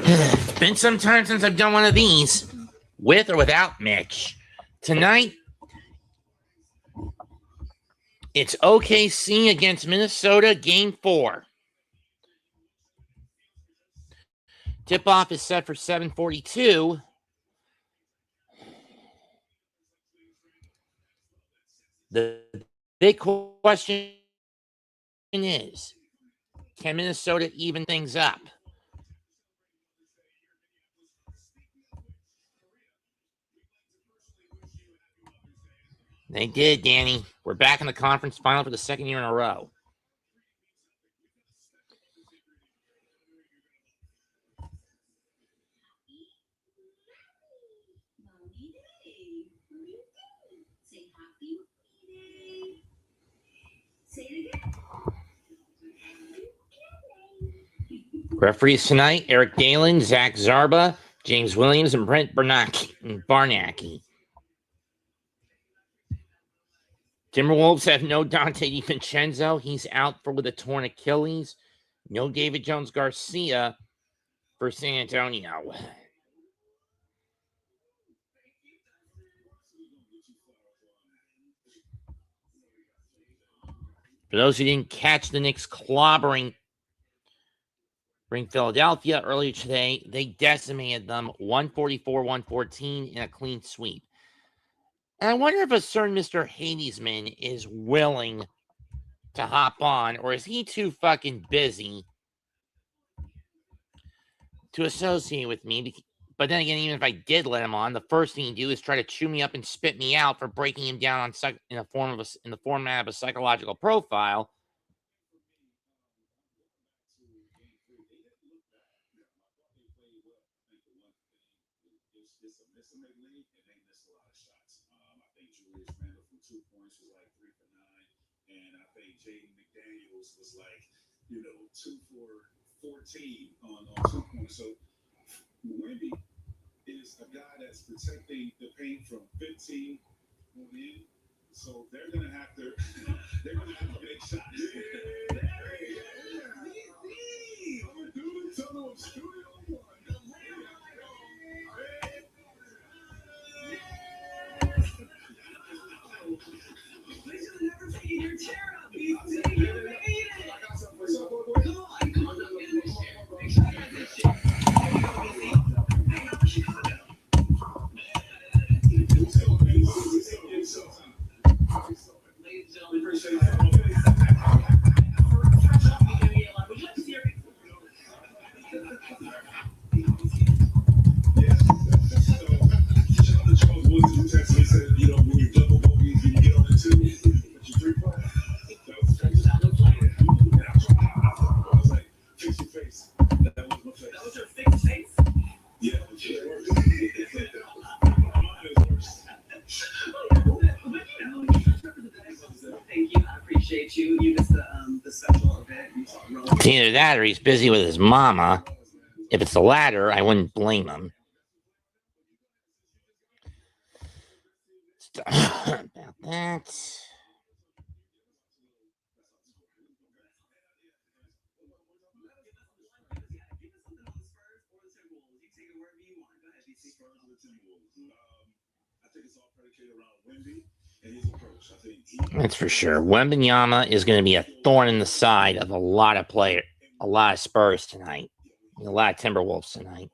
It's been some time since I've done one of these, with or without Mitch. Tonight, it's OKC against Minnesota, Game 4. Tip-off is set for 7:42. The big question is, can Minnesota even things up? They did, Danny. We're back in the conference final for the second year in a row. Referees tonight, Eric Dalen, Zach Zarba, James Williams, and Brent Barnacki. Timberwolves have no Dante DiVincenzo. He's out with a torn Achilles. No David Jones-Garcia for San Antonio. For those who didn't catch the Knicks clobbering Philadelphia earlier today, they decimated them 144-114 in a clean sweep. And I wonder if a certain Mr. Hadesman is willing to hop on, or is he too fucking busy to associate with me? But then again, even if I did let him on, the first thing he'd do is try to chew me up and spit me out for breaking him down in the format of a psychological profile. Was like, 2 for 14 on 2 points. So Wemby is a guy that's protecting the paint from 15 on in. So they're gonna have to make shots. It's either that or he's busy with his mama. If it's the latter, I wouldn't blame him. About that. That's for sure. Wembanyama is going to be a thorn in the side of a lot of Spurs tonight, a lot of Timberwolves tonight.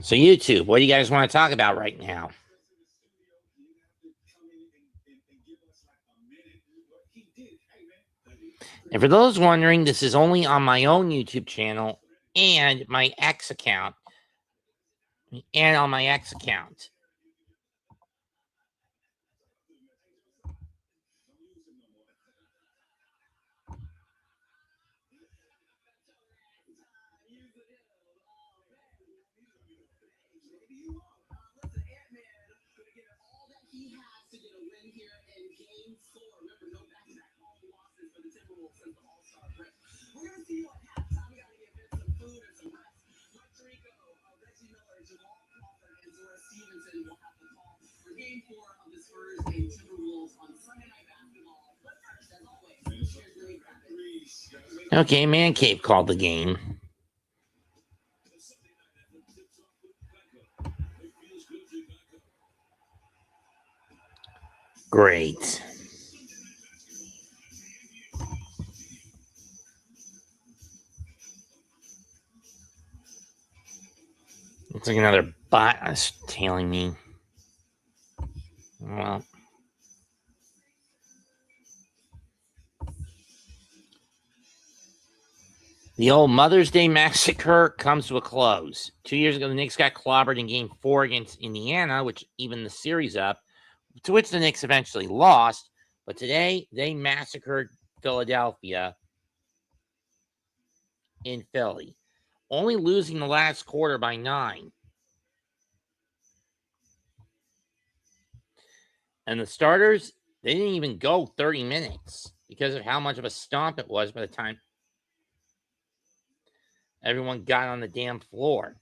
So YouTube, what do you guys want to talk about right now? And for those wondering, this is only on my own YouTube channel and my X account. And on my X account. Spurs and Timberwolves on Sunday Night Basketball. But first, as always, here's Billy Rabbit. Okay, Man Cave called the game. Great. Looks like another bot is tailing me. Well. The old Mother's Day massacre comes to a close. 2 years ago, the Knicks got clobbered in Game 4 against Indiana, which evened the series up, to which the Knicks eventually lost. But today, they massacred Philadelphia in Philly, only losing the last quarter by 9. And the starters, they didn't even go 30 minutes because of how much of a stomp it was by the time everyone got on the damn floor.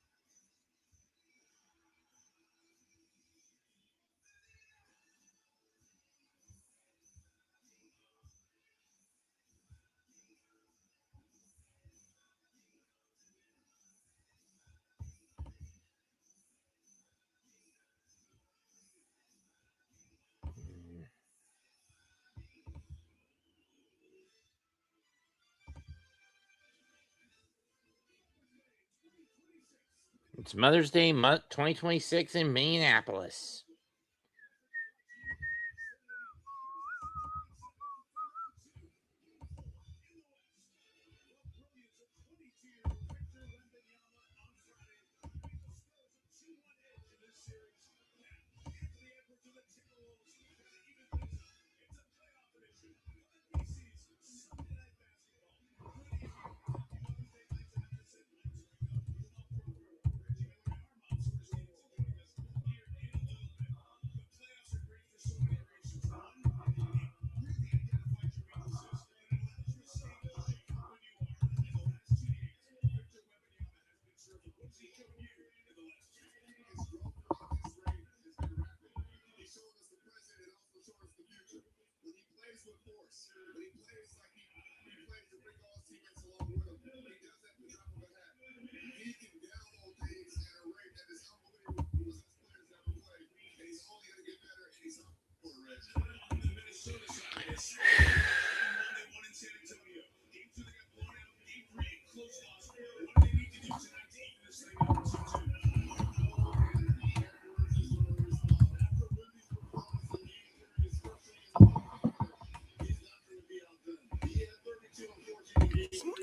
It's Mother's Day 2026 in Minneapolis.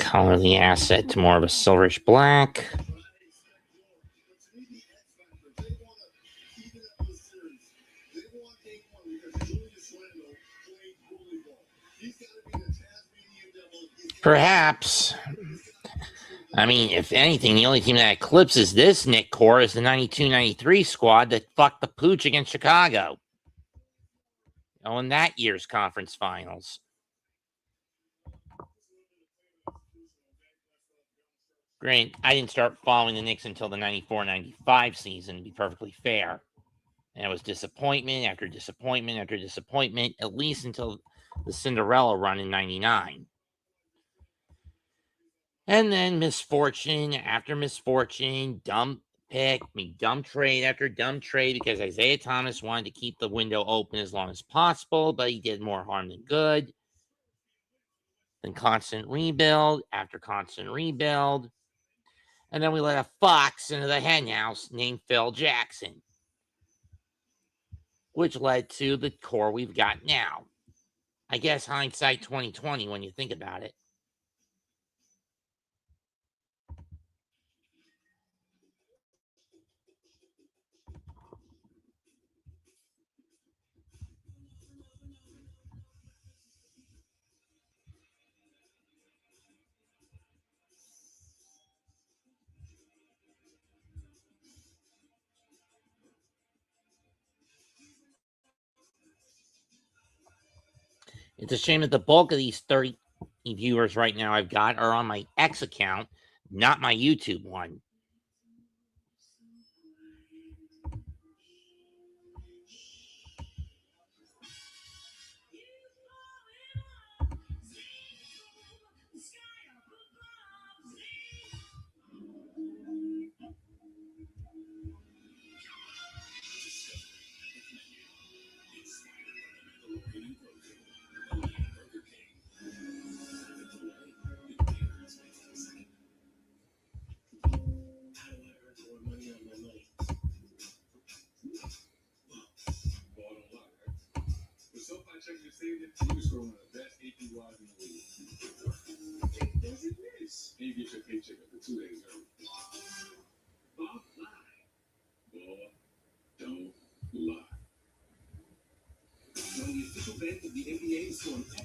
Color the asset to more of a silverish black. Perhaps. I mean, if anything, the only team that eclipses this Knick core is the 92-93 squad that fucked the pooch against Chicago. In that year's conference finals. Granted, I didn't start following the Knicks until the 94-95 season, to be perfectly fair. And it was disappointment after disappointment after disappointment, at least until the Cinderella run in 99. And then misfortune after misfortune, dumb pick, dumb trade after dumb trade, because Isaiah Thomas wanted to keep the window open as long as possible, but he did more harm than good. Then constant rebuild after constant rebuild. And then we let a fox into the henhouse named Phil Jackson, which led to the core we've got now. I guess hindsight 2020 when you think about it. It's a shame that the bulk of these 30 viewers right now I've got are on my X account, not my YouTube one. saying that he was one of the best APYs in the league. Yes, it is. And you get your paycheck after 2 days early. Bob lie. Bob don't lie.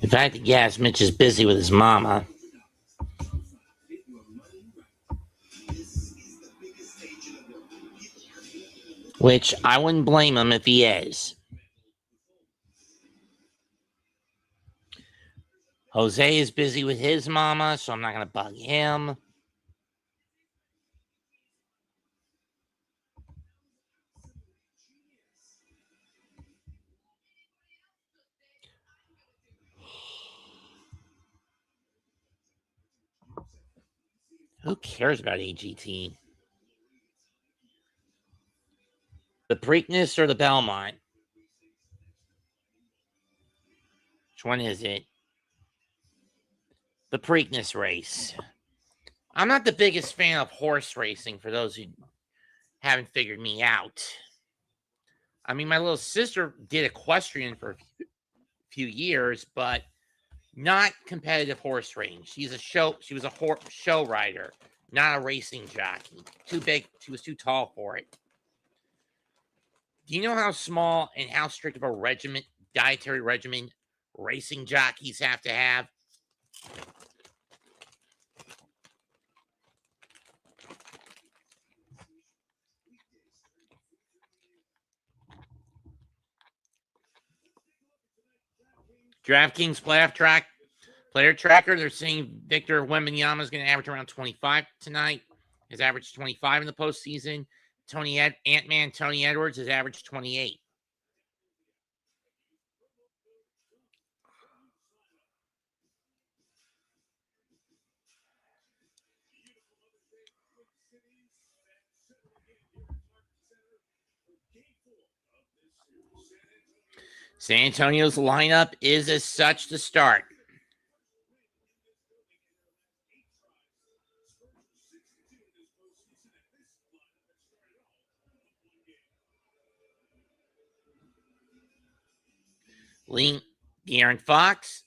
In fact, yes, Mitch is busy with his mama. Which I wouldn't blame him if he is. Jose is busy with his mama, so I'm not going to bug him. Who cares about AGT? The Preakness or the Belmont? Which one is it? The Preakness race. I'm not the biggest fan of horse racing, for those who haven't figured me out. I mean, my little sister did equestrian for a few years, but not competitive horse racing. She was a show rider, not a racing jockey. Too big. She was too tall for it. Do you know how small and how strict of a dietary regimen racing jockeys have to have? DraftKings player tracker, they're saying Victor Wembanyama is going to average around 25 tonight. His average 25 in the postseason. Tony Edwards has averaged 28. San Antonio's lineup is as such to start. De'Aaron Fox,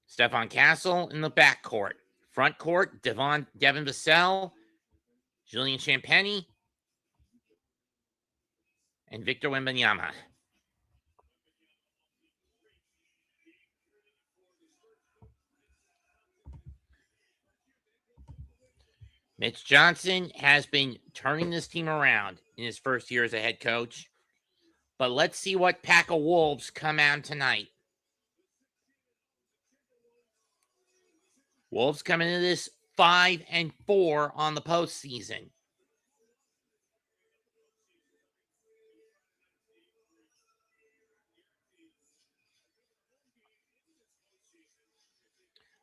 Stephon Castle in the backcourt. Front court, Devin Vassell, Julian Champagny, and Victor Wembanyama. Mitch Johnson has been turning this team around in his first year as a head coach. But let's see what pack of Wolves come out tonight. Wolves come into this 5-4 on the postseason.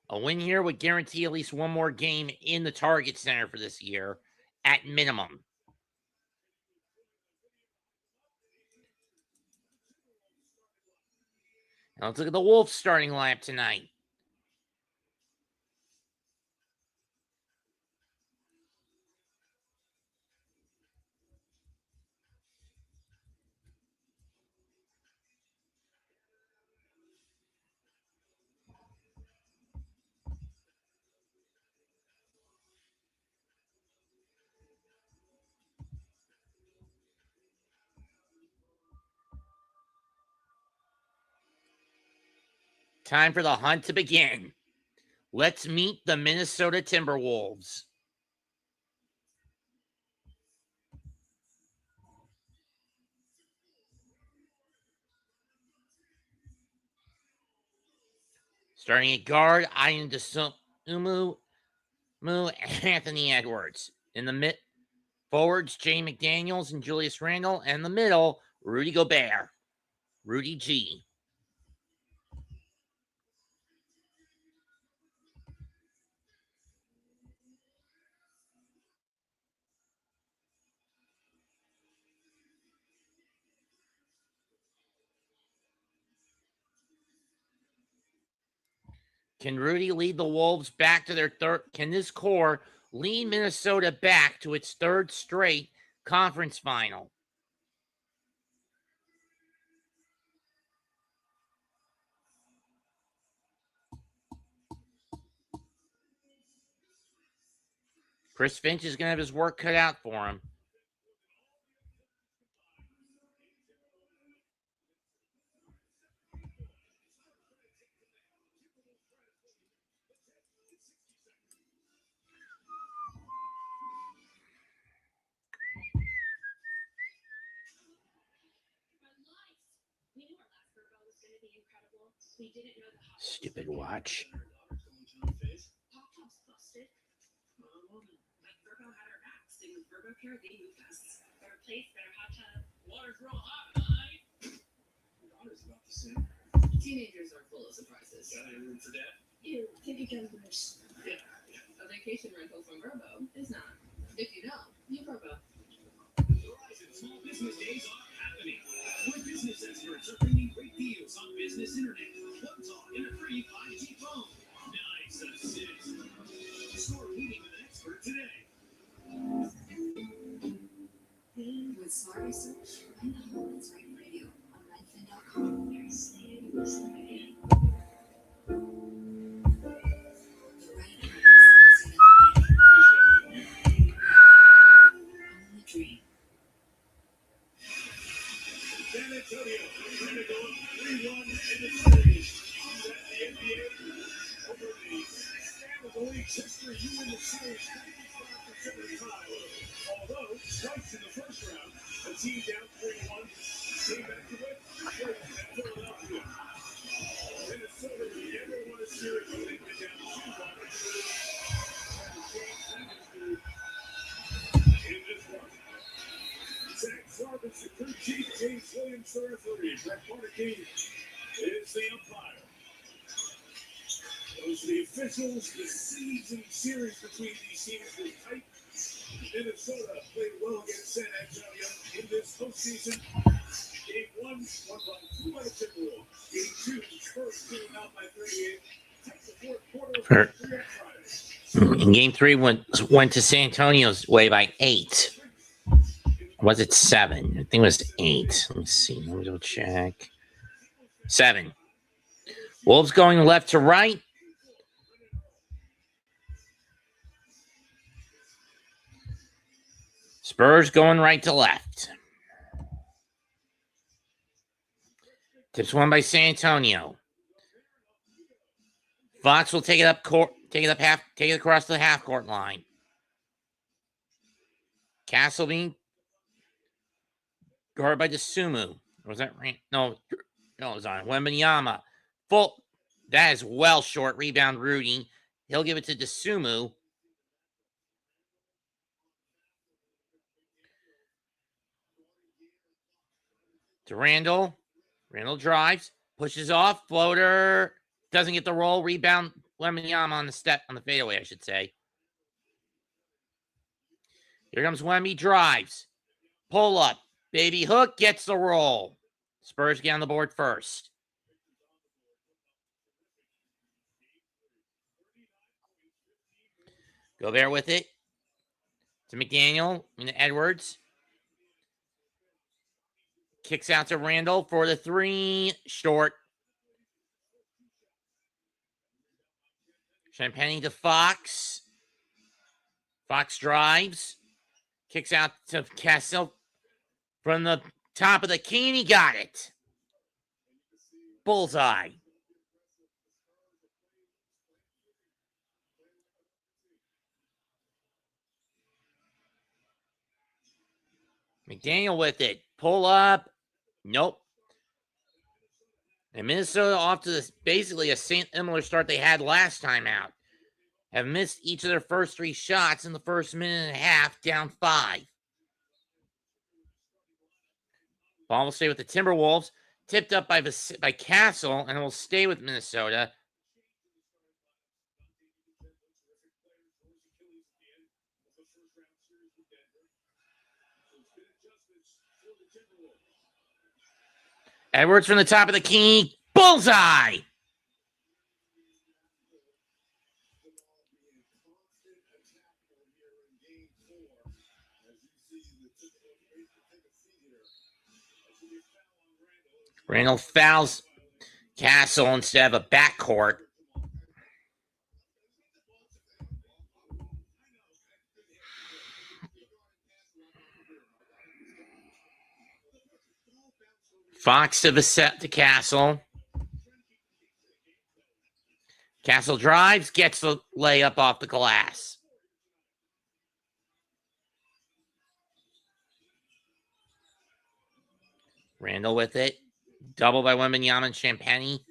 A win here would guarantee at least one more game in the Target Center for this year, at minimum. Now let's look at the Wolves starting lineup tonight. Time for the hunt to begin. Let's meet the Minnesota Timberwolves. Starting at guard, Ayin Dosunmu, Anthony Edwards. In the mid forwards, Jay McDaniels and Julius Randle. And in the middle, Rudy Gobert. Rudy G. Can Rudy lead the Wolves back to their third? Can this core lead Minnesota back to its third straight conference final? Chris Finch is going to have his work cut out for him. Stupid watch. Teenagers are full of surprises. You think you can finish? Yeah. A vacation rental from Verbo is not. If you don't, you Verbo. Verizon Small Business Days are happening. Where business experts are bringing great deals on business internet, one talk, and a free 5G phone. Nice assist. Start meeting with an expert today. With Smart Research and the Homeland's Right Radio on Redfin.com. The right homes only dream. San Antonio trying to go up 3-1 in the series. At the NBA, over the span of the league's history, you win the series 55% of the time. Although, twice in the first round, a team down 3-1 came back to win. Played at Philadelphia. Minnesota, if you ever won a series when they've been down 2-1. In this one. Zach Sarvis, the crew chief, James Williams, the referee. Brett Barnaky is the umpire. Those are the officials. The season series between these teams was tight. Minnesota played well against San Antonio in this postseason. Game 1, won by 2 by the Timberwolves. Game 2, Spurs came out by 38. Take the fourth quarter. 3 on Friday. In game 3 went to San Antonio's way by 8. Was it 7? I think it was 8. Let me see. Let me go check. 7. Wolves going left to right. Spurs going right to left. Tips won by San Antonio. Fox will take it up court, take it across the half court line. Castlebean guarded by DeSumo. Was that right? No, it was on Wemby. Full. That is well short. Rebound Rudy. He'll give it to DeSumo. To Randall. Randall drives. Pushes off. Floater. Doesn't get the roll. Rebound. Wemby on the fadeaway, I should say. Here comes Wemby. Drives. Pull up. Baby hook. Gets the roll. Spurs get on the board first. Gobert with it. To McDaniel. To Edwards. Kicks out to Randall for the 3. Short. Champagne to Fox. Fox drives. Kicks out to Castle. From the top of the key, and he got it. Bullseye. McDaniel with it. Pull up. Nope. And Minnesota off to basically a similar start they had last time out. Have missed each of their first 3 shots in the first minute and a half, down 5. Ball will stay with the Timberwolves. Tipped up by Castle, and it will stay with Minnesota. Edwards from the top of the key. Bullseye! Randall fouls Castle instead of a backcourt. Fox to Castle. Castle drives, gets the layup off the glass. Randall with it. Double by Wembenyama and Champagny.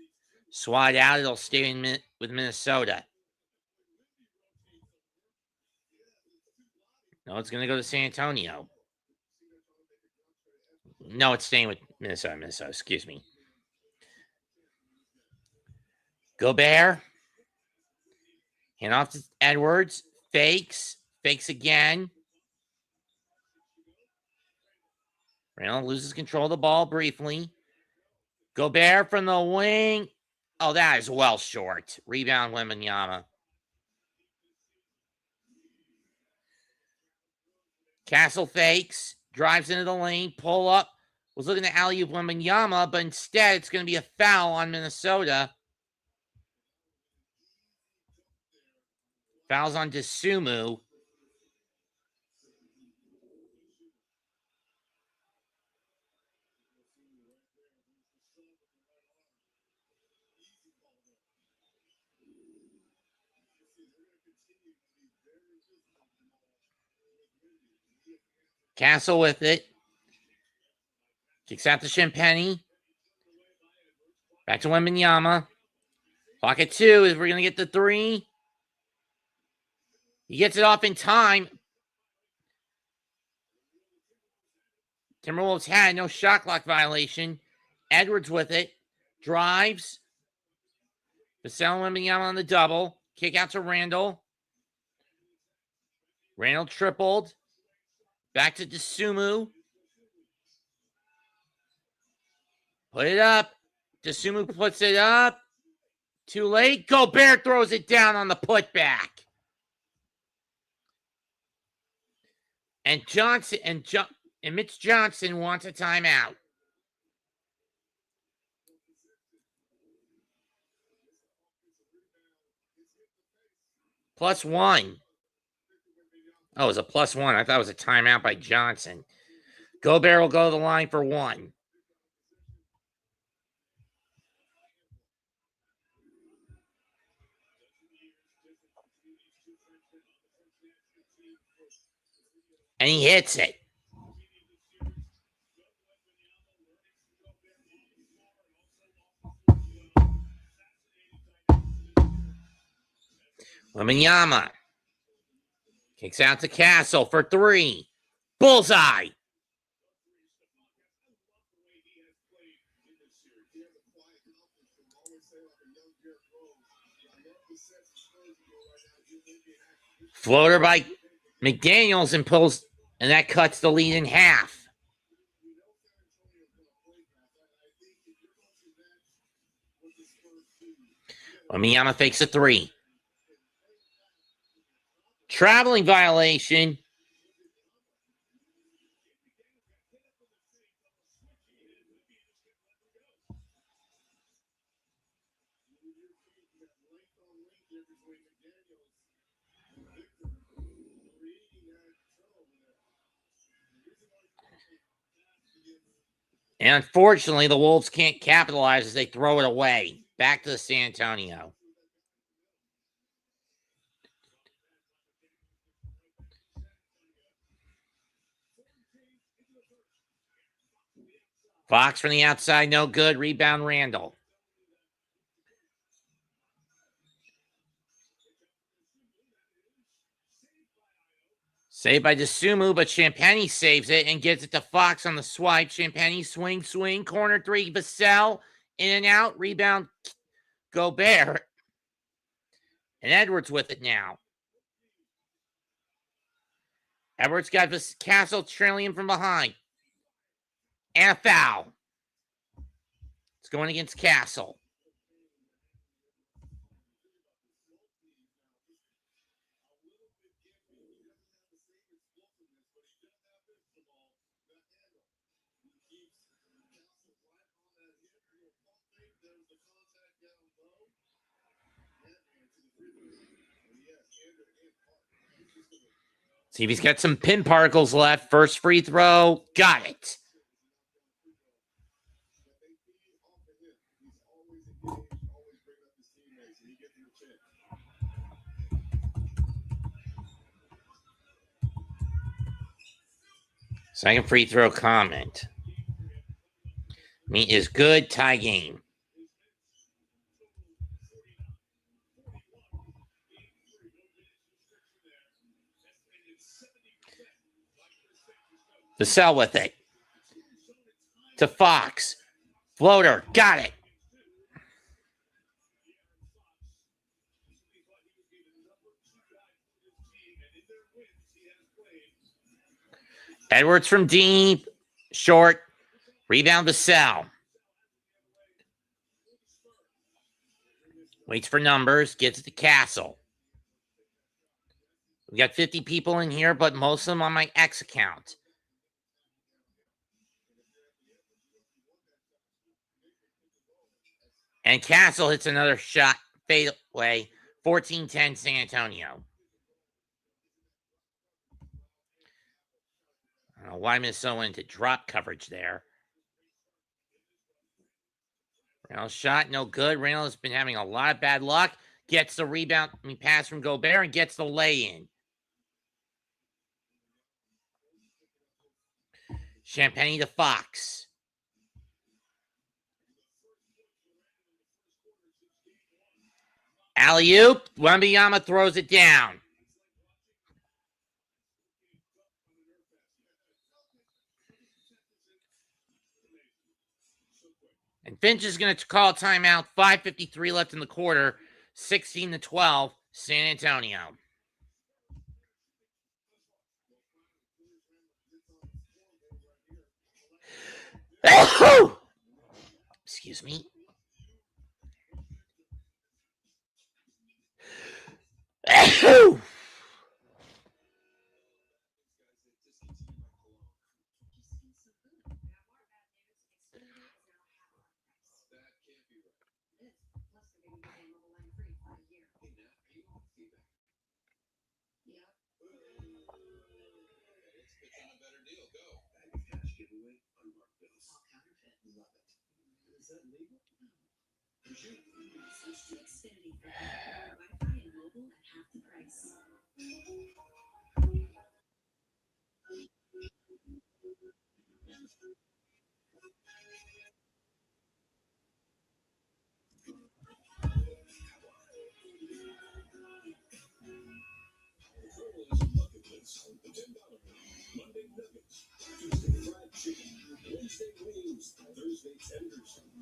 Swat out. It'll stay with Minnesota. No, it's going to go to San Antonio. No, it's staying with Minnesota. Excuse me. Gobert. Hand off to Edwards. Fakes again. Randall loses control of the ball briefly. Gobert from the wing. Oh, that is well short. Rebound, Wembenyama. Castle fakes. Drives into the lane. Pull up. Was looking to alley-oop Wembenyama, but instead it's going to be a foul on Minnesota. Fouls on Dosunmu. Castle with it. Kicks out to Champagny. Back to Wembenyama. Clock at 2. If we're going to get the 3. He gets it off in time. Timberwolves had no shot clock violation. Edwards with it. Drives. Vassell and Wembenyama on the double. Kick out to Randall. Randall tripled. Back to Dosunmu. Put it up. Dosunmu puts it up. Too late. Gobert throws it down on the putback. And Johnson and Mitch Johnson wants a timeout. +1. Oh, it was a +1. I thought it was a timeout by Johnson. Gobert will go to the line for 1. And he hits it. Wembenyama kicks out to Castle for 3. Bullseye. Floater by McDaniels and pulls, and that cuts the lead in half. Wembenyama fakes a 3. Traveling violation. And unfortunately, the Wolves can't capitalize as they throw it away. Back to the San Antonio. Fox from the outside, no good. Rebound, Randall. Saved by Dosunmu, but Champagny saves it and gets it to Fox on the swipe. Champagny swing, corner 3. Vassell, in and out. Rebound, Gobert. And Edwards with it now. Edwards got this Castle trailing him from behind. And a foul. It's going against Castle. See if he's got some pin particles left. First free throw. Got it. Second free throw comment. Meet is good, tie game. The cell with it. To Fox. Floater. Got it. Edwards from deep. Short. Rebound to Sal. Waits for numbers. Gets it to Castle. We got 50 people in here, but most of them on my X account. And Castle hits another shot. Fade away. 14-10 San Antonio. I don't know why Minnesota went into drop coverage there. Reynolds shot, no good. Reynolds has been having a lot of bad luck. Gets the rebound, pass from Gobert and gets the lay-in. Champagne to Fox. Alley-oop. Wemby throws it down. And Finch is going to call timeout. 5:53 left in the quarter. 16-12, San Antonio. Excuse me.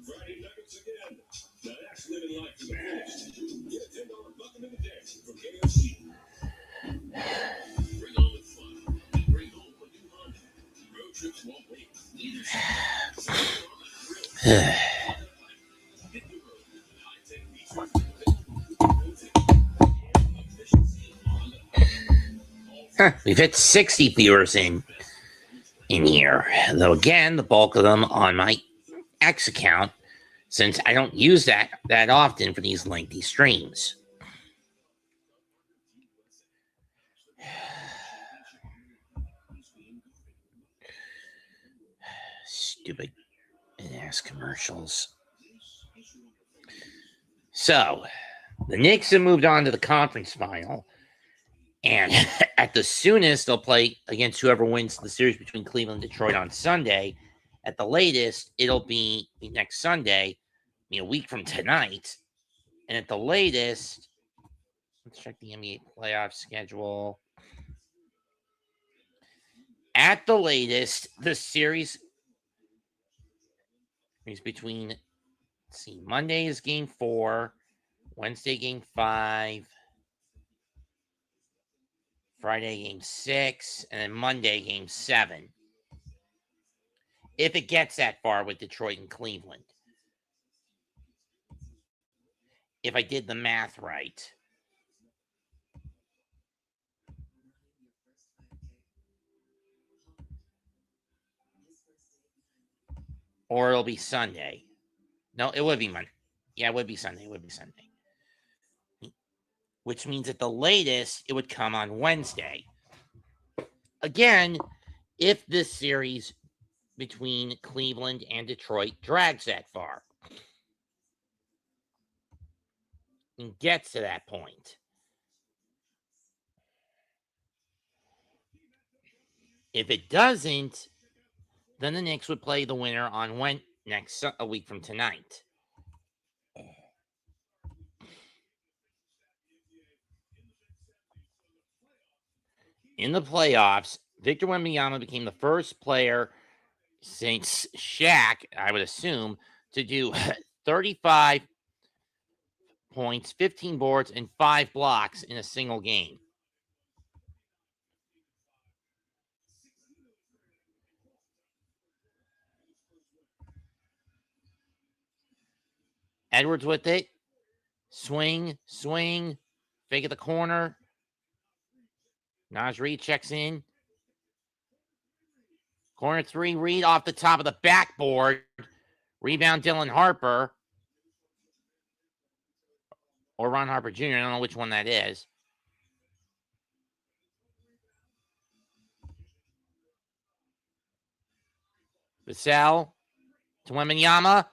Friday nuggets again. Now that's living life to the fullest. Get a $10 bucket of the day from KFC. Bring on the fun and bring home a new Honda. Road trips won't wait. Leadership. Hit the road with high-tech features. We've hit 60 viewers in here. Though again, the bulk of them on my X account, since I don't use that often for these lengthy streams. Stupid ass commercials. So, the Knicks have moved on to the conference final. And at the soonest, they'll play against whoever wins the series between Cleveland and Detroit on Sunday. At the latest, it'll be next Sunday, a week from tonight. And at the latest, let's check the NBA playoff schedule. At the latest, the series is between, Monday is game 4, Wednesday game 5, Friday game 6, and then Monday game 7. If it gets that far with Detroit and Cleveland. If I did the math right. Or it'll be Sunday. No, it would be Monday. Yeah, it would be Sunday. It would be Sunday. Which means at the latest, it would come on Wednesday. Again, if this series between Cleveland and Detroit drags that far. and gets to that point. If it doesn't, then the Knicks would play the winner on a week from tonight. In the playoffs, Victor Wembanyama became the first player since Shaq, I would assume, to do 35 points, 15 boards, and 5 blocks in a single game. Edwards with it. Swing. Fake at the corner. Naz Reid checks in. Corner 3, Reid off the top of the backboard. Rebound, Dylan Harper. Or Ron Harper Jr. I don't know which one that is. Vassell to Wembanyama.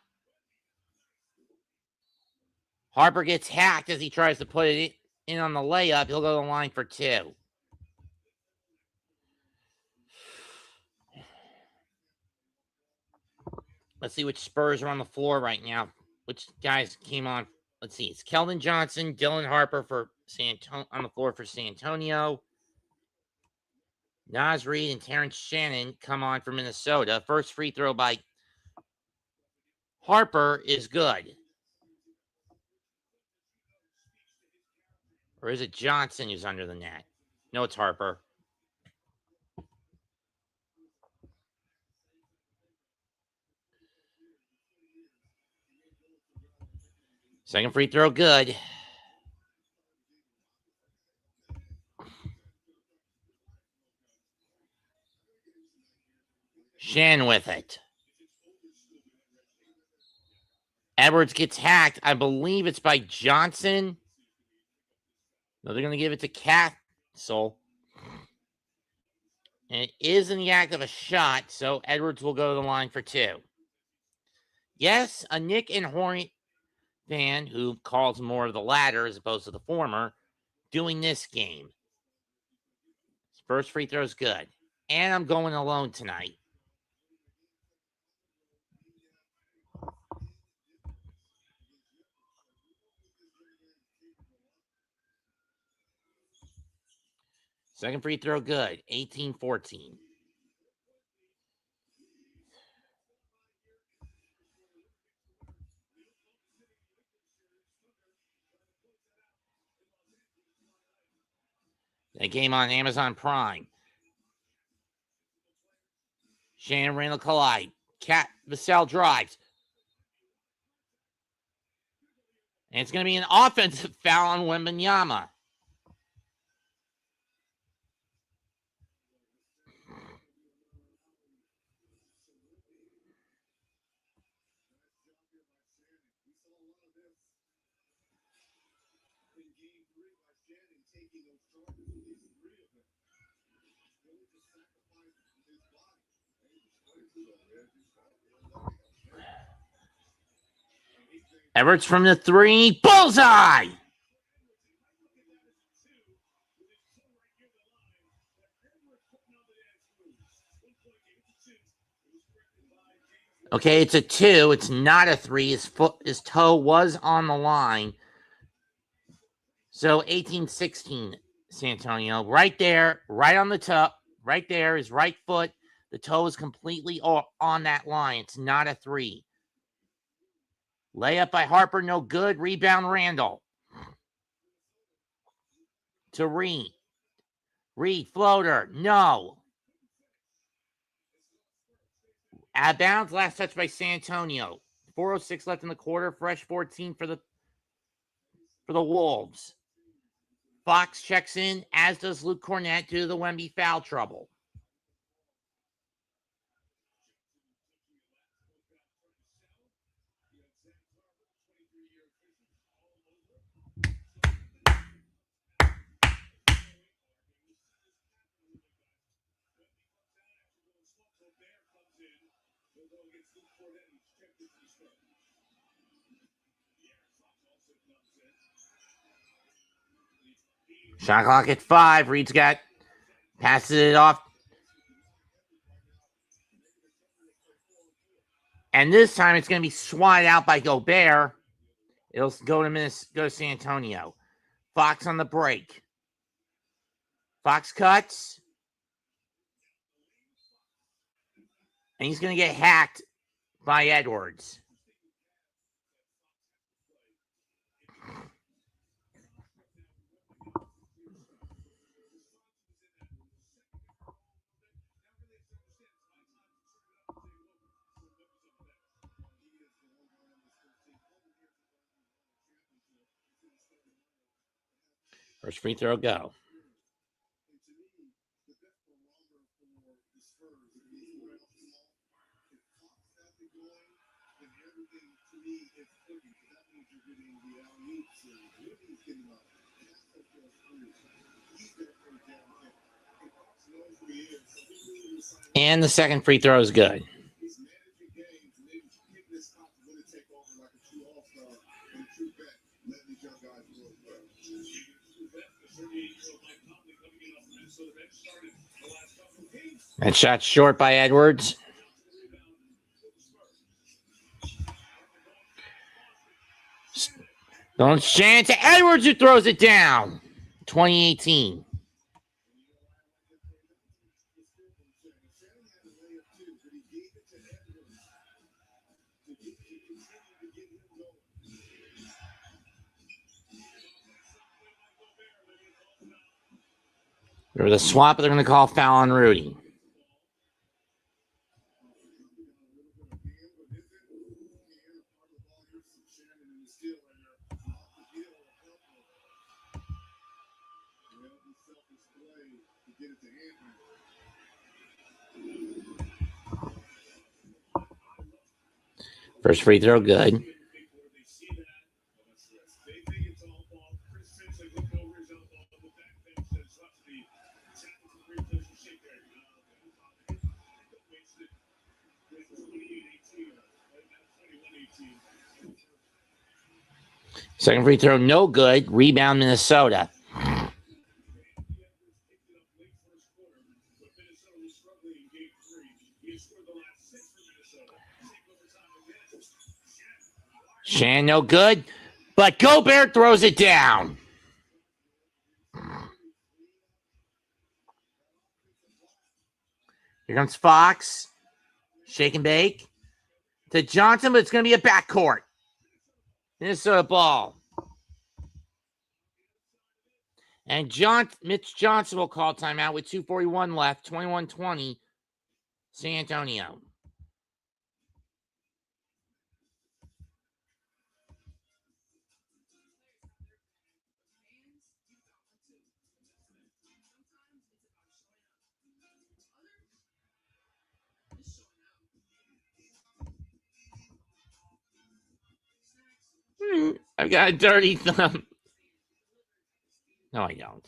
Harper gets hacked as he tries to put it in on the layup. He'll go to the line for 2. Let's see which Spurs are on the floor right now. Which guys came on? Let's see. It's Keldon Johnson, Dylan Harper for on the floor for San Antonio. Naz Reid and Terrence Shannon come on for Minnesota. First free throw by Harper is good. Or is it Johnson who's under the net? No, it's Harper. Second free throw, good. Shan with it. Edwards gets hacked. I believe it's by Johnson. No, they're going to give it to Castle. And it is in the act of a shot, so Edwards will go to the line for 2. Yes, a Nick and Hornet fan who calls more of the latter as opposed to the former, doing this game. His first free throw is good. And I'm going alone tonight. Second free throw, good. 18-14. That game on Amazon Prime. Shannon Randall collide. Vassell drives. And it's going to be an offensive foul on Wembanyama. Edwards from the 3. Bullseye! Okay, it's a 2. It's not a 3. His toe was on the line. So 18-16, San Antonio. Right there, right on the top. Right there, his right foot. The toe is completely on that line. It's not a 3. Layup by Harper, no good. Rebound, Randall. To Reid. Reid, floater, no. Out of bounds, last touch by San Antonio. 4:06 left in the quarter. Fresh 14 for the Wolves. Fox checks in, as does Luke Cornett due to the Wemby foul trouble. Shot clock at 5. Reed's got passes it off. And this time it's going to be swatted out by Gobert. It'll go to San Antonio. Fox on the break. Fox cuts. And he's going to get hacked by Edwards. First free throw go. And the second free throw is good. And shot short by Edwards. Don't chance to Edwards, who throws it down. 2018. There was a swap, but they're going to call foul on Rudy. First free throw, good. Second free throw, no good. Rebound, Minnesota. Shan, no good. But Gobert throws it down. Here comes Fox. Shake and bake. To Johnson, but it's going to be a backcourt. Minnesota ball. And Mitch Johnson will call timeout with 2:41 left, 21-20, San Antonio. I've got a dirty thumb. No, I don't.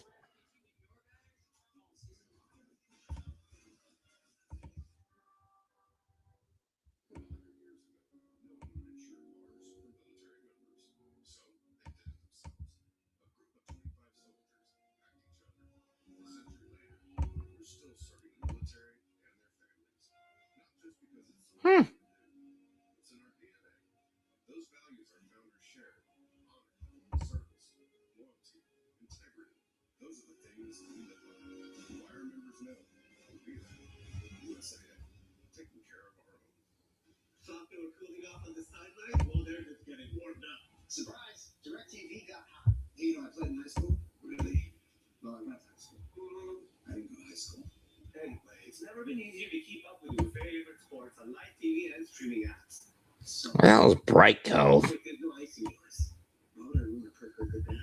Thought they were cooling off on the sideline? Well, they're just getting warmed up. Surprise! DirecTV got hot. Hey, you know, I played in high school. Really? Well, I went to high school. I didn't go to high school. Anyway, it's never been easier to keep up with your favorite sports on live TV and streaming apps. So, that was Bright Cove. Well, they're ruined for good bath.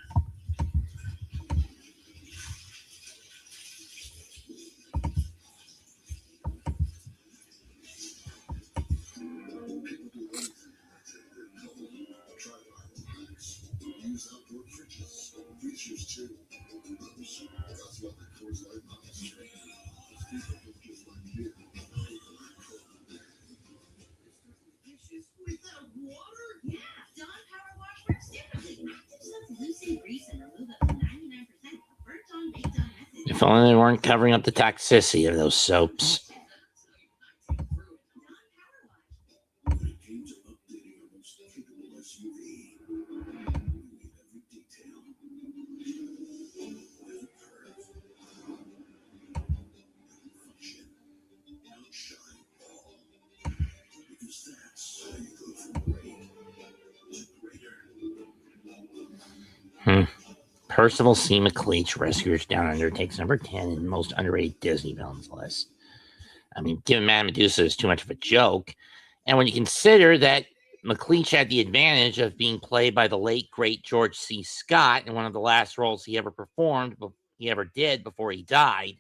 Use outdoor fridges. Features too. That's what the Coors Light bottles do. People who just like beer. Dishes without water? Yeah, Dawn Power Wash works differently. Active Sun's Lucid If only they weren't covering up the toxicity of those soaps. When it came to updating our most capable SUV, we made every detail. Every curve, every function, outshine all. Because that's how you go from great to greater. Percival C. McLeach, Rescuers Down Under, takes number 10 in most underrated Disney villains list. I mean, given Madame Medusa is too much of a joke, and when you consider that McLeach had the advantage of being played by the late, great George C. Scott in one of the last roles he ever did before he died.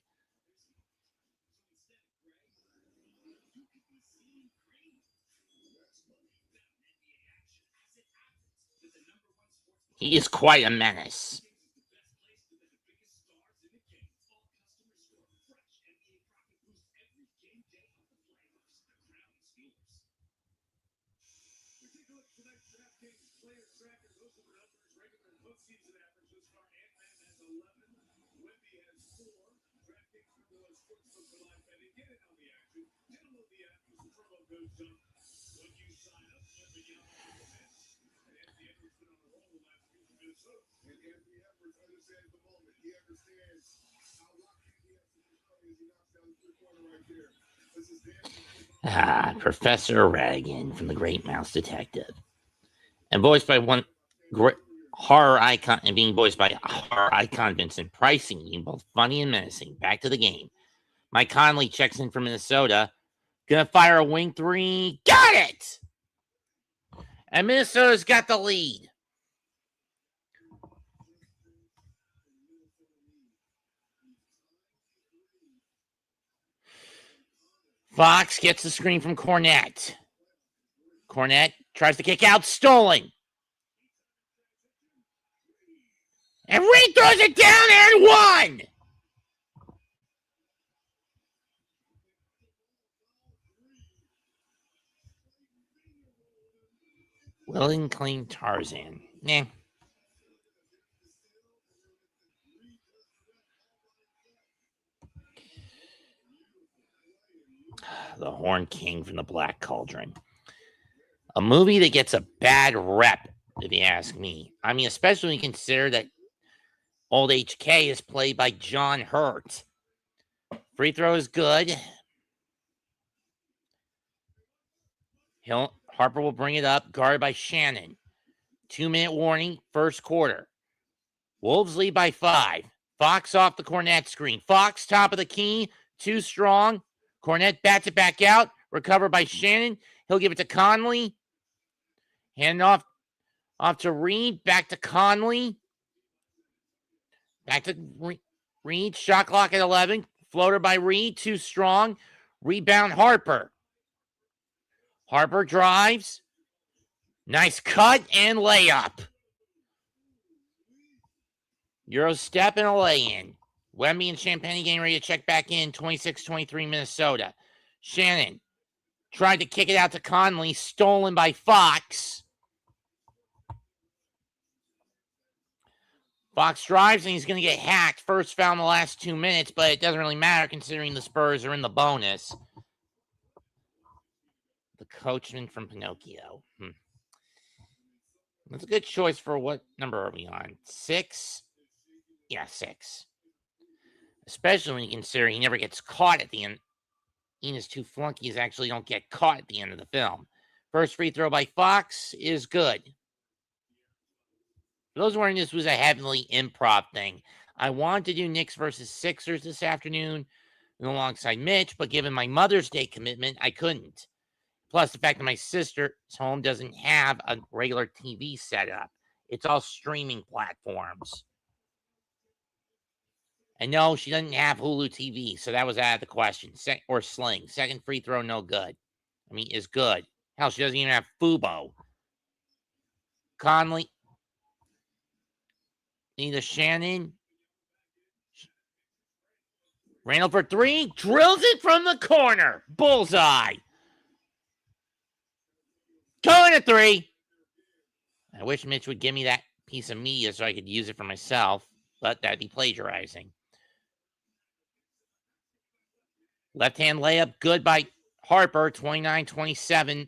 He is quite a menace. Wemby has 4. DraftKings #1 sportsbook for live betting. Get in on the action. Download the app. Use the promo code JUMP when you sign up. Wemby out on the bench. And Anthony Edwards been on a roll last week in Minnesota. And Anthony Edwards understands the moment. He understands how lucky he has to be as he knocks down the three-pointer right there. This is Professor Reagan from The Great Mouse Detective. And voiced by one great horror icon, and being voiced by horror icon Vincent Price, singing both funny and menacing. Back to the game. Mike Conley checks in from Minnesota. Gonna fire a wing three. Got it! And Minnesota's got the lead. Fox gets the screen from Cornette. Cornette tries to kick out. Stolen. And Reed throws it down and one. Willing clean Tarzan. Nah. The Horn King from the Black Cauldron. A movie that gets a bad rep, if you ask me. I mean, especially when you consider that Old HK is played by John Hurt. Free throw is good. Harper will bring it up, guarded by Shannon. 2-minute warning, first quarter. Wolves lead by 5. Fox off the Cornette screen. Fox, top of the key, too strong. Cornette bats it back out, recovered by Shannon. He'll give it to Conley. Hand off to Reed, back to Conley. Back to Reed, shot clock at 11. Floater by Reed, too strong. Rebound Harper. Harper drives. Nice cut and layup. Euro step and a lay-in. Wemby and Champagne getting ready to check back in. 26-23 Minnesota. Shannon tried to kick it out to Conley. Stolen by Fox. Fox drives, and he's going to get hacked. First foul in the last 2 minutes, but it doesn't really matter considering the Spurs are in the bonus. The coachman from Pinocchio. That's a good choice for what number are we on? 6? Yeah, 6. Especially when you consider he never gets caught at the end. Enos 2 flunkies actually don't get caught at the end of the film. First free throw by Fox is good. For those wondering, this was a heavily improv thing. I wanted to do Knicks versus Sixers this afternoon alongside Mitch, but given my Mother's Day commitment, I couldn't. Plus, the fact that my sister's home doesn't have a regular TV setup. It's all streaming platforms. And no, she doesn't have Hulu TV, so that was out of the question. Or Sling. Second free throw, no good. I mean, is good. Hell, she doesn't even have Fubo. Conley. Neither Shannon. Randall for 3. Drills it from the corner. Bullseye. Going to 3. I wish Mitch would give me that piece of media so I could use it for myself, but that'd be plagiarizing. Left-hand layup, good by Harper, 29-27.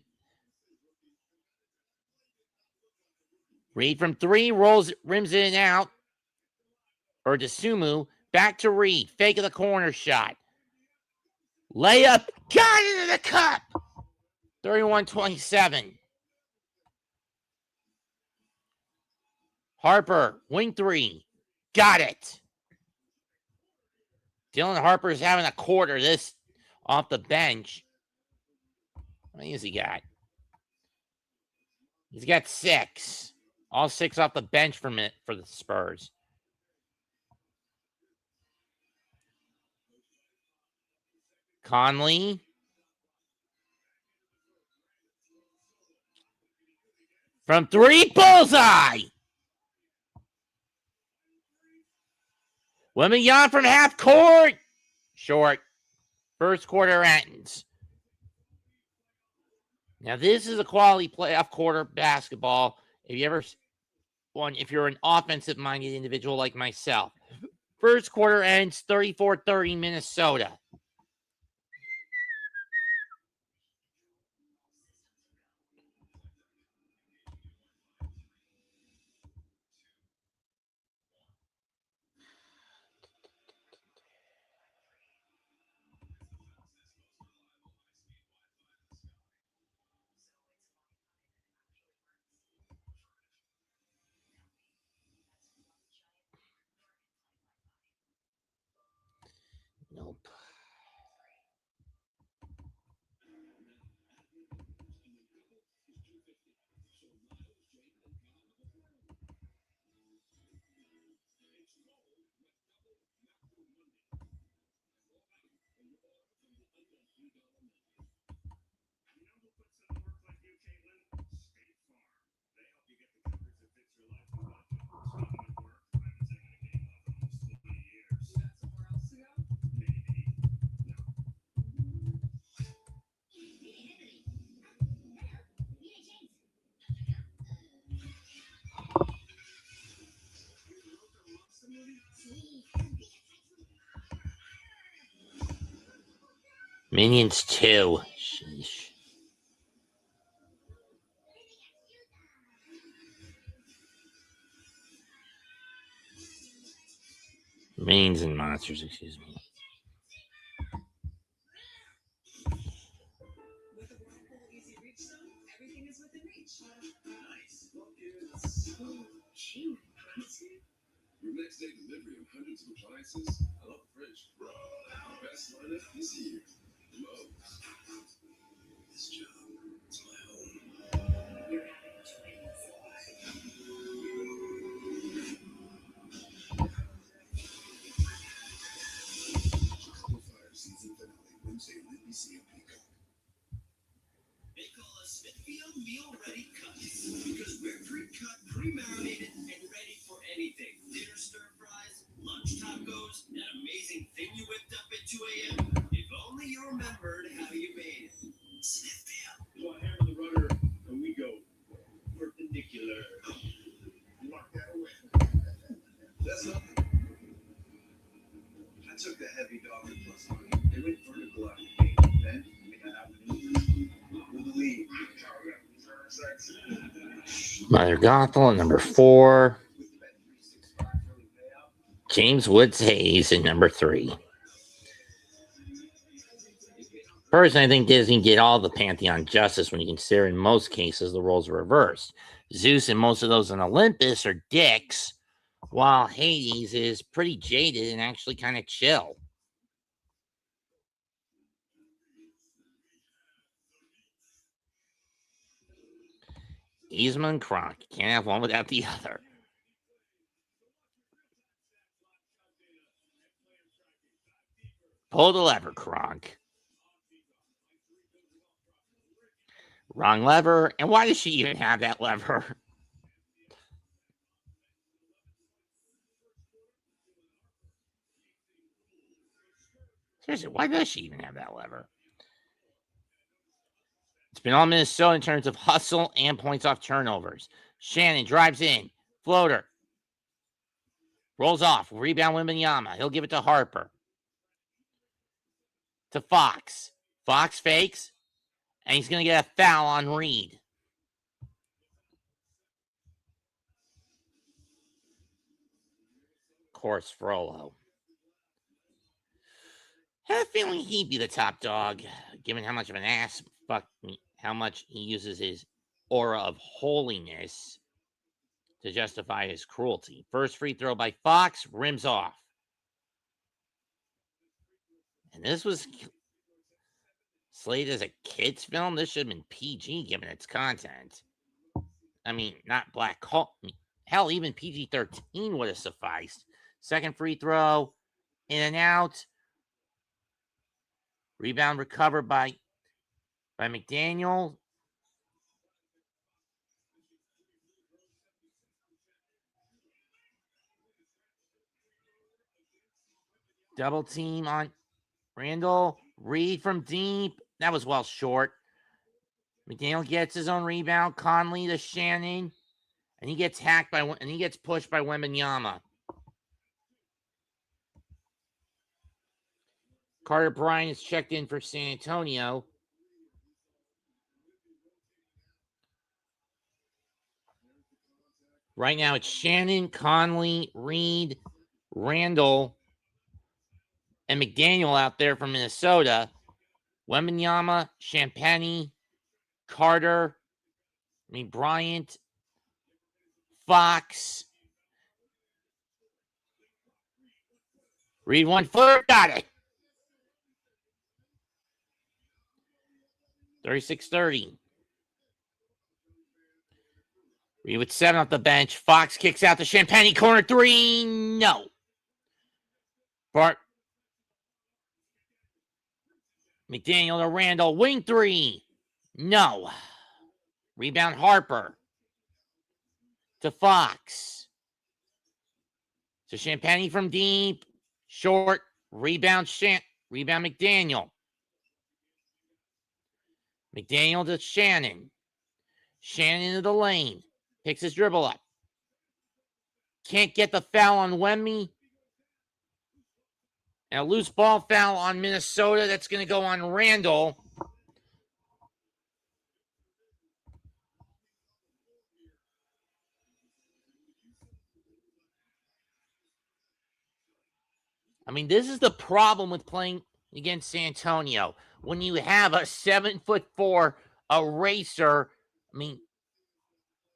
Reed from three, rims it in and out. Or DeSumo, back to Reed, fake of the corner shot. Layup, got it into the cup. 31-27. Harper, wing three, got it. Dylan Harper's having a quarter this off the bench. How many has he got? He's got 6. All 6 off the bench for the Spurs. Conley. From 3, bullseye. Wemby from half court. Short. First quarter ends. Now, this is a quality playoff quarter basketball. If you're an offensive-minded individual like myself. First quarter ends 34-30 Minnesota. Nope. Minions 2. Sheesh. Minions and monsters, excuse me. Next day delivery of hundreds of appliances. I love the fridge. The best lineup this year. Lowe's. This job, it's my home. You're having twins. Fire season finale Wednesday on NBC and Peacock. They call us Smithfield Meal Ready Cuts because we're pre-cut, pre-marinated, and ready for anything. Dinner stir fries, lunch tacos, that amazing thing you whipped up at 2 a.m. If only you remembered how you made it. Smithfield. So I hammer the rudder and we go perpendicular. Mark that away. That's not. I took the heavy dog and plus money. They went vertical out of the gate. Then we got out of the lead. Mother Gothel at number 4. James Woods Hayes at number 3. Personally, I think Disney did all the Pantheon justice when you consider in most cases the roles are reversed. Zeus and most of those on Olympus are dicks, while Hades is pretty jaded and actually kind of chill. Yzma and Kronk. Can't have one without the other. Pull the lever, Kronk. Wrong lever. And why does she even have that lever? Seriously, why does she even have that lever? It's been all Minnesota in terms of hustle and points off turnovers. Shannon drives in. Floater. Rolls off. Rebound Wembanyama. He'll give it to Harper. to Fox. Fox fakes, and he's going to get a foul on Reed. Of course, Frollo. Had a feeling he'd be the top dog, given how much of an ass fuck me, how much he uses his aura of holiness to justify his cruelty. First free throw by Fox, rims off. And this was slated as a kid's film. This should have been PG given its content. I mean, not black hole. Hell, even PG-13 would have sufficed. Second free throw, in and out. Rebound recovered by McDaniel. Double team on Randall. Reed from deep. That was well short. McDaniel gets his own rebound. Conley to Shannon. And he gets pushed by Wembenyama. Carter Bryant is checked in for San Antonio. Right now it's Shannon, Conley, Reed, Randall, and McDaniel out there from Minnesota. Wembenyama, Champagny, Carter, Bryant, Fox. Reed 1 foot, got it. 36-30. Reed with 7 off the bench. Fox kicks out to Champagny, corner 3. No. Bart. McDaniel to Randall, wing 3. No. Rebound Harper. To Fox. To Champagny from deep. Short. Rebound McDaniel. McDaniel to Shannon. Shannon into the lane. Picks his dribble up. Can't get the foul on Wemby. And a loose ball foul on Minnesota. That's going to go on Randall. I mean, this is the problem with playing against San Antonio. When you have a 7'4" eraser, a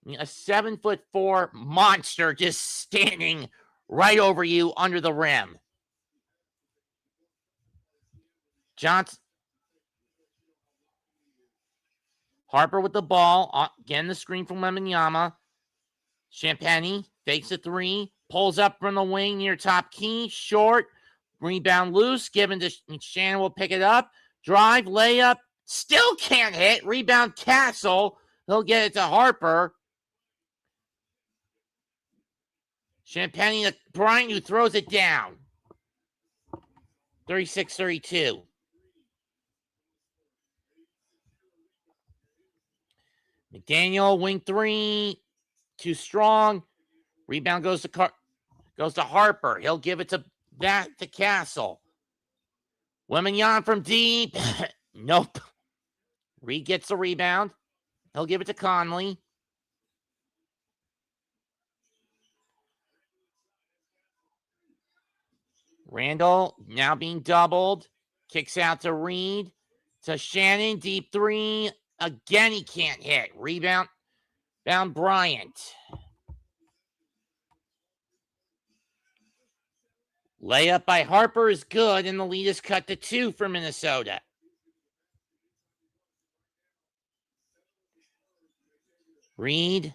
7'4" monster just standing right over you under the rim. Johnson. Harper with the ball. Again, the screen from Wembenyama. Champagny fakes a 3. Pulls up from the wing near top key. Short. Rebound loose. Given to Shannon will pick it up. Drive. Layup. Still can't hit. Rebound Castle. He'll get it to Harper. Champagny to Bryant, who throws it down. 36-32. McDaniel, wing 3. Too strong. Rebound goes to Harper. He'll give it to Castle. Wembenyama from deep. Nope. Reed gets the rebound. He'll give it to Conley. Randall now being doubled. Kicks out to Reed. To Shannon. Deep 3. Again, he can't hit. Rebound. Down Bryant. Layup by Harper is good, and the lead is cut to 2 for Minnesota. Reed.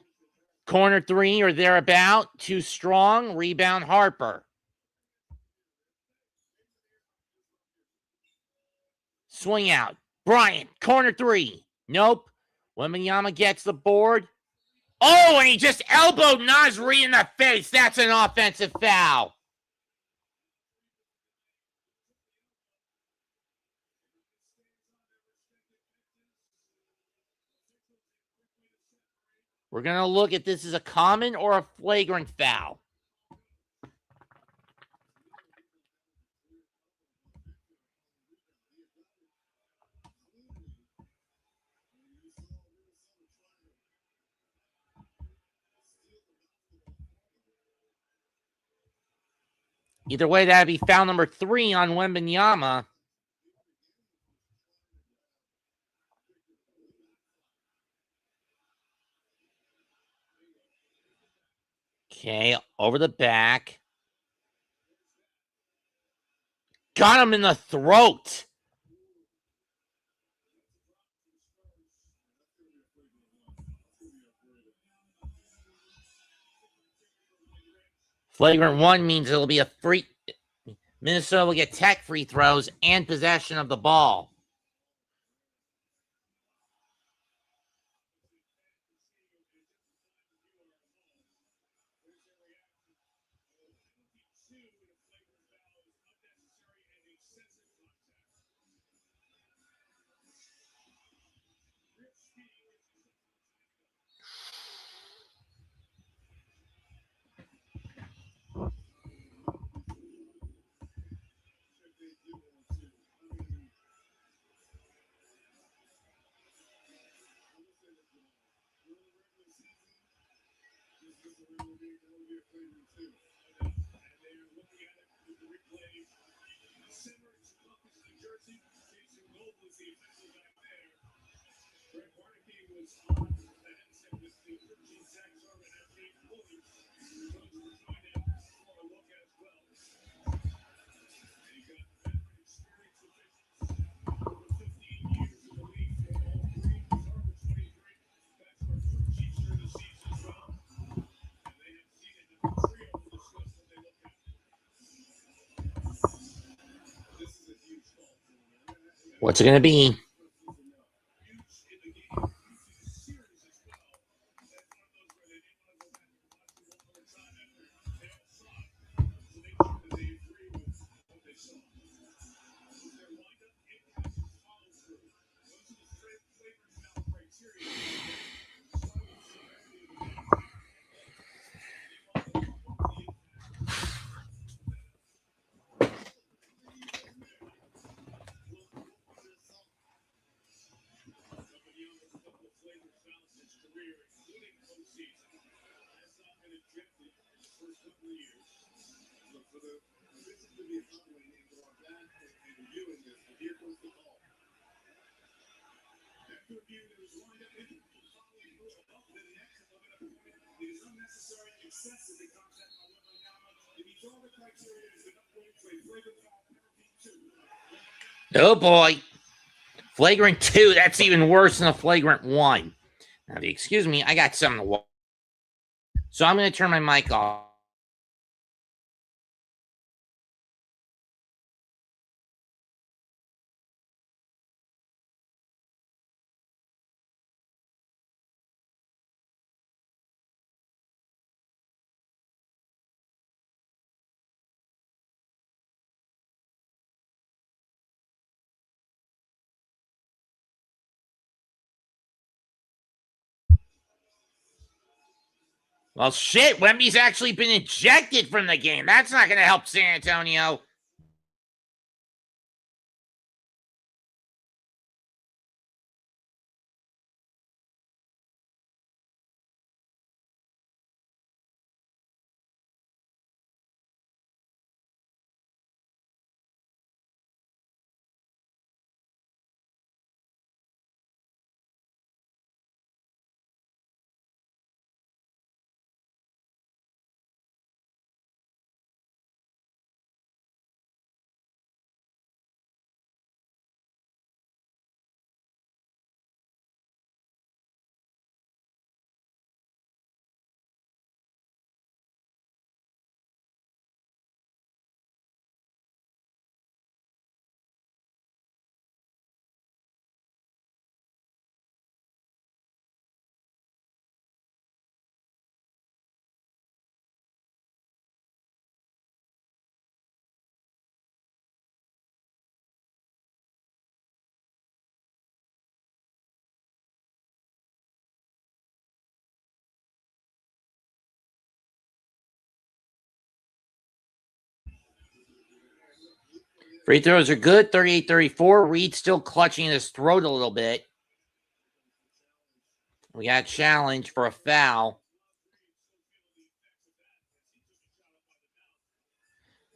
Corner 3 or thereabout. Too strong. Rebound Harper. Swing out. Bryant. Corner 3. Nope. Wembenyama gets the board. Oh, and he just elbowed Nasri in the face. That's an offensive foul. We're going to look at this as a common or a flagrant foul. Either way, that'd be foul number 3 on Wembanyama. Okay, over the back. Got him in the throat. Flagrant 1 means it'll be a free. Minnesota will get tech free throws and possession of the ball. What's it going to be? Oh boy. Flagrant 2, that's even worse than a flagrant 1. Now, excuse me, I got something to watch. So I'm going to turn my mic off. Well, shit, Wemby's actually been ejected from the game. That's not going to help San Antonio. Free throws are good, 38-34. Reed still clutching his throat a little bit. We got a challenge for a foul.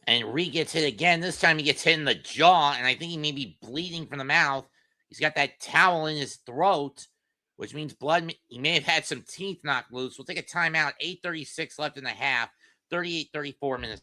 And Reed gets hit again. This time he gets hit in the jaw, and I think he may be bleeding from the mouth. He's got that towel in his throat, which means blood. He may have had some teeth knocked loose. We'll take a timeout. 8:36 left in the half. 38-34 minutes.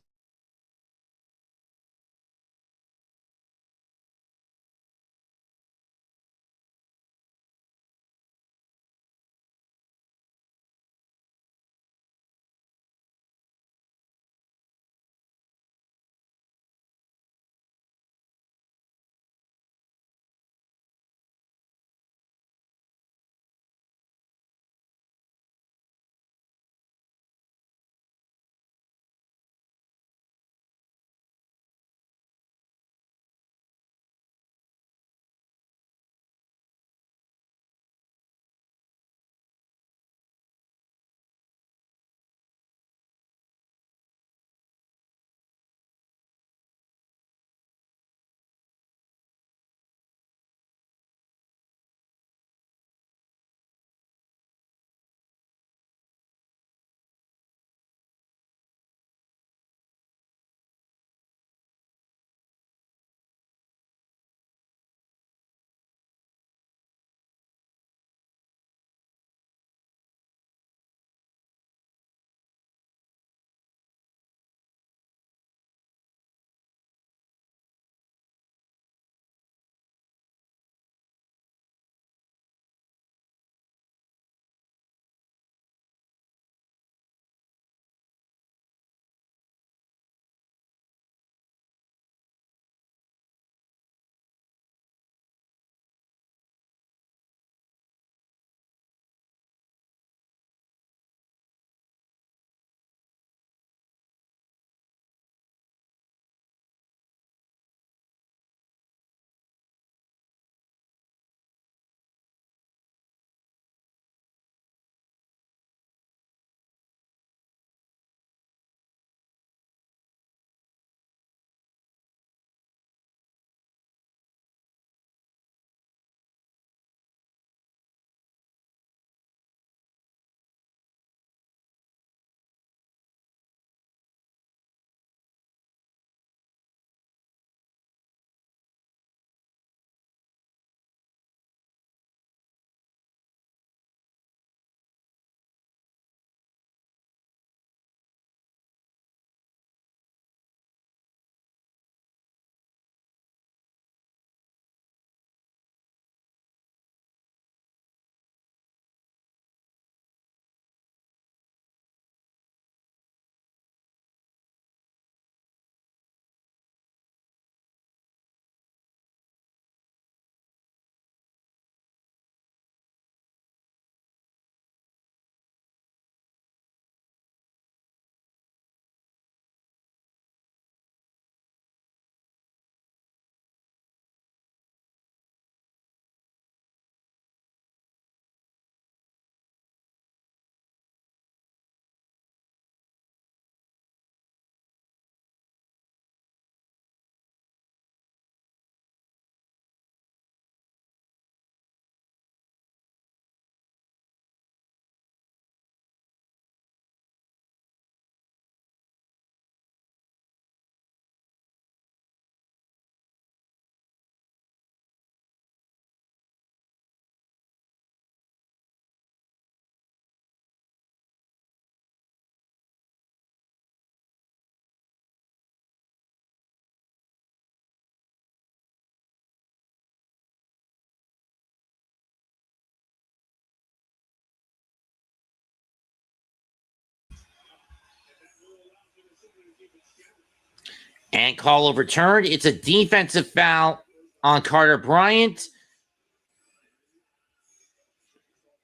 And call overturned. It's a defensive foul on Carter Bryant.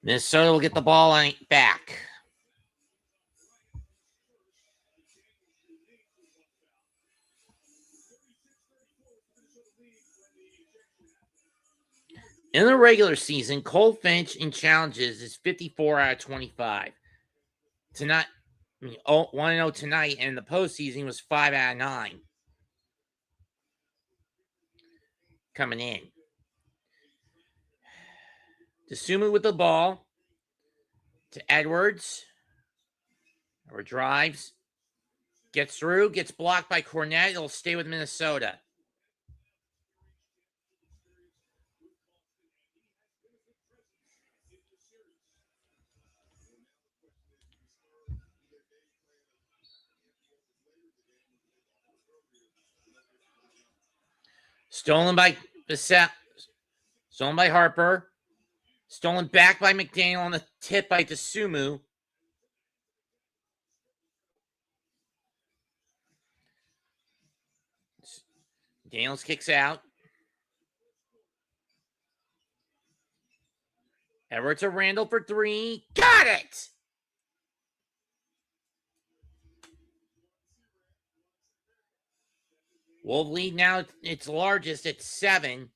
Minnesota will get the ball back. In the regular season, Cole Finch in challenges is 54 out of 25. Tonight, 1-0 tonight, and in the postseason was 5 out of 9. Coming in. DeSumo with the ball to Edwards. Or drives. Gets through, gets blocked by Cornet. It'll stay with Minnesota. Stolen by Stolen by Harper. Stolen back by McDaniel on the tip by Dosunmu. Daniels kicks out. Edwards to Randall for three. Got it! Wolves lead now. It's largest at 7.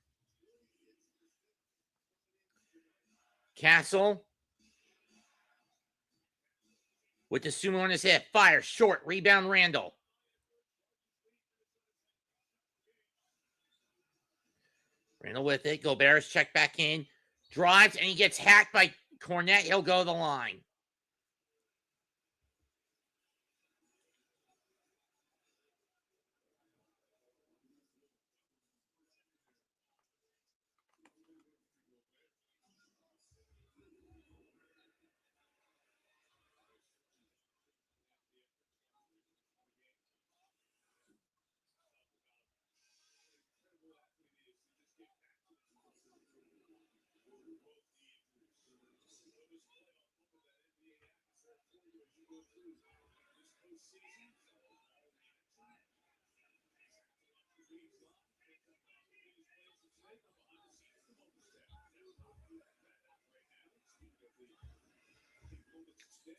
Castle with the sumo on his hip. Fire short. Rebound Randall. Randall with it. Gobert's checked back in. Drives, and he gets hacked by Cornet. He'll go to the line.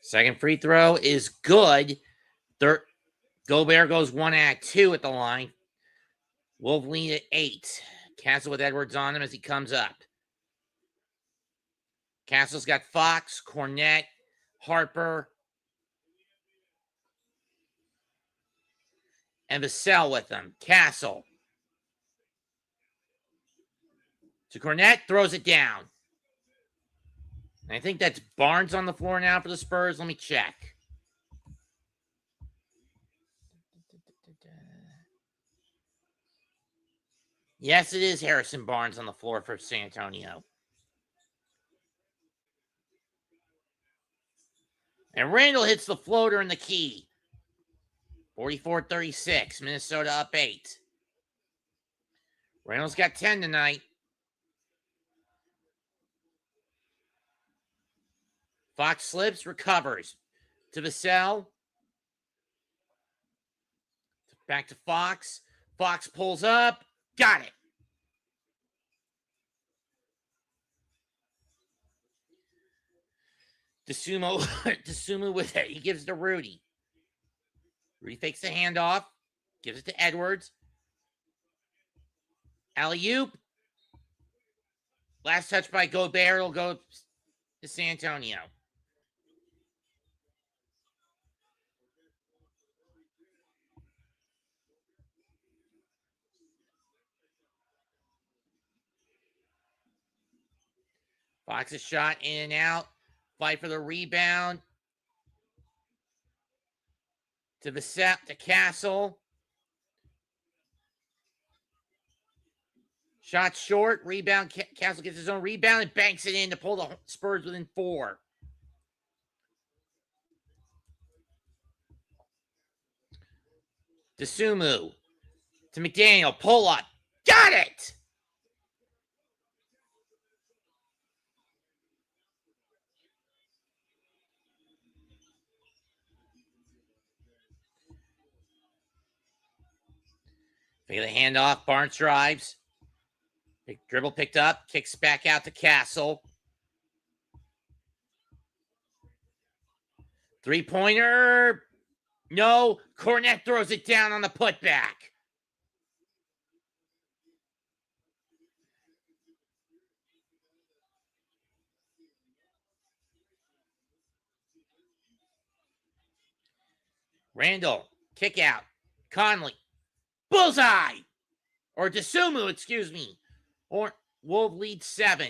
Second free throw is good. Gobert goes 1 at 2 at the line. Wolves lead at 8. Castle with Edwards on him as he comes up. Castle's got Fox, Cornet, Harper, and Vassell with them. Castle to Cornet, throws it down. And I think that's Barnes on the floor now for the Spurs. Let me check. Yes, it is Harrison Barnes on the floor for San Antonio. And Randall hits the floater in the key. 44-36. Minnesota up 8. Randall's got 10 tonight. Fox slips, recovers. To Vassell. Back to Fox. Fox pulls up. Got it. Dosunmu with it. He gives it to Rudy. Rudy fakes the handoff. Gives it to Edwards. Alley-oop. Last touch by Gobert will go to San Antonio. Fox's shot in and out. Fight for the rebound. To to Castle. Shot short. Rebound. Castle gets his own rebound and banks it in to pull the Spurs within 4. Dosunmu. To McDaniel. Pull up. Got it! Fake the handoff. Barnes drives. Dribble picked up. Kicks back out to Castle. 3-pointer. No. Cornet throws it down on the putback. Randall. Kick out. Conley. Bullseye. Or Dosunmu, excuse me. Or Wolves lead 7.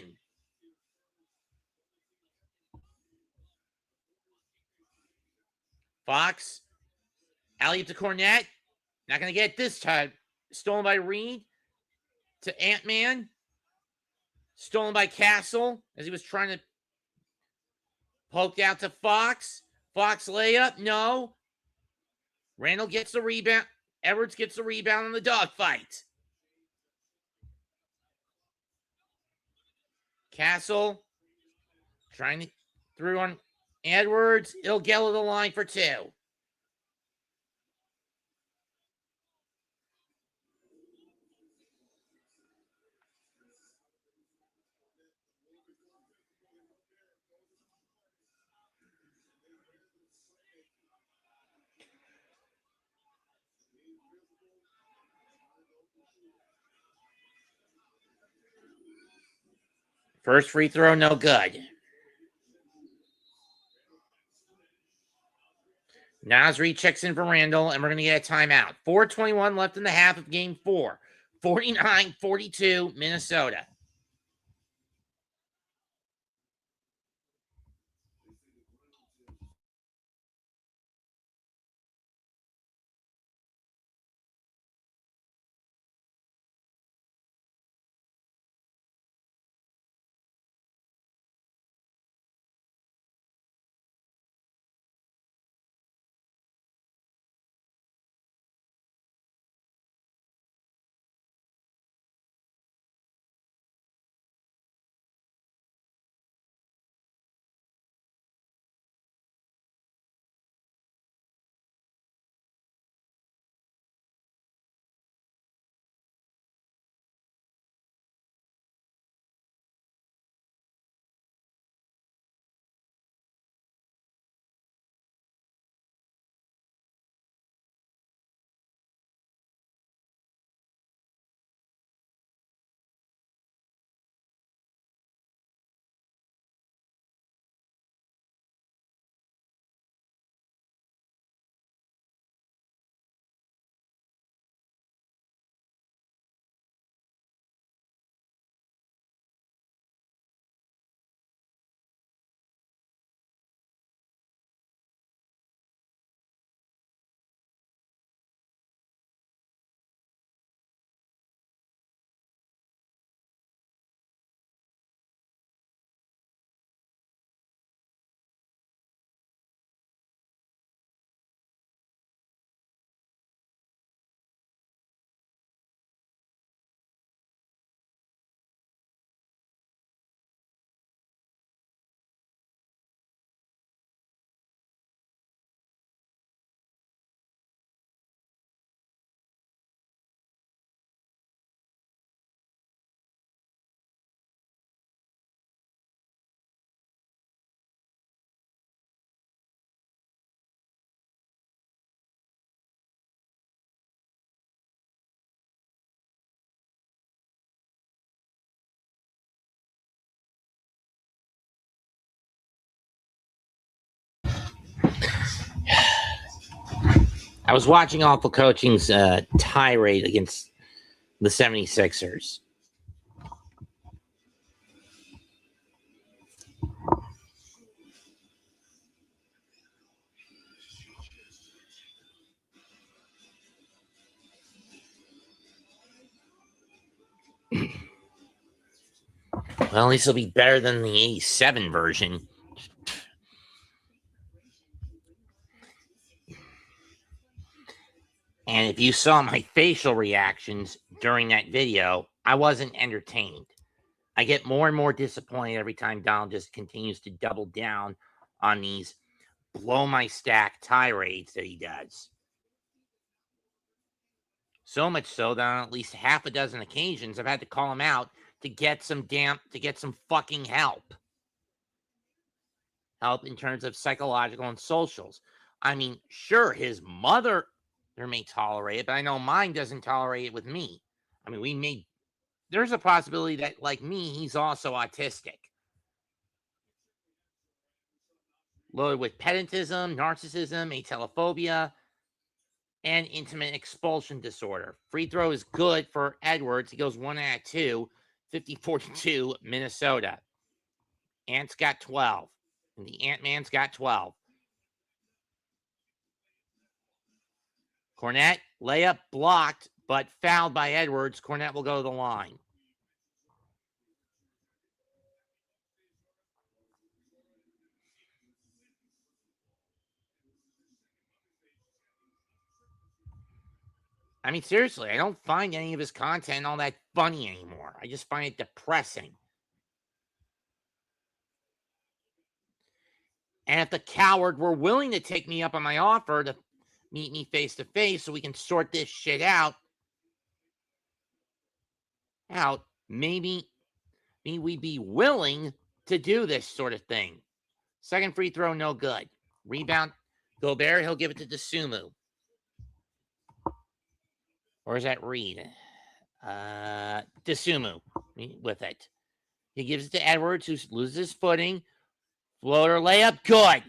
Fox Alley-oop to Cornette. Not going to get it this time. Stolen by Reed to Ant-Man. Stolen by Castle as he was trying to poke out to Fox. Fox layup. No. Randall gets the rebound. Edwards gets the rebound in the dogfight. Castle trying to through on Edwards. He'll get to the line for 2. First free throw, no good. Nasri checks in for Randall, and we're going to get a timeout. 4:21 left in the half of game 4. 49-42, Minnesota. I was watching Awful Coaching's tirade against the 76ers. Well, at least it'll be better than the 87 version. And if you saw my facial reactions during that video, I wasn't entertained. I get more and more disappointed every time Donald just continues to double down on these blow my stack tirades that he does. So much so that on at least half a dozen occasions I've had to call him out to get some fucking help. Help in terms of psychological and socials. I mean, sure, his mother may tolerate it, but I know mine doesn't tolerate it with me. I mean, there's a possibility that, like me, he's also autistic. Loaded with pedantism, narcissism, atelophobia, and intimate expulsion disorder. Free throw is good for Edwards. He goes 1 out of 2, 50-42, Minnesota. Ant's got 12, and the Ant-Man's got 12. Cornette, layup blocked, but fouled by Edwards. Cornette will go to the line. I mean, seriously, I don't find any of his content all that funny anymore. I just find it depressing. And if the coward were willing to take me up on my offer to meet me face to face so we can sort this shit out, maybe we'd be willing to do this sort of thing. Second free throw, no good. Rebound, Gobert, he'll give it to Dosunmu. Or is that Reed? Dosunmu with it. He gives it to Edwards, who loses his footing. Floater layup, good.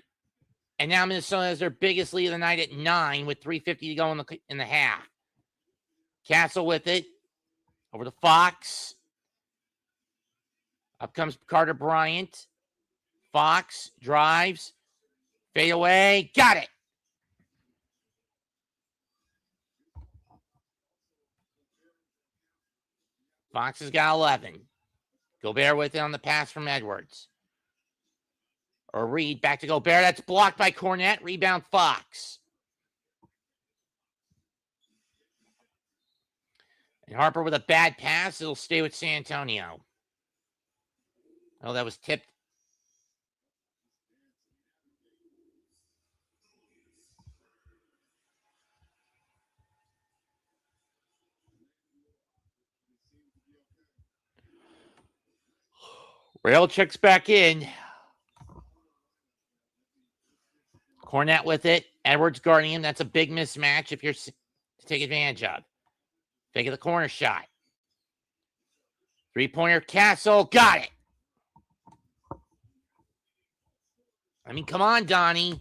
And now Minnesota has their biggest lead of the night at 9 with 3:50 to go in the half. Castle with it. Over to Fox. Up comes Carter Bryant. Fox drives. Fade away. Got it. Fox has got 11. Gobert with it on the pass from Edwards. Or Reed, back to Gobert. That's blocked by Cornette. Rebound Fox. And Harper with a bad pass. It'll stay with San Antonio. Oh, that was tipped. Rail checks back in. Cornette with it. Edwards guarding him. That's a big mismatch if you're to take advantage of. Fake of the corner shot. Three-pointer, Castle. Got it. I mean, come on, Donnie.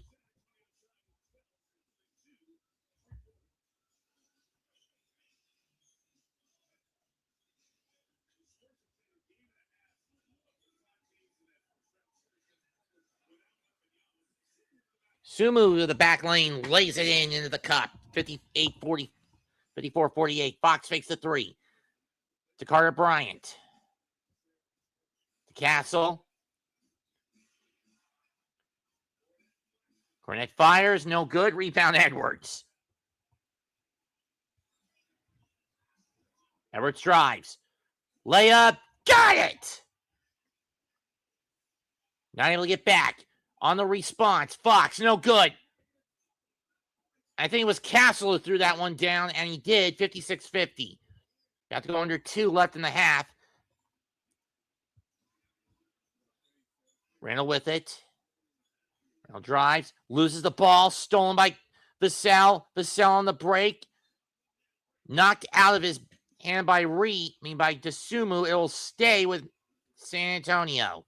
Sumu to the back lane, lays it into the cup. 54-48. Fox fakes the three. To Carter Bryant. To Castle. Cornette fires, no good. Rebound Edwards. Edwards drives. Layup, got it! Not able to get back. On the response, Fox, no good. I think it was Castle who threw that one down, and he did. 56-50. Got to go under 2 left in the half. Randall with it. Randall drives, loses the ball, stolen by Vassell. Vassell on the break. Knocked out of his hand by by Dosunmu. It will stay with San Antonio.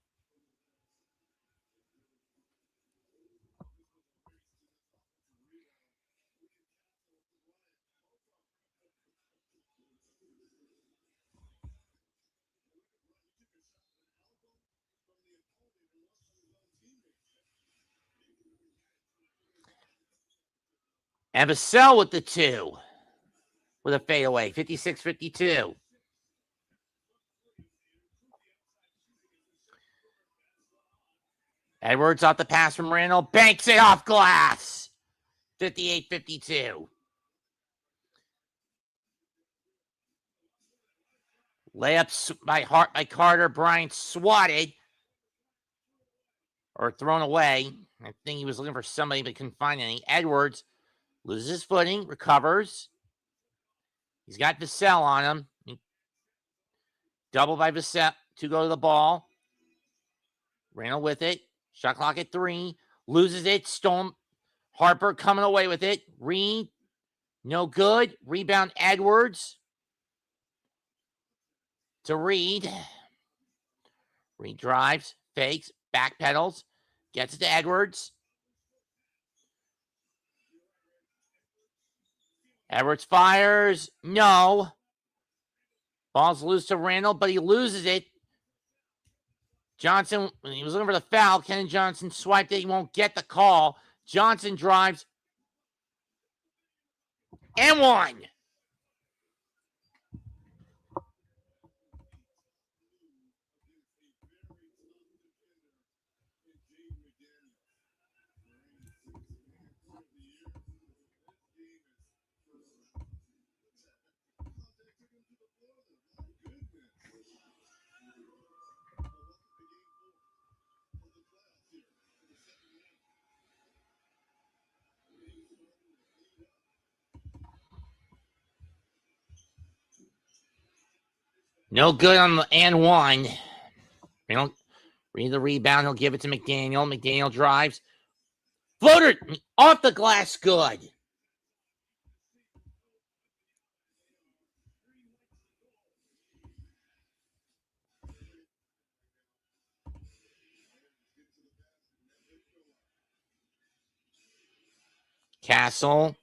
And Vassell with the 2. With a fadeaway. 56-52. Edwards off the pass from Randall. Banks it off glass. 58-52. Layups by Carter. Bryant swatted. Or thrown away. I think he was looking for somebody but couldn't find any. Edwards loses his footing. Recovers. He's got Vassell on him. Double by Vassell to go to the ball. Randall with it. Shot clock at 3. Loses it. Stolen. Harper coming away with it. Reed. No good. Rebound Edwards. To Reed. Reed drives. Fakes. Backpedals. Gets it to Edwards. Edwards fires. No. Ball's loose to Randall, but he loses it. Johnson, he was looking for the foul. Kenan Johnson swiped it. He won't get the call. Johnson drives. And one. No good on the and one. You know, read the rebound. He'll give it to McDaniel. McDaniel drives. Floater off the glass. Good. Castle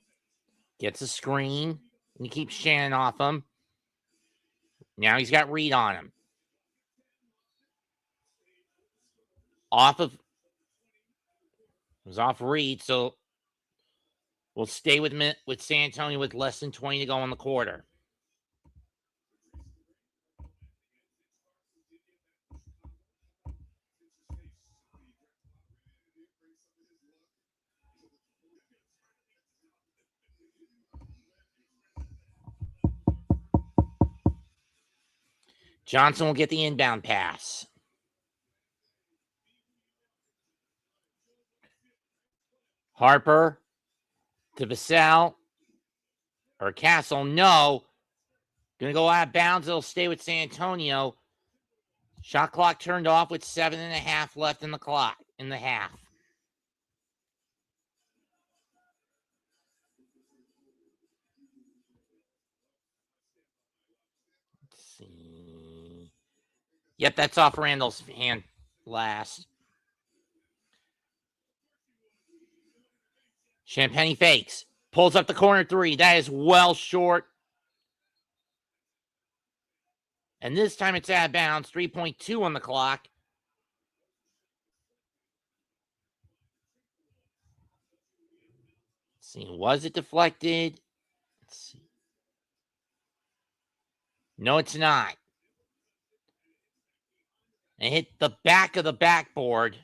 gets a screen. And he keeps Shannon off him. Now he's got Reed on him. It was off Reed, so we'll stay with San Antonio with less than 20 to go in the quarter. Johnson will get the inbound pass. Harper to Vassell or Castle. No. Going to go out of bounds. It'll stay with San Antonio. Shot clock turned off with 7.5 left in the clock in the half. Let's see. Yep, that's off Randall's hand last. Champagne fakes. Pulls up the corner three. That is well short. And this time it's out of bounds. 3.2 on the clock. Let's see. Was it deflected? Let's see. No, it's not. It hit the back of the backboard.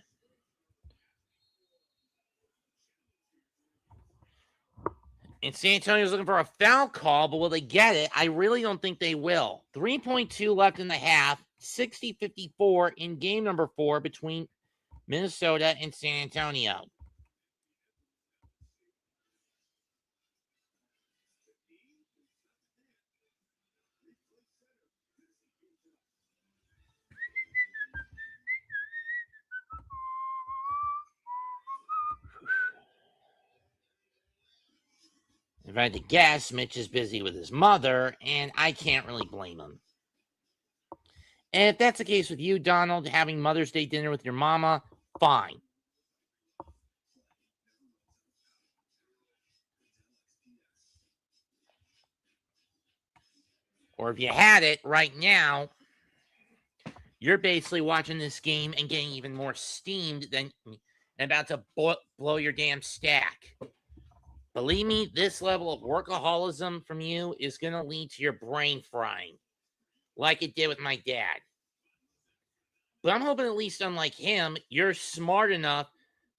And San Antonio's looking for a foul call, but will they get it? I really don't think they will. 3.2 left in the half. 60-54 in game number 4 between Minnesota and San Antonio. If I had to guess, Mitch is busy with his mother, and I can't really blame him. And if that's the case with you, Donald, having Mother's Day dinner with your mama, fine. Or if you had it right now, you're basically watching this game and getting even more steamed than about to blow your damn stack. Believe me, this level of workaholism from you is going to lead to your brain frying, like it did with my dad. But I'm hoping, at least unlike him, you're smart enough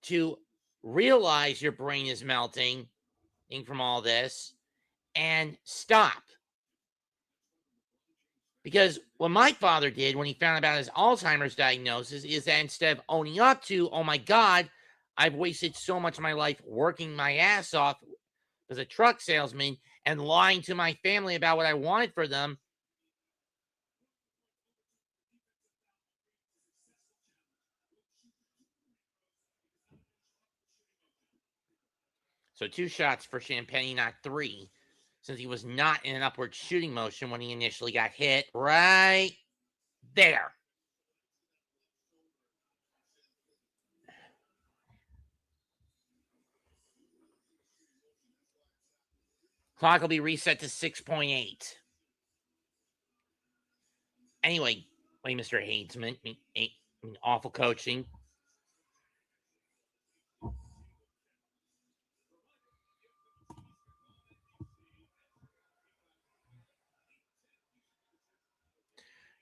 to realize your brain is melting from all this and stop. Because what my father did when he found out his Alzheimer's diagnosis is that instead of owning up to, oh my God, I've wasted so much of my life working my ass off as a truck salesman and lying to my family about what I wanted for them, so 2 shots for Champagne, not 3, since he was not in an upward shooting motion when he initially got hit. Right there. Clock will be reset to 6.8. Anyway, Mr. Hadesman, awful coaching.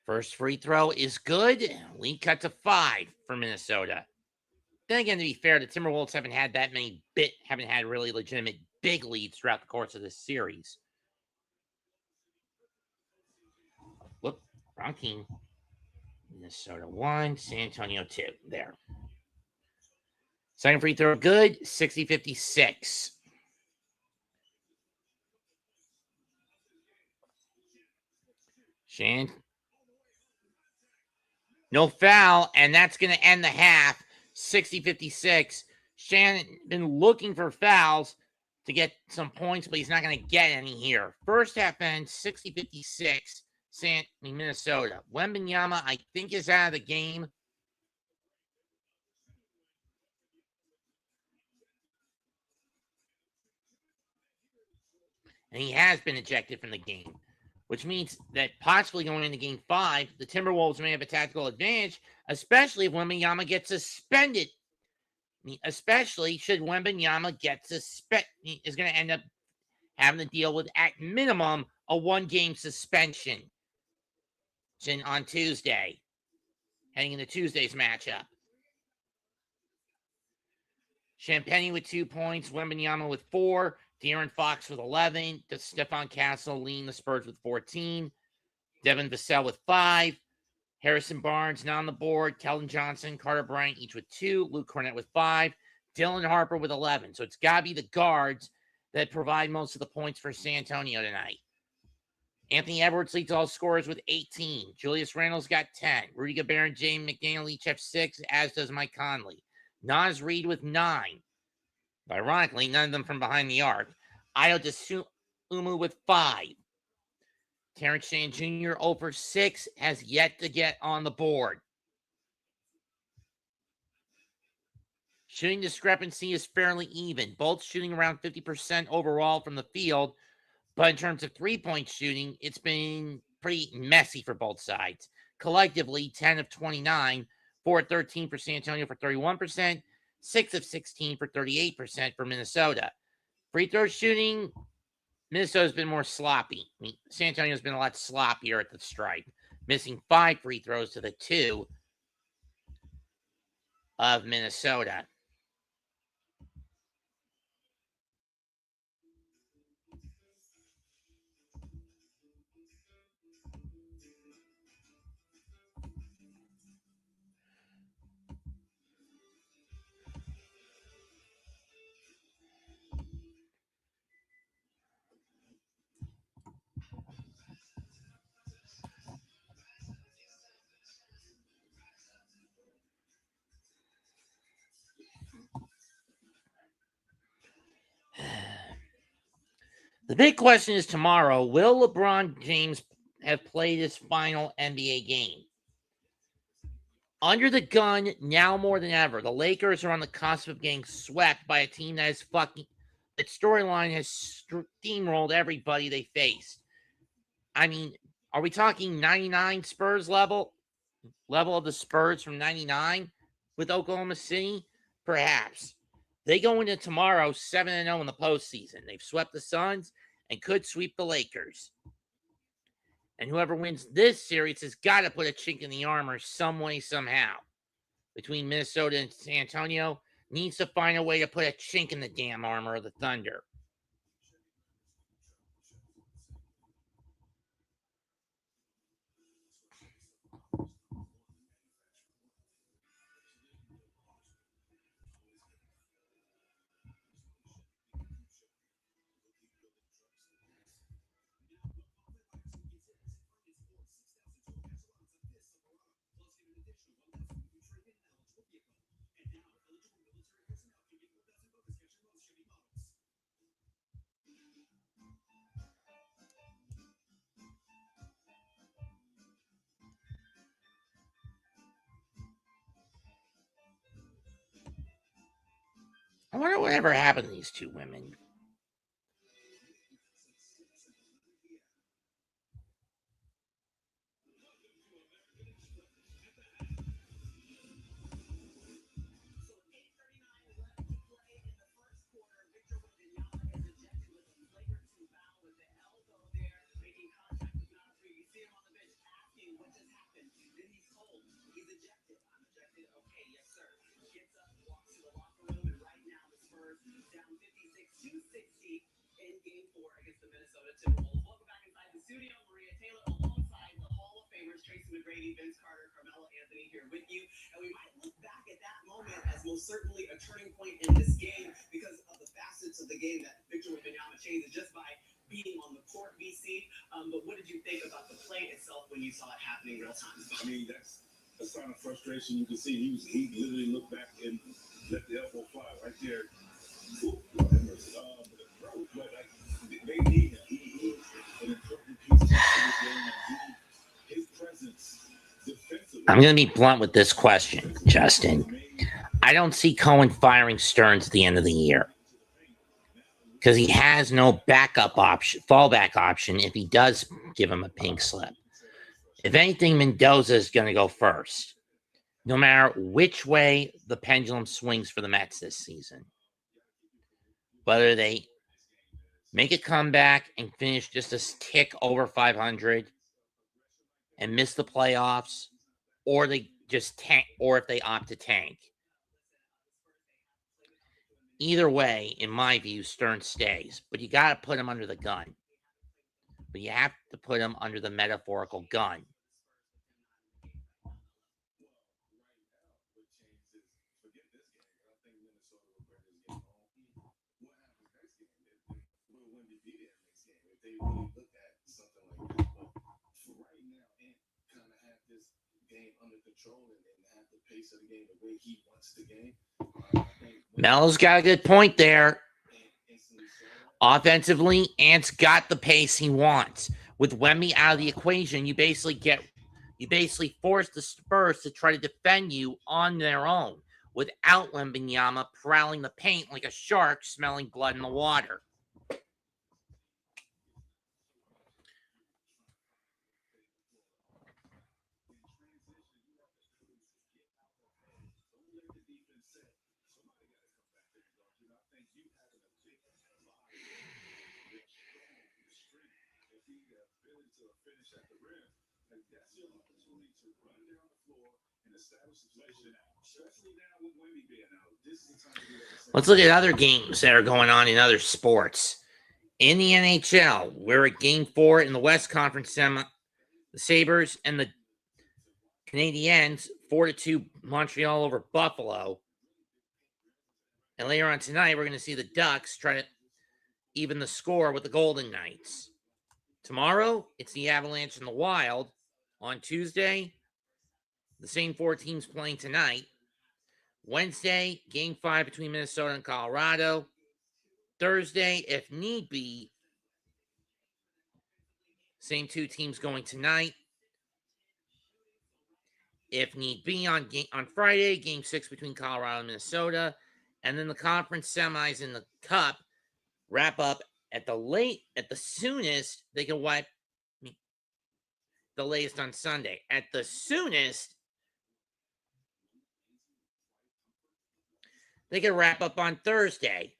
First free throw is good. Lead cut to 5 for Minnesota. Then again, to be fair, the Timberwolves haven't had really legitimate big leads throughout the course of this series. Whoop, wrong team. Minnesota 1, San Antonio 2. There. Second free throw, good. 60-56. Shan. No foul, and that's going to end the half. 60-56. Shannon been looking for fouls to get some points, but he's not going to get any here. First half ends 60-56. Minnesota. Wembenyama, I think, is out of the game. And he has been ejected from the game, which means that possibly going into game 5, the Timberwolves may have a tactical advantage, especially if Wembenyama gets suspended. Especially should Wembenyama get suspended, is going to end up having to deal with, at minimum, a 1-game suspension on Tuesday, heading into Tuesday's matchup. Champagny with 2 points, Wembenyama with 4, De'Aaron Fox with 11, Stephon Castle leading the Spurs with 14, Devin Vassell with 5, Harrison Barnes not on the board, Keldon Johnson, Carter Bryant each with 2, Luke Cornett with 5, Dylan Harper with 11. So it's got to be the guards that provide most of the points for San Antonio tonight. Anthony Edwards leads all scorers with 18. Julius Randle's got 10. Rudy Gobert and James McDaniel each have 6, as does Mike Conley. Naz Reid with 9. Ironically, none of them from behind the arc. Ayo Dosunmu with 5. Terrence Shannon Jr. 0 for 6 has yet to get on the board. Shooting discrepancy is fairly even. Both shooting around 50% overall from the field. But in terms of three-point shooting, it's been pretty messy for both sides. Collectively, 10 of 29, 4 of 13 for San Antonio for 31%, 6 of 16 for 38% for Minnesota. Free throw shooting, Minnesota's been more sloppy. San Antonio's been a lot sloppier at the stripe, missing 5 free throws to the 2 of Minnesota. The big question is tomorrow, will LeBron James have played his final NBA game? Under the gun, now more than ever, the Lakers are on the cusp of getting swept by a team that storyline has steamrolled everybody they faced. I mean, are we talking 99 Spurs level of the Spurs from 99 with Oklahoma City? Perhaps. They go into tomorrow 7-0 in the postseason. They've swept the Suns and could sweep the Lakers. And whoever wins this series has got to put a chink in the armor some way, somehow. Between Minnesota and San Antonio, needs to find a way to put a chink in the damn armor of the Thunder. I wonder whatever happened to these two women. Brady, Vince Carter, Carmelo Anthony here with you, and we might look back at that moment as most certainly a turning point in this game because of the facets of the game that Victor Wembanyama changes just by being on the court, BC. But what did you think about the play itself when you saw it happening real time? I mean, that's a sign of frustration. You can see he literally looked back and let the elbow fly right there. But like, they need him. He is an important piece to this game. His presence defensively. I'm going to be blunt with this question, Justin. I don't see Cohen firing Stearns at the end of the year because he has no backup option, fallback option if he does give him a pink slip. If anything, Mendoza is going to go first, no matter which way the pendulum swings for the Mets this season. Whether they make a comeback and finish just a tick over 500 and miss the playoffs, or they just tank, or if they opt to tank. Either way, in my view, Stearns stays, but you got to put him under the gun. But you have to put him under the metaphorical gun. Melo's got a good point there. Offensively, Ant's got the pace he wants. With Wemby out of the equation, you basically force the Spurs to try to defend you on their own without Wembanyama prowling the paint like a shark smelling blood in the water. Let's look at other games that are going on in other sports. In the NHL, we're at Game 4 in the West Conference Semi. The Sabres and the Canadiens, 4-2 Montreal over Buffalo. And later on tonight, we're going to see the Ducks try to even the score with the Golden Knights. Tomorrow, it's the Avalanche and the Wild. On Tuesday, the same four teams playing tonight. Wednesday, Game 5 between Minnesota and Colorado. Thursday, if need be, same two teams going tonight. If need be, on Friday, Game 6 between Colorado and Minnesota. And then the conference semis in the Cup wrap up at the soonest, they can wipe the latest on Sunday. At the soonest, they can wrap up on Thursday.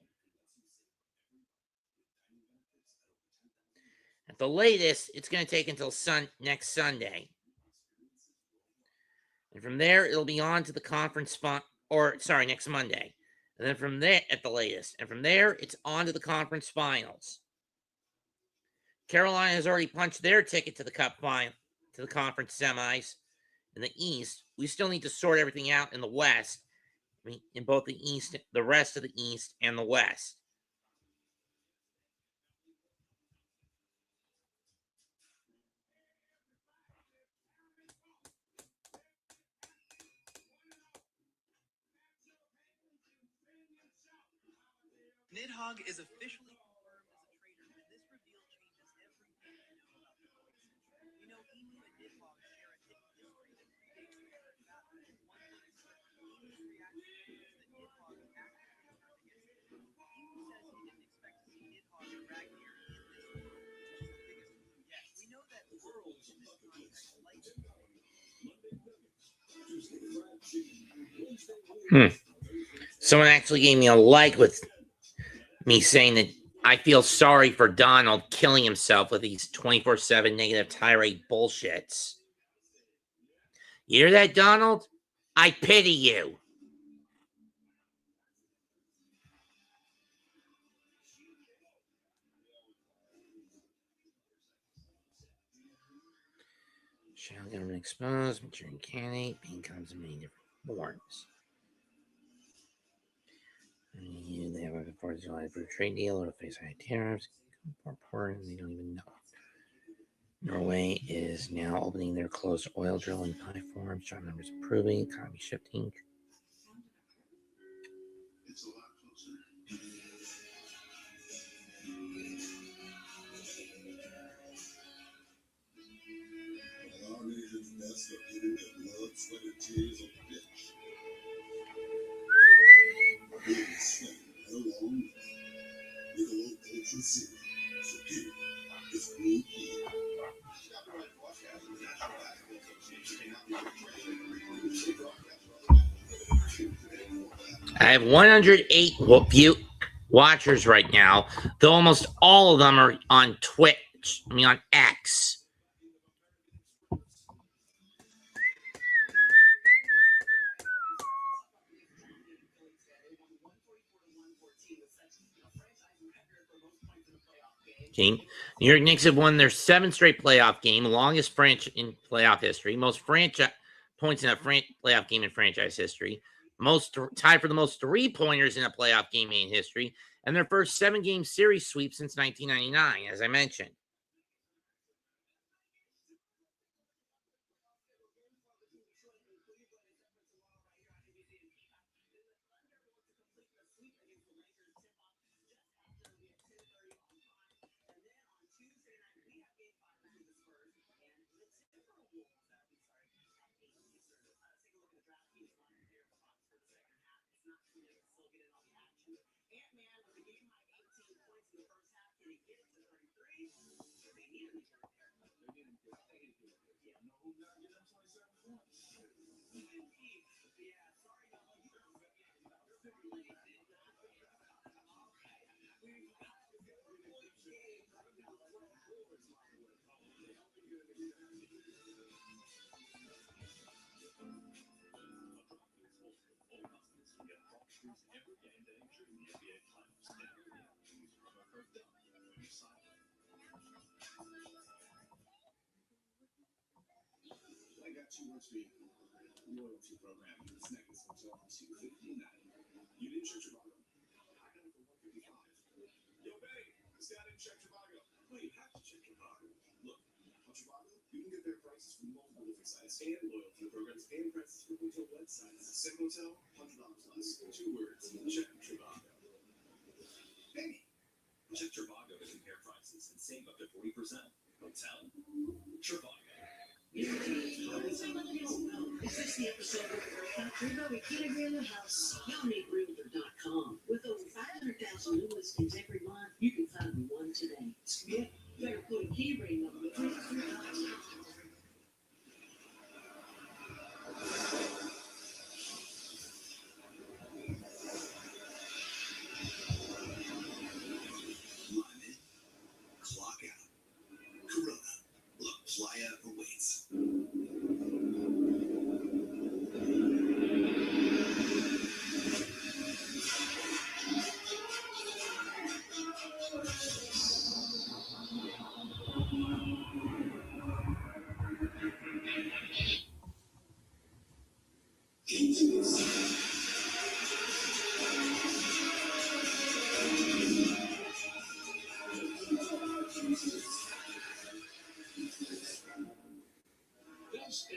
At the latest, it's going to take until next Sunday. And from there, it'll be on to the conference next Monday. And then from there, at the latest. And from there, it's on to the conference finals. Carolina has already punched their ticket to the Cup final, to the conference semis. In the East, we still need to sort everything out in the West. I mean, in both the East, the rest of the East, and the West. Nidhogg is officially confirmed as a traitor, and this reveal changes everything we know about the Bulls. You know, Emu and Nidhogg share a hidden history that predates their current battle. One night, Emu's reaction is that Nidhogg actively turned against him. Emu says he didn't expect to see Nidhogg drag near in this world, which is the biggest clue yet. We know that world in this context likes Someone actually gave me a like with me saying that I feel sorry for Donald killing himself with these 24/7 negative tirade bullshits. You hear that, Donald? I pity you. Shadow government exposed. Maturing candidate. Pain comes in many different forms. They have a 4th of July approved trade deal or face high tariffs. More important, they don't even know. Norway is now opening their closed oil drilling platforms. Job numbers improving. Economy shifting. It's a lot closer. Our nation's best are getting their blood, sweat, and tears on the pitch. We're sweating right along with a low ultra zero. So here is Blue Heat. I have 108 watchers right now, though almost all of them are on Twitch. On X. Team. New York Knicks have won their 7th straight playoff game, longest franchise in playoff history, most franchise points in a playoff game in franchise history, most tied for the most 3-pointers in a playoff game in history, and their first 7-game series sweep since 1999, as I mentioned. I got 2 words for you. Loyalty program. This necklace will tell on $259. You didn't check Trivago. I got it for $155. Yo, Betty, this guy didn't check Trivago. Well, you have to check Trivago. Look, on Trivago, you can get their prices from multiple different sites and loyalty programs and prices from hotel websites. Same hotel, $100 less. 2 words. Check Trivago. Maybe. Check Trivago to compare prices and save up to 40%. Hotel. Trivago. Is this the episode of the Country? No, we can't agree on the house. Y'all need realtor.com. With over 500,000 new listings every month, you can find one today. Yeah, better put a key ring on it. Clock out. Corona. Look, fly out awaits.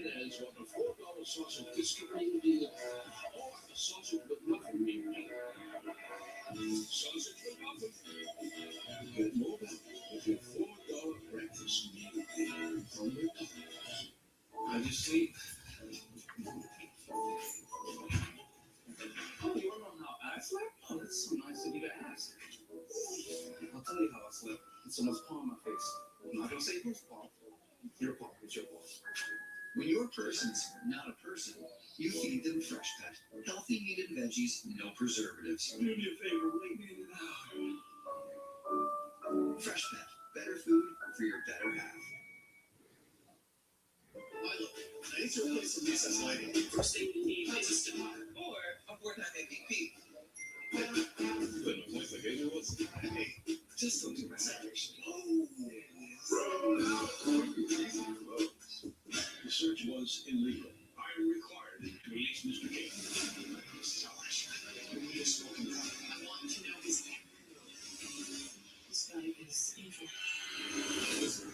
This is what the $4 sausage discovery deal. Oh, sausage with nothing meat. Sausage with nothing. Get more value with your $4 breakfast meal from McDonald's. I just sleep. Oh, you want to know how I slept? Oh, that's so nice of you to ask. I'll tell you how I slept. It's someone's paw on my face. I'm not going to say whose paw. Your paw. It's your paw. When your person's not a person, you feed them Fresh Pet. Healthy meat and veggies, no preservatives. Do me a favor, wait me out. Fresh Pet. Better food for your better half. Milo, I need to replace some recess lighting. First thing you need is a stimmer or a 4-time MVP. But no points like Adrian was. Hey, just don't do my celebration. Oh, bro. Listen,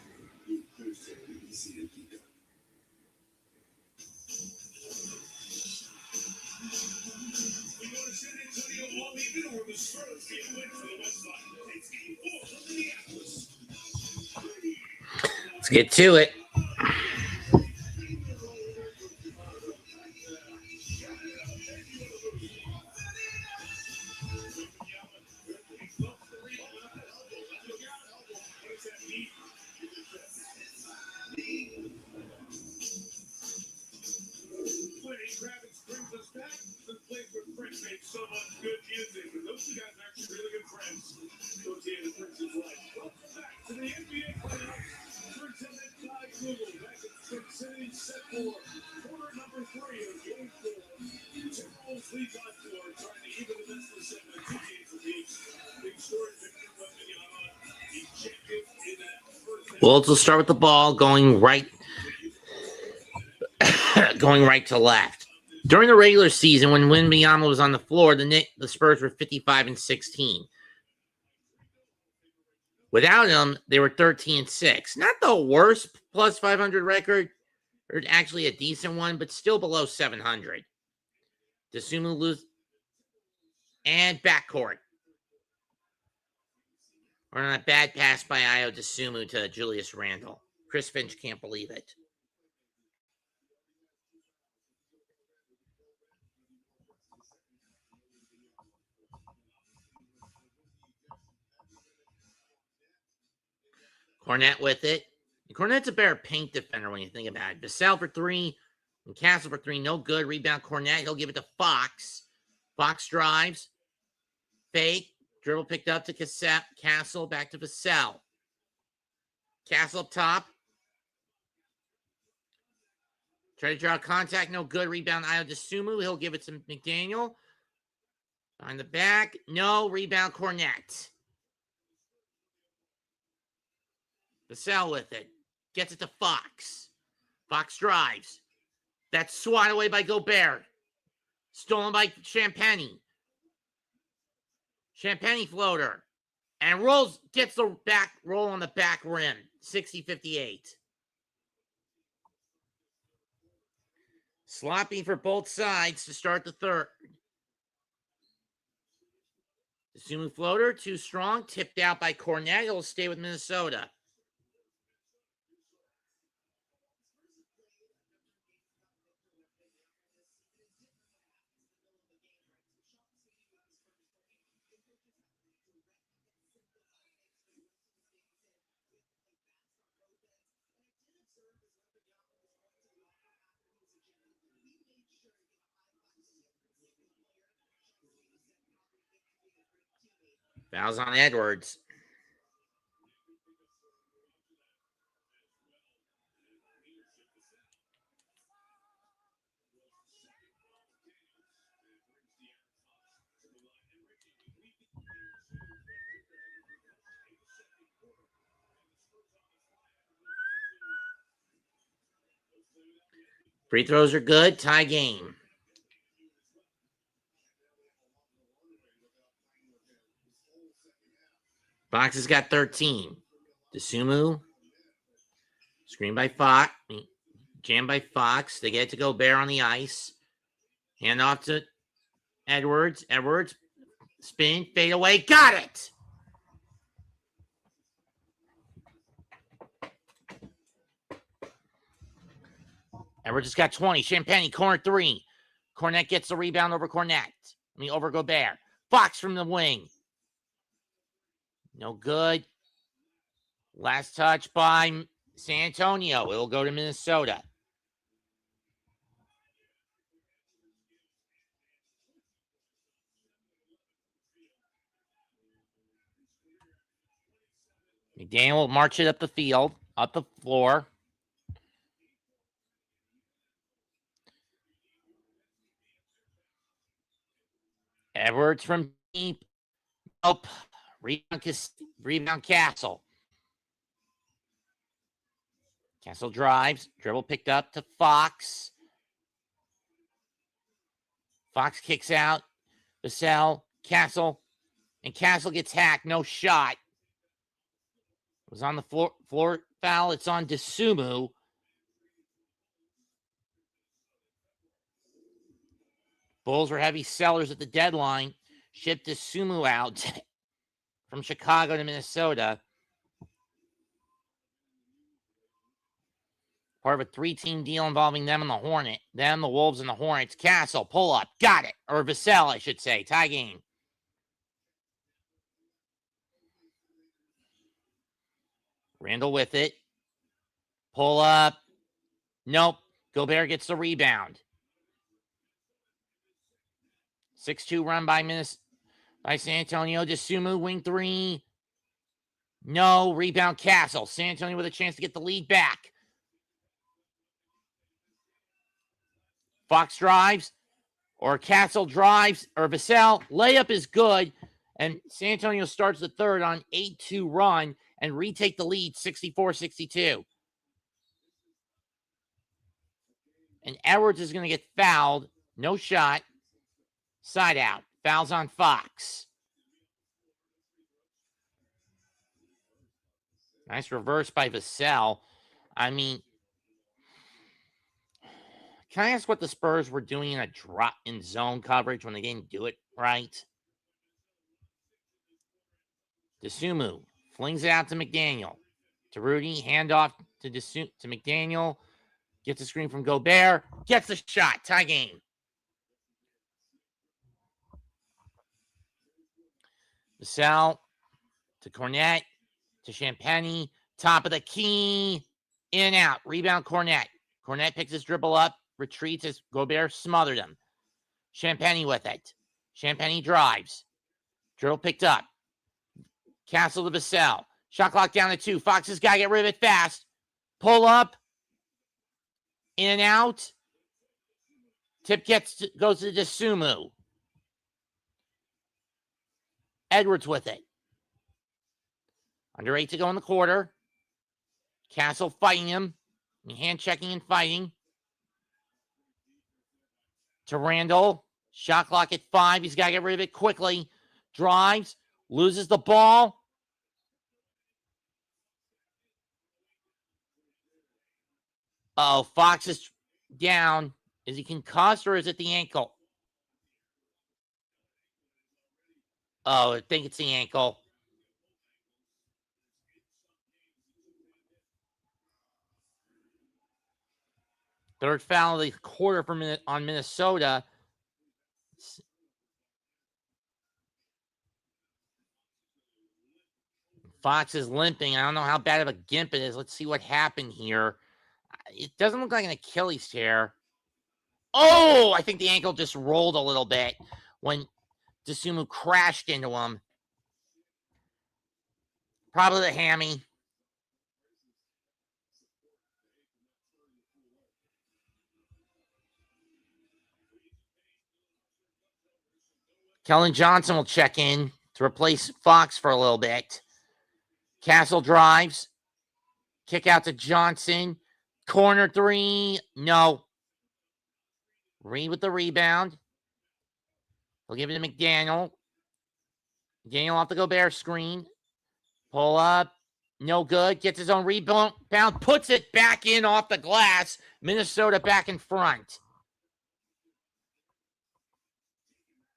you understand the ECMP gun. We go to San Antonio all evening, or the Spurs get win for the West Side. It's game 4 from Minneapolis. Let's get to it. Brings us back to the place where Prince makes so much good music. And those two guys are actually really good friends. Towards the end of Prince's life. Welcome back to the NBA playoffs. Prince and then Ty Google back at Spring City, set for quarter number 3 of game 4. Timberwolves lead by 4, trying to even the best of 7, 2 games apiece. Big story, Victor Wemby, ejected in that first half. Wolves will start with the ball going right to left. During the regular season, when Wemby was on the floor, the Spurs were 55-16. Without him, they were 13-6. Not the worst plus 500 record, or actually a decent one, but still below 700. Dosunmu lose and backcourt. Or on a bad pass by Ayo Dosunmu to Julius Randle. Chris Finch can't believe it. Cornette with it. And Cornette's a better paint defender when you think about it. Vassell for 3 and Castle for 3. No good. Rebound Cornette. He'll give it to Fox. Fox drives. Fake. Dribble picked up to Castle. Back to Vassell. Castle up top. Try to draw contact. No good. Rebound Ayo Dosunmu. He'll give it to McDaniel. On the back. No. Rebound Cornette. Vassell with it. Gets it to Fox. Fox drives. That's swat away by Gobert. Stolen by Champagny. Champagny floater. And rolls, gets the back roll on the back rim. 60-58. Sloppy for both sides to start the third. The Sumu floater, too strong. Tipped out by Cornette. He'll stay with Minnesota. Fouls on Edwards. Free throws are good. Tie game. Fox has got 13. Dosunmu. Screen by Fox. Jam by Fox. They get to Gobert on the ice. Hand off to Edwards. Edwards. Spin. Fade away. Got it. Edwards has got 20. Champagny, corner 3. Cornette gets the rebound over over Gobert. Fox from the wing. No good. Last touch by San Antonio. It'll go to Minnesota. McDaniel will march it up the field, up the floor. Edwards from deep. Nope. Rebound Castle. Castle drives. Dribble picked up to Fox. Fox kicks out. Vassell. Castle. And Castle gets hacked. No shot. It was on the floor foul. It's on Dosunmu. Bulls were heavy sellers at the deadline. Shipped Dosunmu out from Chicago to Minnesota. Part of a 3-team deal involving them and the Wolves and the Hornets. Castle, pull up, got it. Or Vassell, I should say. Tie game. Randall with it. Pull up. Nope. Gobert gets the rebound. 6-2 run by San Antonio. Dosunmu, wing three. No. Rebound Castle. San Antonio with a chance to get the lead back. Fox drives. Or Castle drives. Or Vassell. Layup is good. And San Antonio starts the third on 8-2 run and retake the lead 64-62. And Edwards is going to get fouled. No shot. Side out. Fouls on Fox. Nice reverse by Vassell. I mean, can I ask what the Spurs were doing in a drop in zone coverage when they didn't do it right? Dosunmu flings it out to McDaniel. To Rudy, handoff to McDaniel. Gets a screen from Gobert. Gets the shot. Tie game. Vassell to Cornette. To Champagny. Top of the key. In and out. Rebound Cornette. Cornette picks his dribble up. Retreats as Gobert smothered him. Champagny with it. Champagny drives. Dribble picked up. Castle to Vassell. Shot clock down to 2. Fox has got to get rid of it fast. Pull up. In and out. Tip goes to Dosunmu. Edwards with it. Under 8 to go in the quarter. Castle fighting him. Hand checking and fighting. To Randall. Shot clock at 5. He's got to get rid of it quickly. Drives. Loses the ball. Oh, Fox is down. Is he concussed or is it the ankle? Oh, I think it's the ankle. Third foul of the quarter on Minnesota. Fox is limping. I don't know how bad of a gimp it is. Let's see what happened here. It doesn't look like an Achilles tear. Oh, I think the ankle just rolled a little bit when Dosunmu crashed into him. Probably the hammy. Kellen Johnson will check in to replace Fox for a little bit. Castle drives. Kick out to Johnson. Corner 3. No. Reed with the rebound. He'll give it to McDaniel. McDaniel off the Gobert screen. Pull up. No good. Gets his own rebound. Puts it back in off the glass. Minnesota back in front.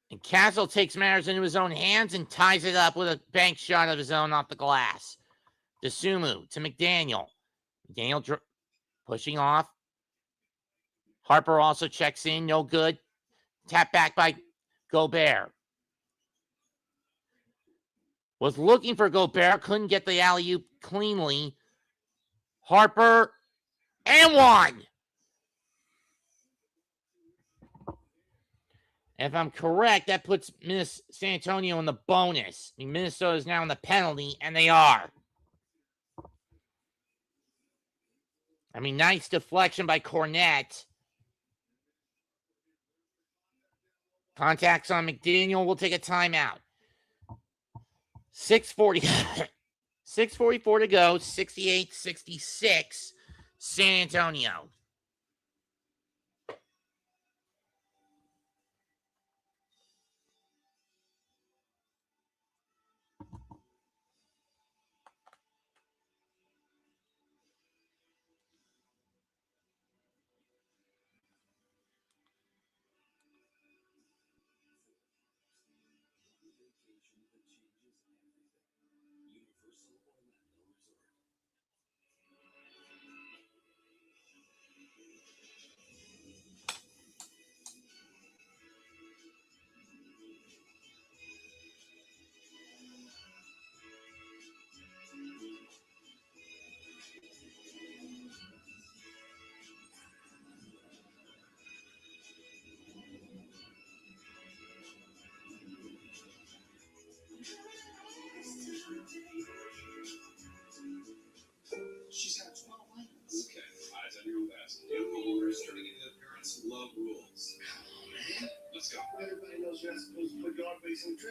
And Castle takes matters into his own hands and ties it up with a bank shot of his own off the glass. Dosunmu to McDaniel. McDaniel pushing off. Harper also checks in. No good. Tap back by Gobert. Was looking for Gobert. Couldn't get the alley-oop cleanly. Harper. And one. If I'm correct, that puts San Antonio in the bonus. I mean, Minnesota is now in the penalty, and they are. I mean, nice deflection by Cornette. Contacts on McDaniel. We'll take a timeout. 6:44 to go. 68-66. San Antonio.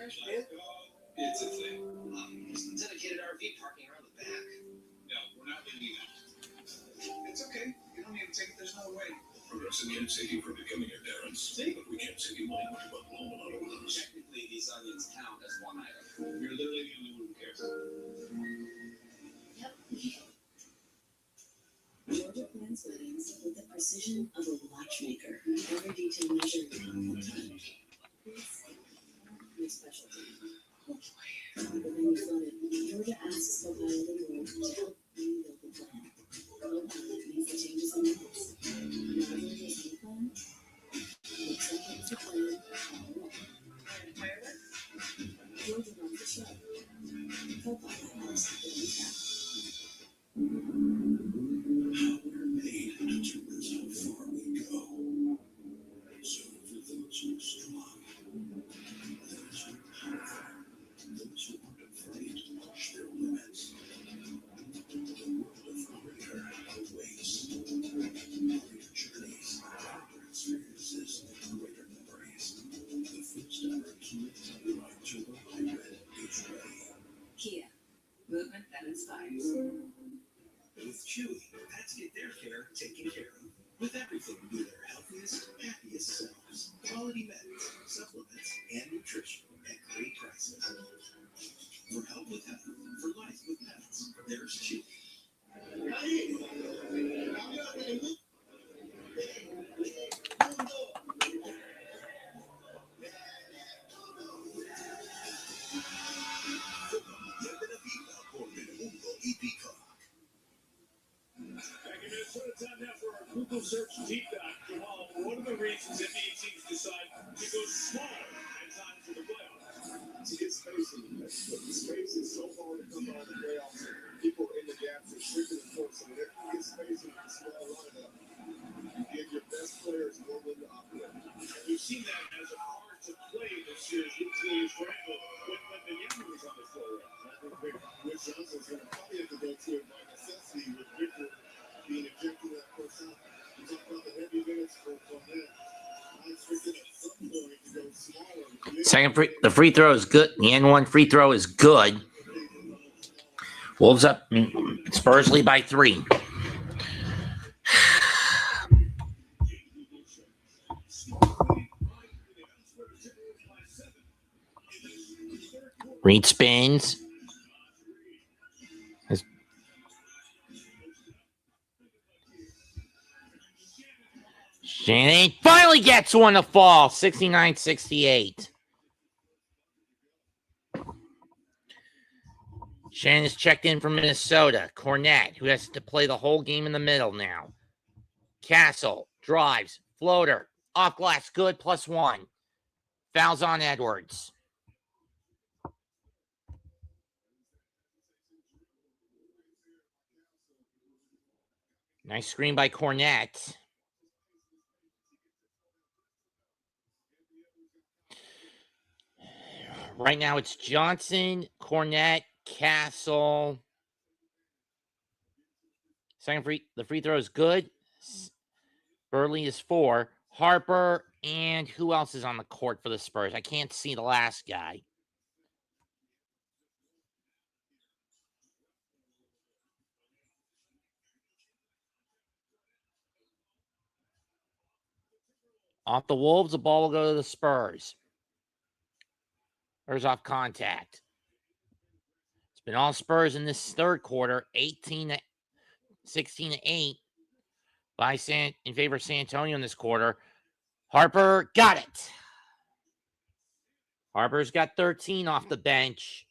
trash can? It's a thing. Some dedicated RV parking around the back. No, we're not leaving that. It's okay. You don't need to take it. There's no way. Progressive can't save you from becoming your parents. See? But we can't save you money when you bundle home and auto with us. Technically, these onions count as one item. You're literally the only one who cares. Yep. Georgia plans weddings with the precision of a watchmaker. Every detail measured on the touch. It's specialty. But then you float it. Georgia asks for pilot and world to help rebuild the plan. Co-pilot makes the changes in the house. Rather than just the plan, looks like it's a plan. Georgia runs the show. Co-pilot helps get on track. We're made to determine how far we go. So for those who are strong, those who are powerful, those who aren't afraid to push their limits, the world of greater awaits. Greater journeys, greater experiences, greater memories. The first ever Kia Telluride Turbo Hybrid is ready. Kia. Movement that inspires. With Chewy, pets get their care taken care of. With everything to be their healthiest, happiest selves. Quality meds, supplements, and nutrition at great prices. For health with health, for life with pets, there's Chewy. Back in Minnesota, time now for our Google search deep dive. Jamal, what are the reasons NBA teams decide to go small at times in the playoffs? To get spacing, but the space is so hard to come out of the playoffs. People in the gaps are quicker than folks. So whenever you get spacing in a small lineup, you give your best players more room to operate. And we've seen that as a hard to play this series with Julius Randle when the Yemi was on the floor. I think Rich Johnson's going to probably have to go to it by necessity with Victor being ejected that first time. You talk about the heavy minutes for that. I expected at some point to go smaller. The free throw is good. The N1 free throw is good. Wolves up. Spurs lead by 3. Reed spins. Shannon finally gets one to fall. 69-68. Shannon's checked in from Minnesota. Cornette, who has to play the whole game in the middle now. Castle drives. Floater. Off glass. Good. +1. Fouls on Edwards. Nice screen by Cornette. Right now it's Johnson, Cornette, Castle. The free throw is good. Burley is 4. Harper, and who else is on the court for the Spurs? I can't see the last guy. Off the Wolves, the ball will go to the Spurs. Spurs off contact. It's been all Spurs in this third quarter, 16-8 in favor of San Antonio in this quarter. Harper got it. Harper's got 13 off the bench.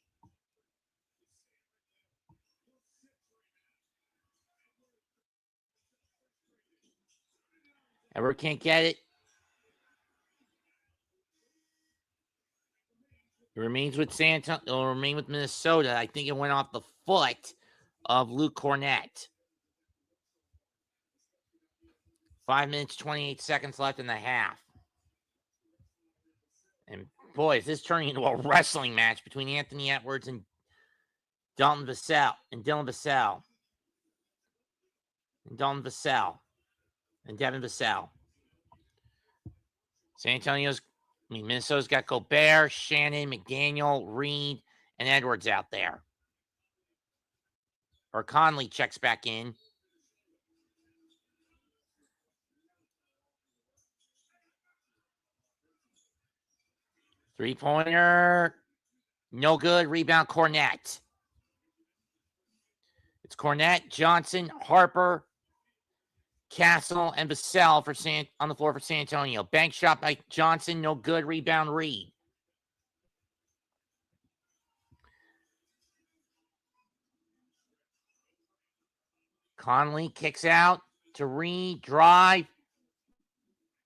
Edward can't get it. It remains with San Antonio. It'll remain with Minnesota. I think it went off the foot of Luke Cornette. 5 minutes, 28 seconds left in the half. And boy, is this turning into a wrestling match between Anthony Edwards and Dylan Vassell. And Devin Vassell. San Antonio's Minnesota's got Gobert, Shannon, McDaniel, Reed, and Edwards out there. Or Conley checks back in. Three-pointer. No good. Rebound, Cornette. It's Cornette, Johnson, Harper, Castle, and Vassell on the floor for San Antonio. Bank shot by Johnson. No good. Rebound, Reed. Conley kicks out to Reed. Drive.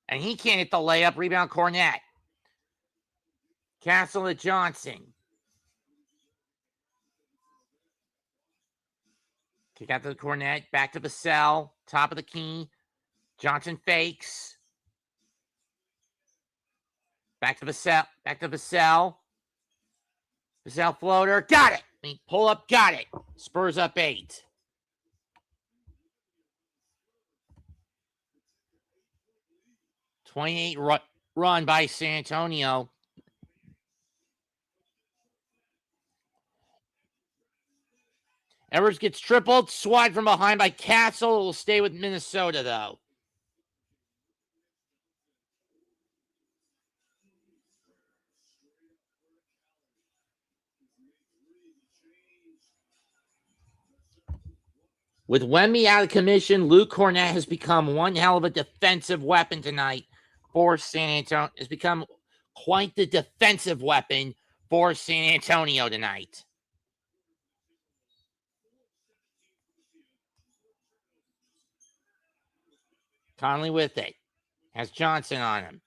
And he can't hit the layup. Rebound, Cornette. Castle to Johnson. Kick out to the Cornette. Back to Vassell. Top of the key. Johnson fakes. Back to Vassell. Back to Vassell. Vassell floater. Got it. Pull up. Got it. Spurs up 8. .28 run by San Antonio. Edwards gets tripled. Swat from behind by Castle. It will stay with Minnesota, though. With Wemby out of commission, Luke Cornette has become one hell of a defensive weapon tonight for San Antonio. Has become quite the defensive weapon for San Antonio tonight. Conley with it. Has Johnson on him.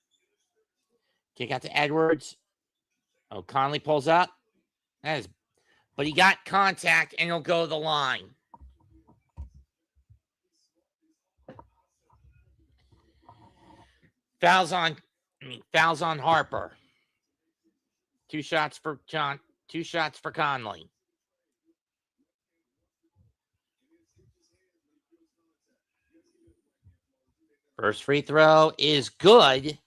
Kick out to Edwards. Oh, Conley pulls up. But he got contact and he'll go to the line. Fouls on Harper. 2 shots for Conley. First free throw is good.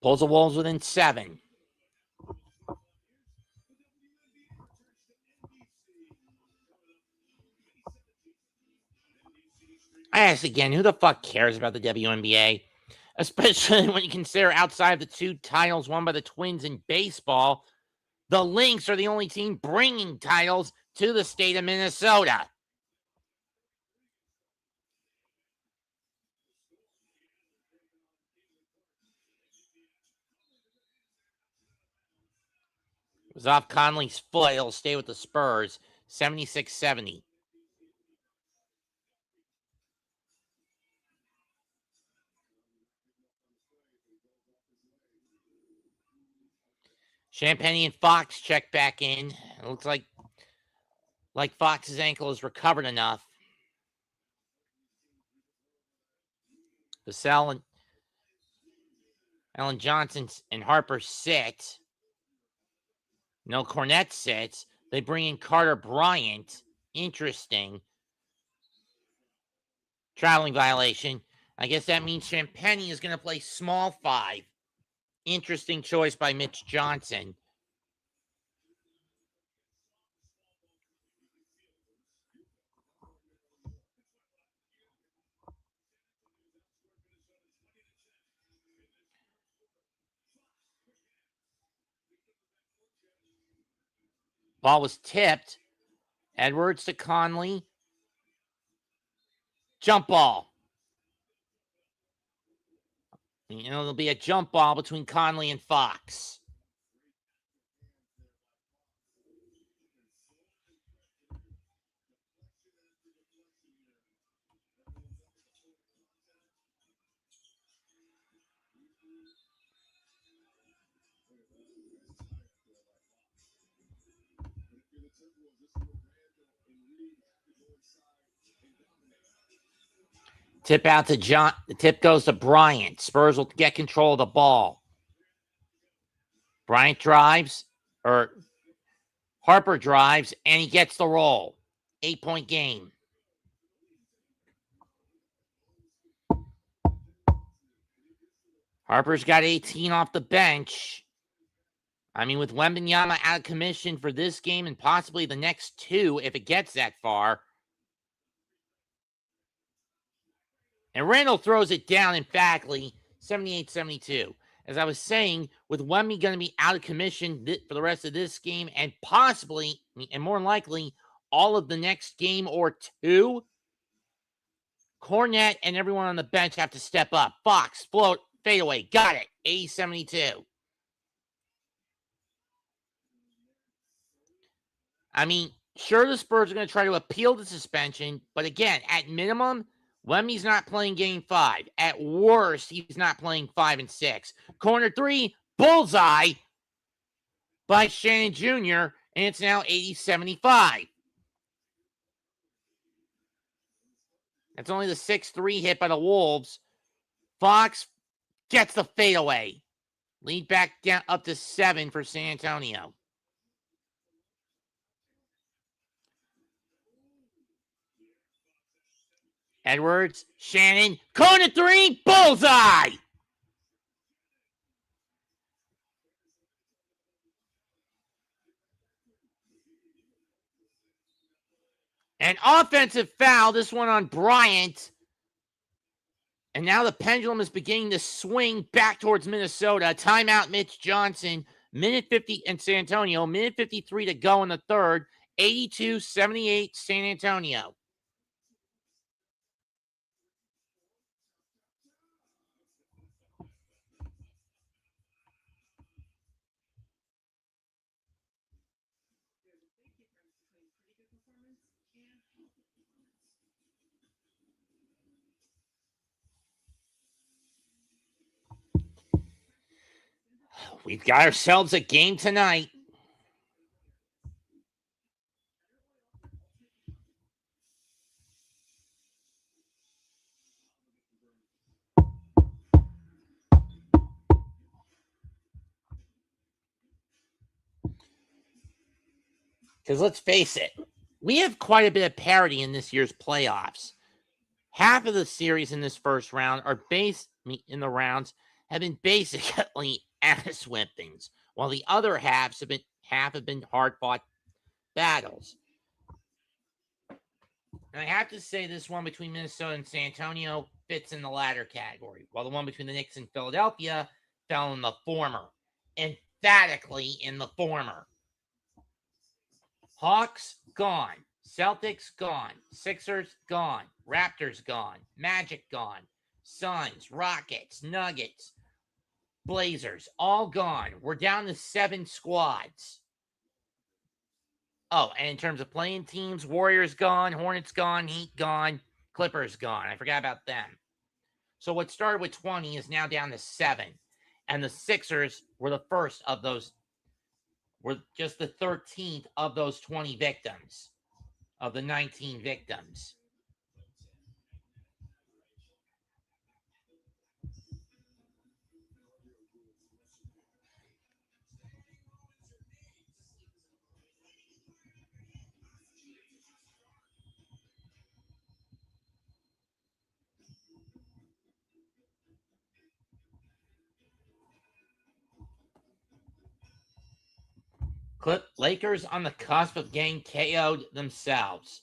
Pulls the Wolves within 7. I ask again, who the fuck cares about the WNBA? Especially when you consider outside of the 2 titles won by the Twins in baseball, the Lynx are the only team bringing titles to the state of Minnesota. It was off Conley's foot. It'll stay with the Spurs. 76-70. Champagny and Fox check back in. It looks like Fox's ankle is recovered enough. Vassell and Ellen Johnson and Harper sit. No, Cornette sits. They bring in Carter Bryant. Interesting. Traveling violation. I guess that means Champagny is going to play small 5. Interesting choice by Mitch Johnson. Ball was tipped. Edwards to Conley. Jump ball. It'll be a jump ball between Conley and Fox. Tip out to John. The tip goes to Bryant. Spurs will get control of the ball. Bryant drives, or Harper drives, and he gets the roll. 8-point game. Harper's got 18 off the bench. I mean, with Wembanyama out of commission for this game and possibly the next two if it gets that far. And Randall throws it down emphatically, 78-72. As I was saying, with Wemby going to be out of commission for the rest of this game and possibly, and more likely, all of the next game or two, Cornette and everyone on the bench have to step up. Fox, float, fade away. Got it. 80-72. I mean, sure, the Spurs are going to try to appeal the suspension, but again, at minimum, Wemby's not playing game 5. At worst, he's not playing 5 and 6. Corner 3, bullseye by Shannon Jr., and it's now 80-75. That's only the 6-3 hit by the Wolves. Fox gets the fadeaway. Lead back down up to 7 for San Antonio. Edwards, Shannon, corner 3, bullseye! An offensive foul, this one on Bryant. And now the pendulum is beginning to swing back towards Minnesota. Timeout, Mitch Johnson. Minute 50 in San Antonio. Minute 53 to go in the third. 82-78 San Antonio. We've got ourselves a game tonight. Because let's face it, we have quite a bit of parity in this year's playoffs. Half of the series in this first round are in the rounds have been basically ass whippings, while the other half have been hard-fought battles. And I have to say this one between Minnesota and San Antonio fits in the latter category, while the one between the Knicks and Philadelphia fell in the former. Emphatically in the former. Hawks, gone. Celtics, gone. Sixers, gone. Raptors, gone. Magic, gone. Suns, Rockets, Nuggets, Blazers, all gone. We're down to 7 squads. Oh, and in terms of playing teams, Warriors gone, Hornets gone, Heat gone, Clippers gone. I forgot about them. So what started with 20 is now down to 7. And the Sixers were the first of those, were just the 13th of those 20 victims, of the 19 victims. Lakers on the cusp of getting KO'd themselves.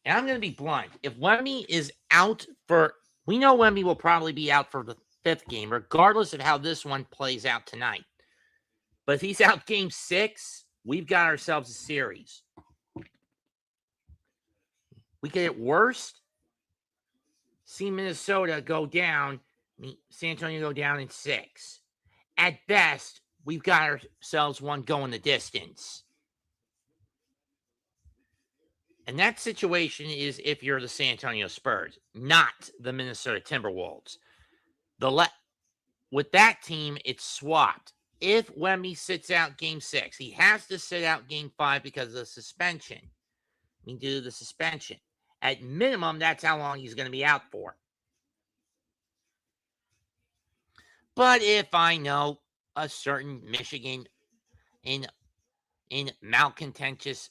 And I'm going to be blunt. If Wemby is out for, we know Wemby will probably be out for the 5th game, regardless of how this one plays out tonight. But if he's out game 6, we've got ourselves a series. We could at worst see Minnesota go down, San Antonio go down in 6. At best, we've got ourselves one going the distance. And that situation is if you're the San Antonio Spurs, not the Minnesota Timberwolves. With that team, it's swapped. If Wemby sits out game 6, he has to sit out game 5 because of the suspension. Due to the suspension. At minimum, that's how long he's going to be out for. But if I know a certain Michigan in malcontentious,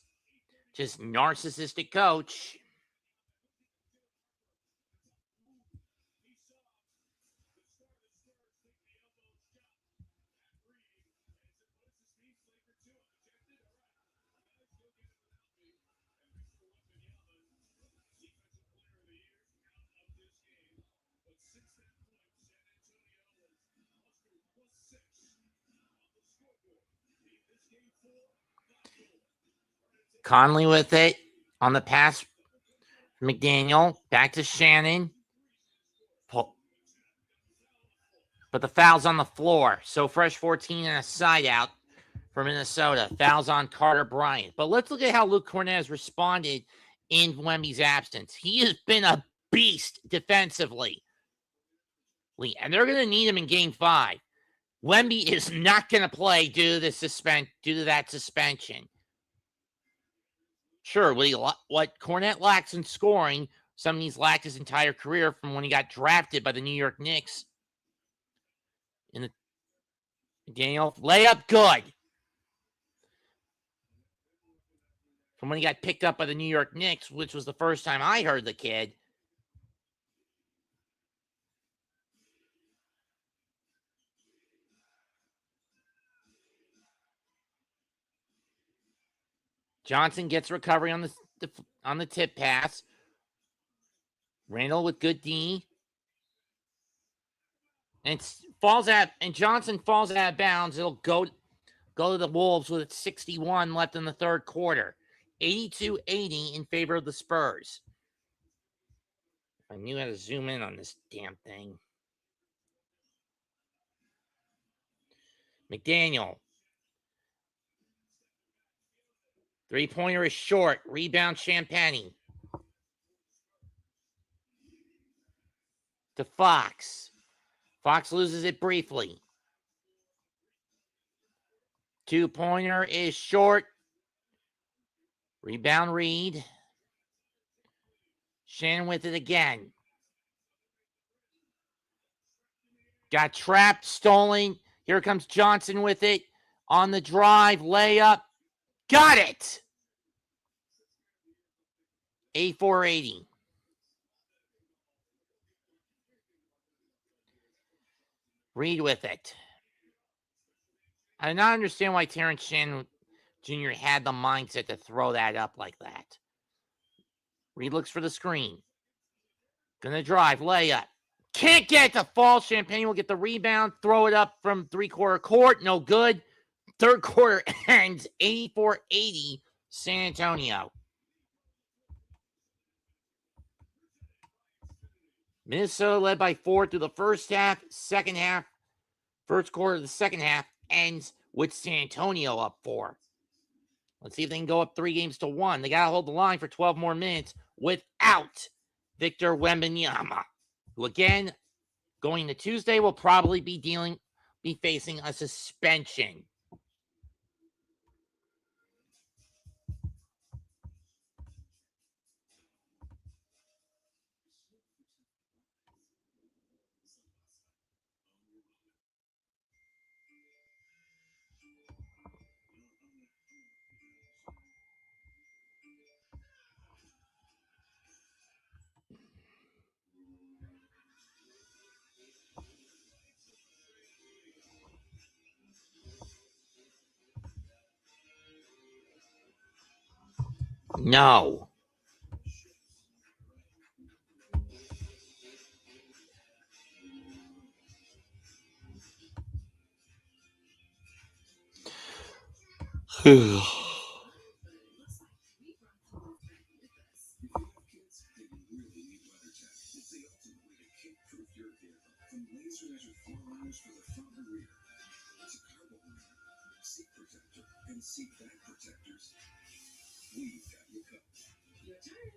just narcissistic coach, Conley with it on the pass. McDaniel back to Shannon. But the foul's on the floor. So fresh 14 and a side out for Minnesota. Fouls on Carter Bryant. But let's look at how Luke Cornet has responded in Wemby's absence. He has been a beast defensively. And they're going to need him in game 5. Wemby is not going to play due to that suspension. Sure, what Cornet lacks in scoring, some of these lacked his entire career from when he got drafted by the New York Knicks. Daniel, layup good. From when he got picked up by the New York Knicks, which was the first time I heard the kid. Johnson gets recovery on the tip pass. Randall with good D. And Johnson falls out of bounds. It'll go to the Wolves with 61 left in the third quarter. 82-80 in favor of the Spurs. I knew how to zoom in on this damn thing. McDaniel. Three-pointer is short. Rebound Champagny. To Fox. Fox loses it briefly. Two-pointer is short. Rebound Reed. Shannon with it again. Got trapped, stolen. Here comes Johnson with it. On the drive, layup. Got it! 84-80. Reed with it. I do not understand why Terrence Shannon Jr. had the mindset to throw that up like that. Reed looks for the screen. Gonna drive, layup. Can't get it to fall. Champagne will get the rebound, throw it up from three-quarter court. No good. Third quarter ends 84-80 San Antonio. Minnesota led by 4 through the first half. First quarter of the second half ends with San Antonio up 4. Let's see if they can go up 3-1. They got to hold the line for 12 more minutes without Victor Wembanyama, who again, going to Tuesday, will probably be facing a suspension. No. Seat back protectors. We've got you covered. Your turn.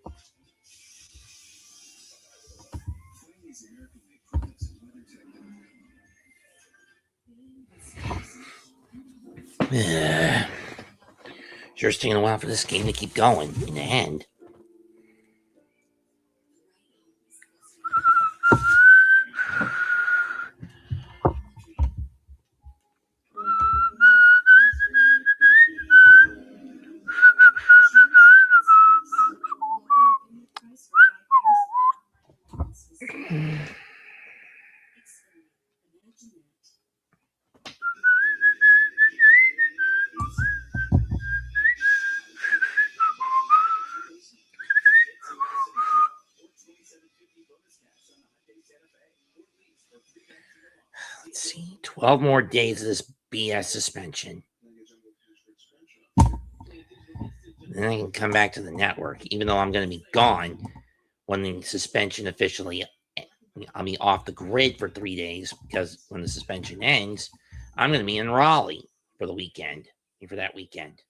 Find these American-made products at WeatherTech.com. Sure, it's taking a while for this game to keep going in the end. Let's see. 12 more days of this BS suspension. Then I can come back to the network, even though I'm going to be gone when the suspension officially, I'll be off the grid for 3 days, because when the suspension ends, I'm going to be in Raleigh for the weekend, for that weekend.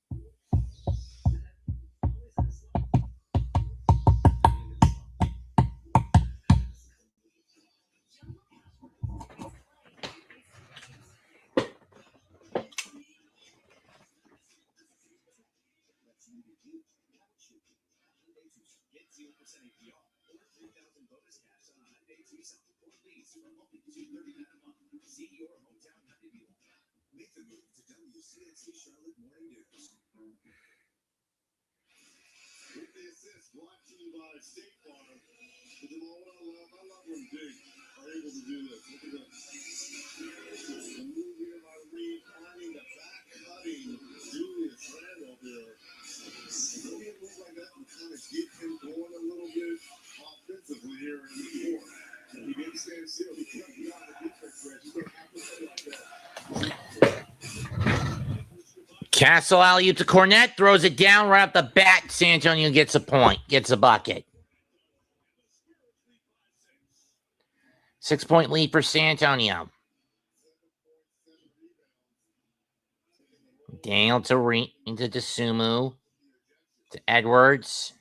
With the assist brought to you by State Farm. But Jamal, what I love when Big are able to do this. Look at this. The move here by Reed, finding the back cutting Julius Randle there. Maybe a move like that would kind of get him going a little bit offensively here in the fourth. And he didn't stand still. He kept beyond the defense range. You don't have to play like that. Castle alley-oop to Cornette, throws it down right off the bat. San Antonio gets a point, gets a bucket. 6-point lead for San Antonio. Daniel to Desumu, to Edwards.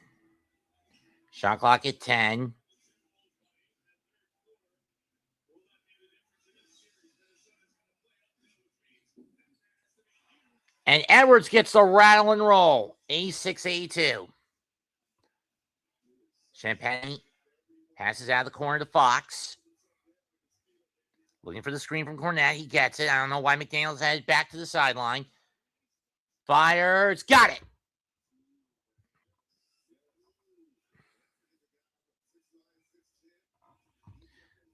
Shot clock at 10. And Edwards gets the rattle and roll. A6, A2. Champagne passes out of the corner to Fox. Looking for the screen from Cornette. He gets it. I don't know why McDaniel's headed back to the sideline. Fires. Got it.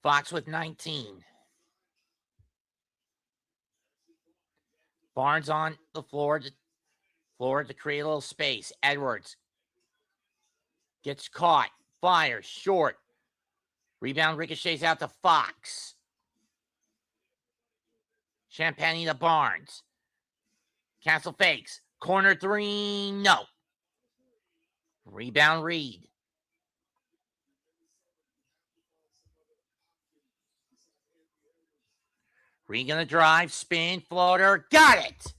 Fox with 19. Barnes on the floor to create a little space. Edwards gets caught. Fires. Short. Rebound ricochets out to Fox. Champagne to Barnes. Castle fakes. Corner three. No. Rebound Reed. Reed gonna drive. Spin. Floater. Got it.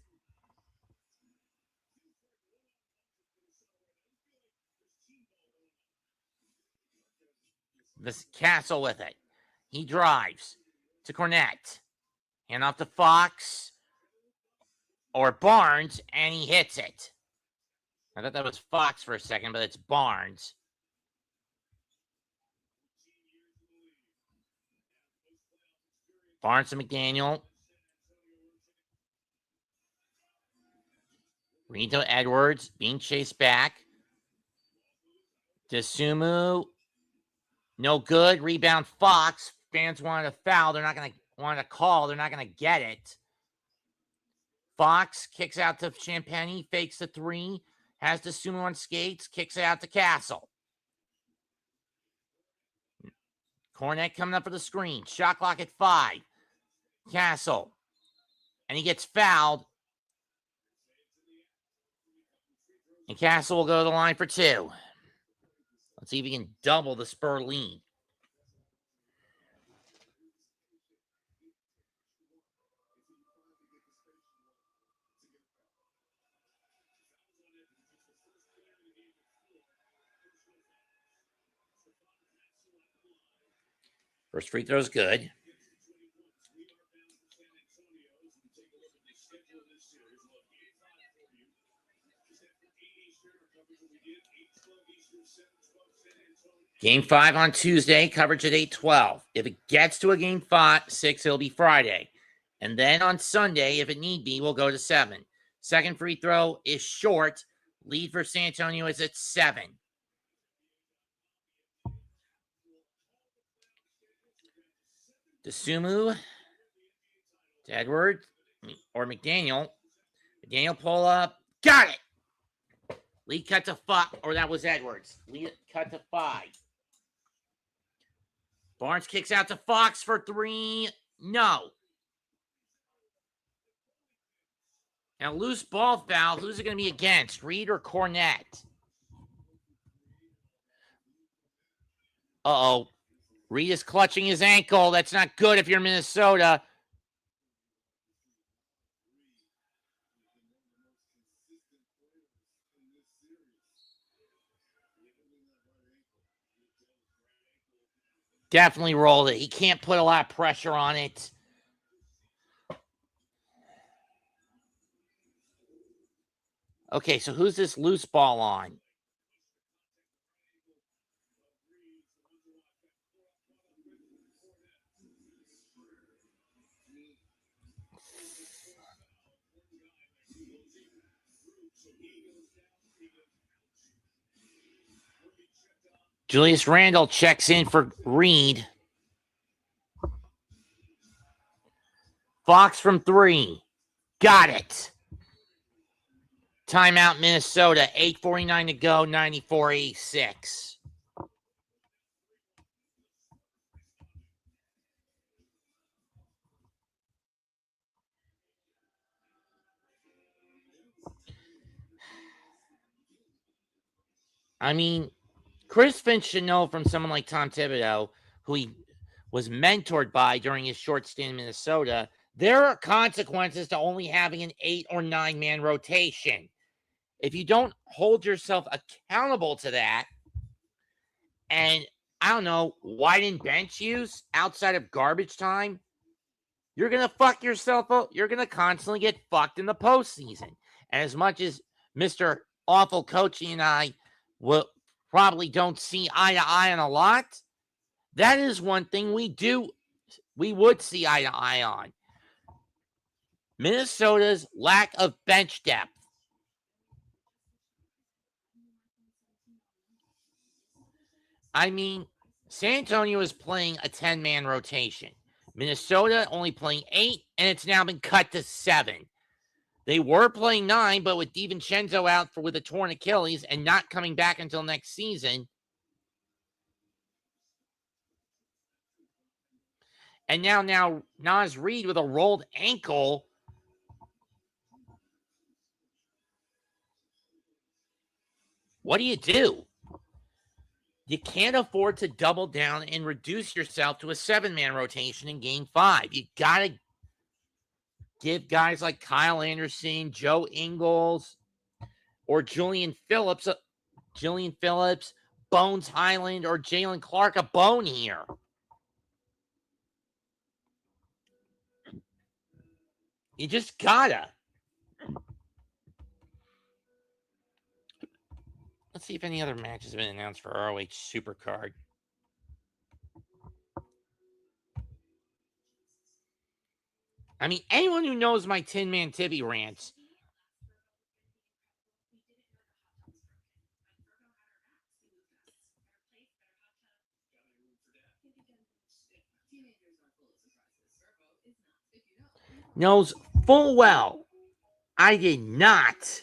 This Castle with it. He drives to Cornette. Hand off to Fox or Barnes, and he hits it. I thought that was Fox for a second, but it's Barnes. Barnes to McDaniel. Reed to Edwards, being chased back. Desumu, no good. Rebound Fox. Fans wanted a foul. They're not going to want a call. They're not going to get it. Fox kicks out to Champagne, fakes the three, has Desumu on skates, kicks it out to Castle. Cornette coming up for the screen. Shot clock at 5. Castle. And he gets fouled. And Castle will go to the line for 2. Let's see if he can double the Spur lead. First free throw is good. Game 5 on Tuesday, coverage at 8:12. If it gets to a game 6, it'll be Friday. And then on Sunday, if it need be, we'll go to 7. Second free throw is short. Lead for San Antonio is at 7. Desumu to Edwards or McDaniel. McDaniel pull up. Got it. Lead cut to 5, or that was Edwards. Lead cut to 5. Barnes kicks out to Fox for 3. No. Now, loose ball foul. Who's it going to be against? Reed or Cornette? Uh-oh. Reed is clutching his ankle. That's not good if you're Minnesota. Definitely rolled it. He can't put a lot of pressure on it. Okay, so who's this loose ball on? Julius Randle checks in for Reed. Fox from 3. Got it. Timeout, Minnesota. 8:49 to go, 94-86. I mean, Chris Finch should know from someone like Tom Thibodeau, who he was mentored by during his short stint in Minnesota, there are consequences to only having an 8 or 9 man rotation. If you don't hold yourself accountable to that, and I don't know, widen bench use outside of garbage time, you're going to fuck yourself up. You're going to constantly get fucked in the postseason. And as much as Mr. Awful Coaching and I will probably don't see eye to eye on a lot, that is one thing we would see eye to eye on. Minnesota's lack of bench depth. I mean, San Antonio is playing a 10-man rotation. Minnesota only playing 8, and it's now been cut to 7. They were playing 9, but with DiVincenzo out with a torn Achilles and not coming back until next season. And now Naz Reid with a rolled ankle. What do? You can't afford to double down and reduce yourself to a 7-man rotation in Game 5. You got to give guys like Kyle Anderson, Joe Ingles, or Julian Phillips, Bones Highland, or Jalen Clark a bone here. You just gotta. Let's see if any other matches have been announced for ROH Supercard. I mean, anyone who knows my Tin Man Tibby rants. Knows full well I did not.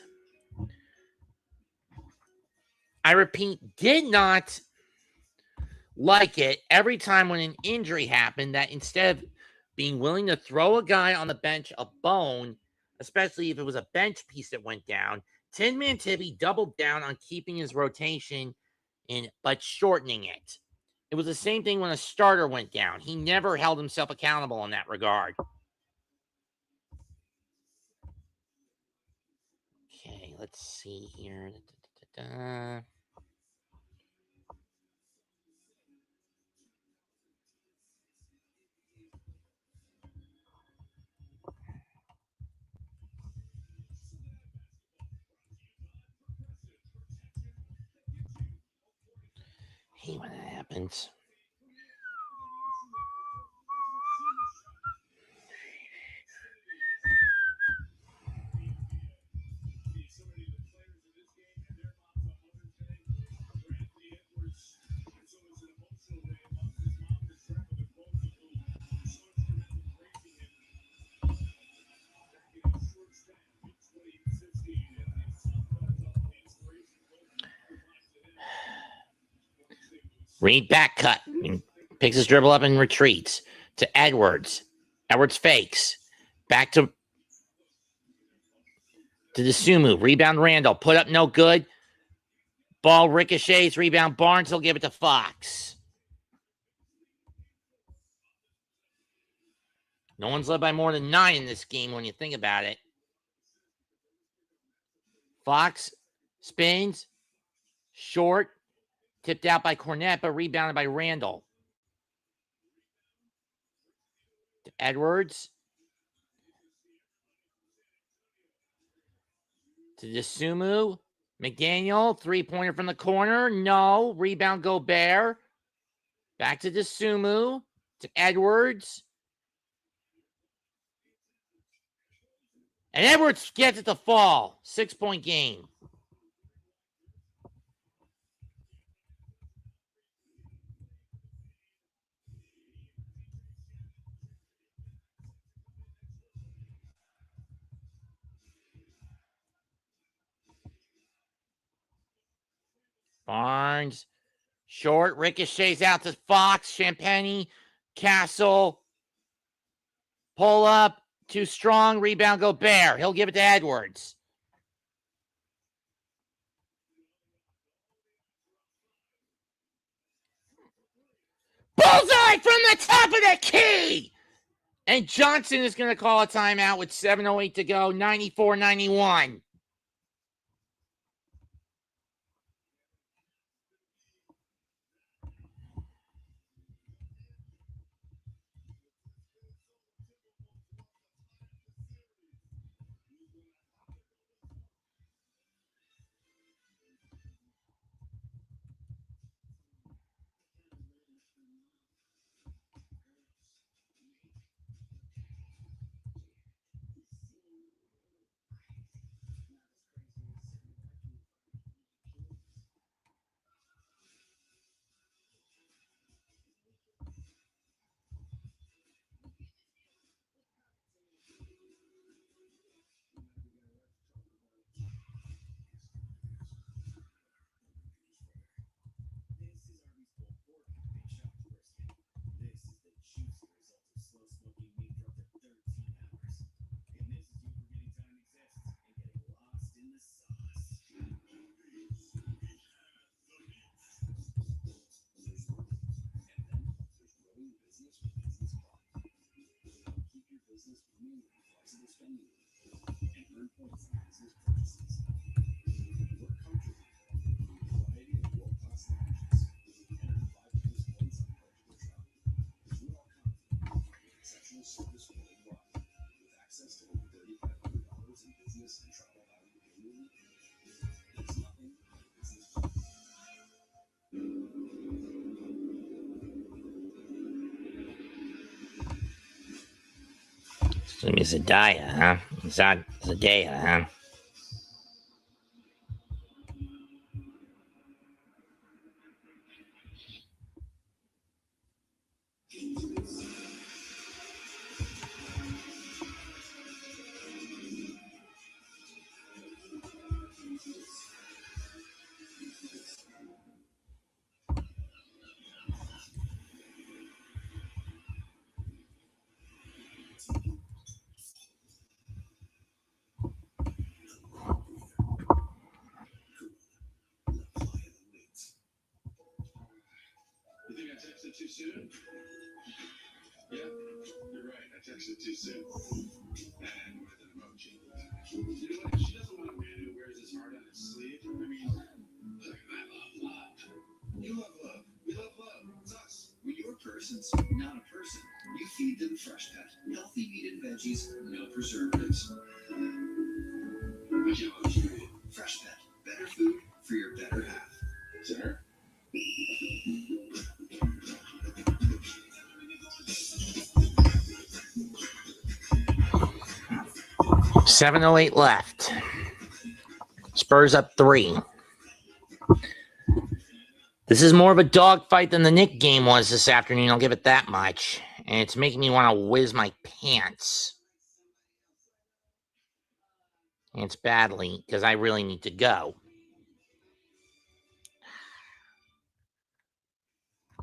I repeat, did not like it every time when an injury happened that instead of being willing to throw a guy on the bench a bone, especially if it was a bench piece that went down, Tin Man Tibby doubled down on keeping his rotation in, but shortening it. It was the same thing when a starter went down. He never held himself accountable in that regard. Okay, let's see here. Hey, when that happens. Reed back cut. Picks his dribble up and retreats to Edwards. Edwards fakes. Back to To the Sumu. Rebound Randall. Put up no good. Ball ricochets. Rebound Barnes. He'll give it to Fox. No one's led by more than 9 in this game when you think about it. Fox spins. Short. Tipped out by Cornette, but rebounded by Randall. To Edwards. To Desumu. McDaniel, three-pointer from the corner. No. Rebound Gobert. Back to Desumu. To Edwards. And Edwards gets it to fall. 6-point game. Barnes. Short. Ricochets out to Fox. Champagny. Castle. Pull up. Too strong. Rebound Gobert. He'll give it to Edwards. Bullseye from the top of the key! And Johnson is going to call a timeout with 7:08 to go. 94-91. Zadaya, huh? Zadaya, huh? You think I texted too soon? Yeah, you're right. I texted too soon. And with an emoji. You know what? She doesn't want a man who wears his heart on his sleeve. I mean, look, I love love. You love love. We love love. It's us. When your person's not a person, you feed them Fresh Pet. Healthy meat and veggies, no preservatives. Fresh Pet. Better food for your better half. Sir? 7:08 left. Spurs up 3. This is more of a dogfight than the Knick game was this afternoon. I'll give it that much. And it's making me want to whiz my pants. And it's badly because I really need to go.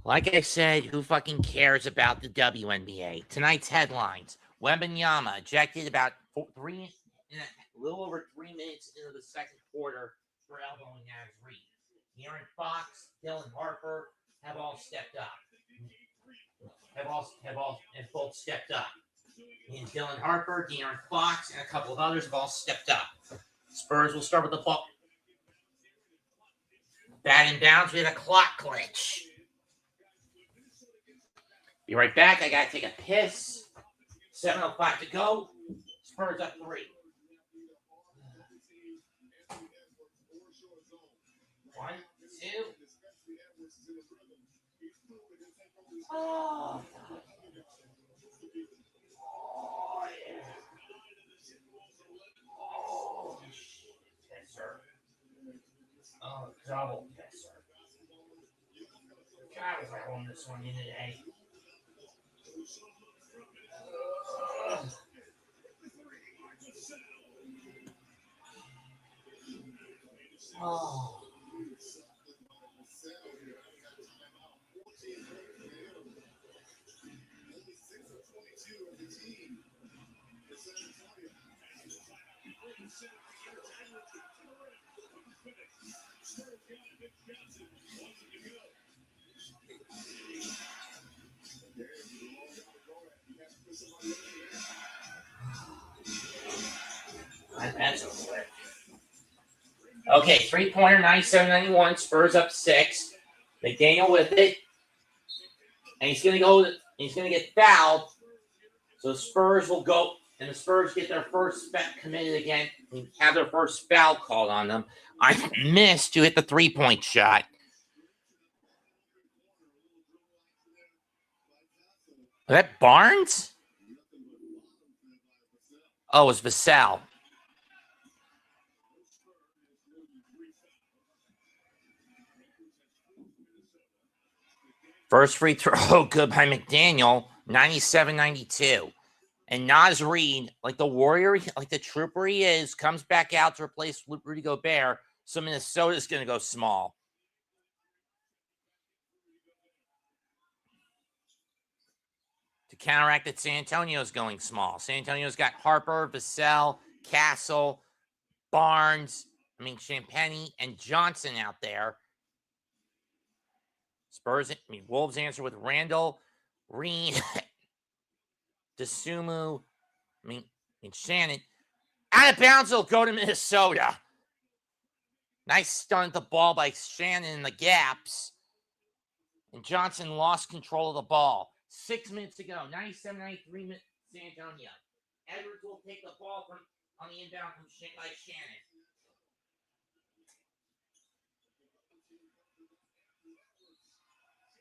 Like I said, who fucking cares about the WNBA? Tonight's headlines. Wembanyama ejected about a little over 3 minutes into the second quarter for elbowing Naz Reid. De'Aaron Fox, Dylan Harper have all stepped up. And both stepped up. And Dylan Harper, De'Aaron Fox, and a couple of others have all stepped up. Spurs will start with the ball. Batting bounds, we have a clock glitch. Be right back. I gotta take a piss. 7:05 to go. Spurs up 3. 1, 2. Oh, yeah. Oh, yes, sir. Oh, double, yes, sir. God, was I holding this one in today? Oh. That's a flip. Okay, 3-pointer, 97-91. Spurs up 6. McDaniel with it. And he's gonna get fouled. So the Spurs will go, and the Spurs get their first committed again, and have their first foul called on them. I missed to hit the 3-point shot. Was that Barnes? Oh, it was Vassell. First free throw, good by McDaniel, 97-92. And Naz Reid, like the warrior, like the trooper he is, comes back out to replace Rudy Gobert. So Minnesota's going to go small. To counteract that, San Antonio's going small. San Antonio's got Harper, Vassell, Castle, Barnes, Champagnie, and Johnson out there. Wolves answer with Randall, Reed, DeSumo, Shannon. Out of bounds, will go to Minnesota. Nice stun at the ball by Shannon in the gaps. And Johnson lost control of the ball. 6 minutes to go. 97-93 San Antonio. Edwards will take the ball on the inbound by Shannon.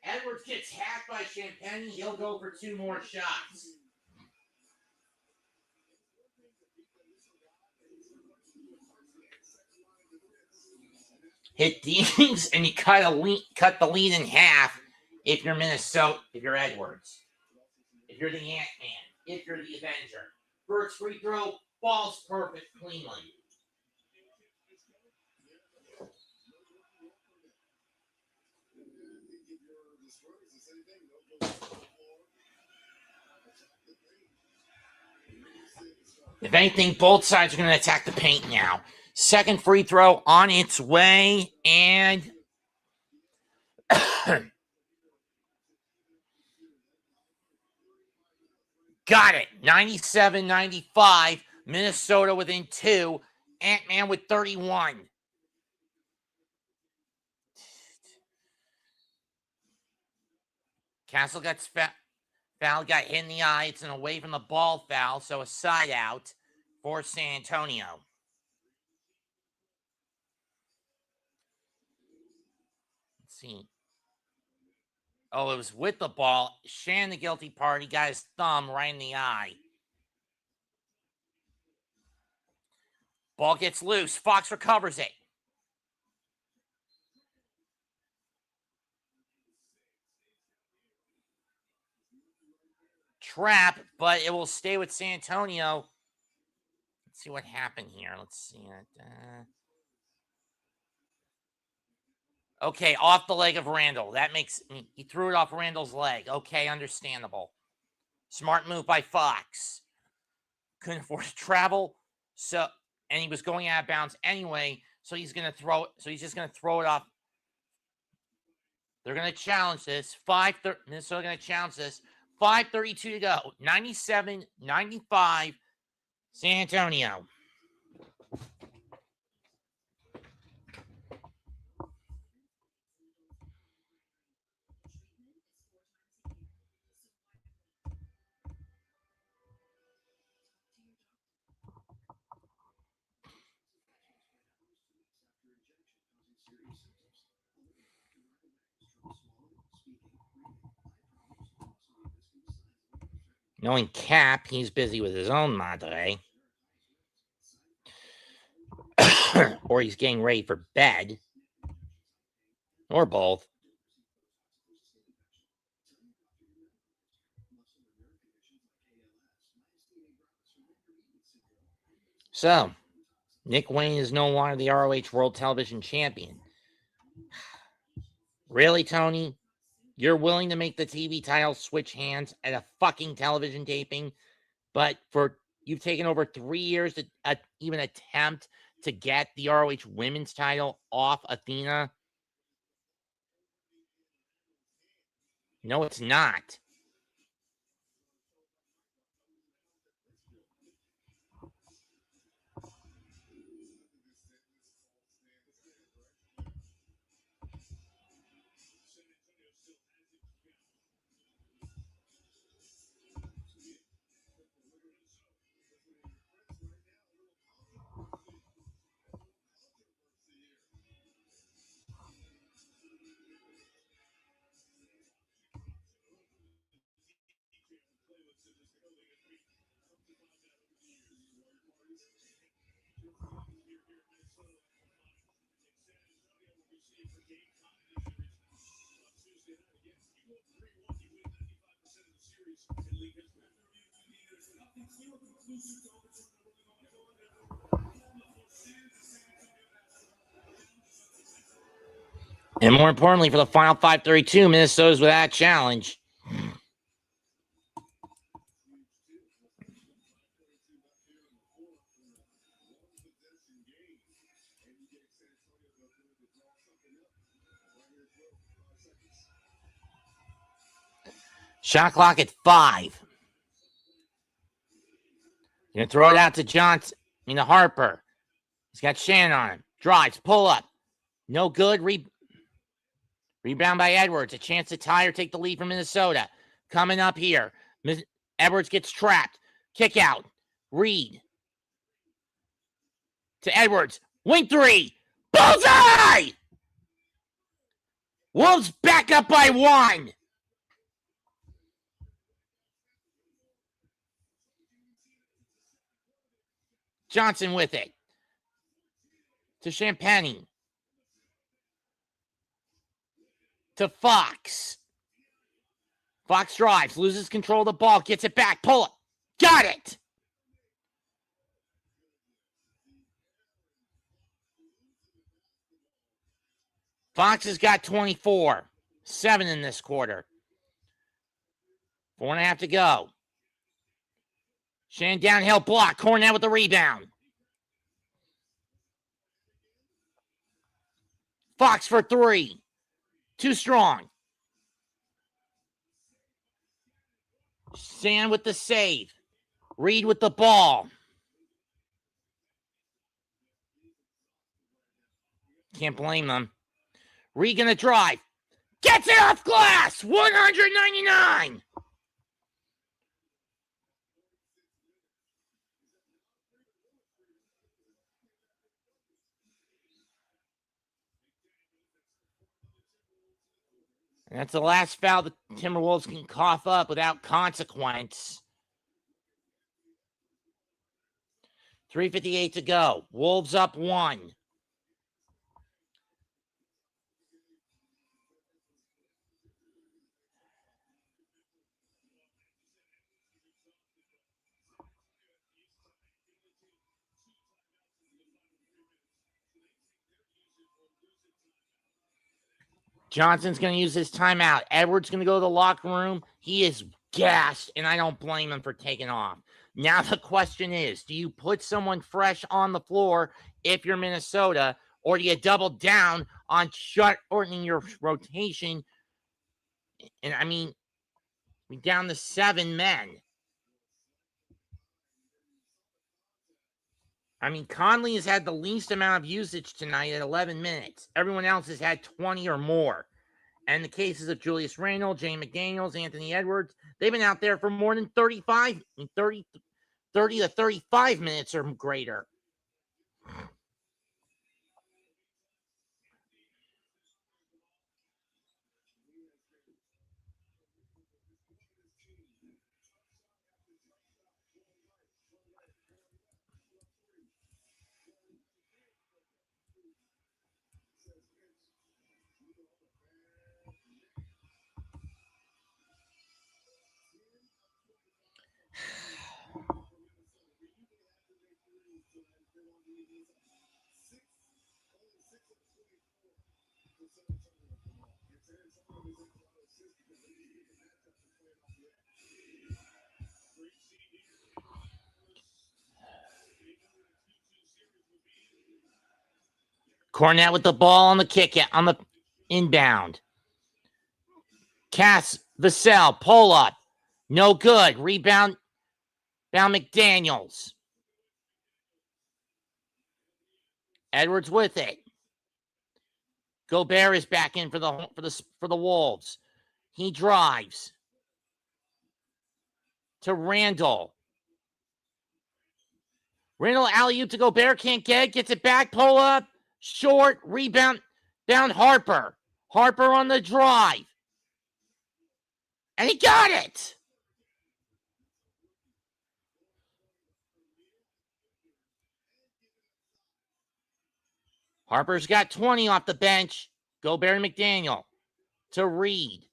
Edwards gets hacked by Champagne. He'll go for 2 more shots. Hit Deans and you cut the lead in half if you're Minnesota, if you're Edwards. If you're the Ant-Man, if you're the Avenger. First free throw, falls perfect cleanly. If anything, both sides are going to attack the paint now. Second free throw on its way, and got it. 97-95. Minnesota within 2. Ant-Man with 31. Castle got foul, got hit in the eye. It's an away from the ball foul, so a side out for San Antonio. Let's see. Oh, it was with the ball. Shan, the guilty party, got his thumb right in the eye. Ball gets loose. Fox recovers it. Trap, but it will stay with San Antonio. Let's see what happened here. Let's see it. Okay, off the leg of Randall. That makes he threw it off Randall's leg. Okay, understandable. Smart move by Fox. Couldn't afford to travel, so and he was going out of bounds anyway. So he's going to throw it. So he's just going to throw it off. They're going to challenge this. Minnesota going to challenge this. 5:32 to go. 97-95. San Antonio. Knowing Cap, he's busy with his own madre. Or he's getting ready for bed. Or both. So, Nick Wayne is no longer the ROH World Television Champion. Really, Tony? You're willing to make the TV title switch hands at a fucking television taping, but you've taken over 3 years to even attempt to get the ROH Women's title off Athena? No, it's not. And more importantly, for the final 5:32, Minnesota's without challenge. Shot clock at 5. You're going to throw it out to Harper. He's got Shannon on him. Drives, pull up. No good. Rebound by Edwards. A chance to tie or take the lead from Minnesota. Coming up here. Edwards gets trapped. Kick out. Reed. To Edwards. Wing 3. Bullseye! Wolves back up by 1. Johnson with it. To Champagne. To Fox. Fox drives, loses control of the ball, gets it back, pull it. Got it! Fox has got 24. 7 in this quarter. 4.5 to go. Shan downhill block. Cornell with the rebound. Fox for 3. Too strong. Sand with the save. Reed with the ball. Can't blame them. Reed gonna drive. Gets it off glass. 199. And that's the last foul the Timberwolves can cough up without consequence. 3:58 to go. Wolves up 1. Johnson's going to use his timeout. Edwards going to go to the locker room. He is gassed, and I don't blame him for taking off. Now the question is, do you put someone fresh on the floor if you're Minnesota, or do you double down on shortening your rotation? And I mean, we're down to 7 men. I mean, Conley has had the least amount of usage tonight at 11 minutes. Everyone else has had 20 or more. And the cases of Julius Randle, Jane McDaniels, Anthony Edwards, they've been out there for more than 30 to 35 minutes or greater. Cornette with the ball on the kick on the inbound. Vassell, pull up. No good. Rebound. Down McDaniels. Edwards with it. Gobert is back in for the Wolves. He drives to Randle. Randle alley-oop to Gobert, can't get it, gets it back, pull up, short, rebound, down Harper. Harper on the drive. And he got it. Harper's got 20 off the bench. Gobert and McDaniel to Reed.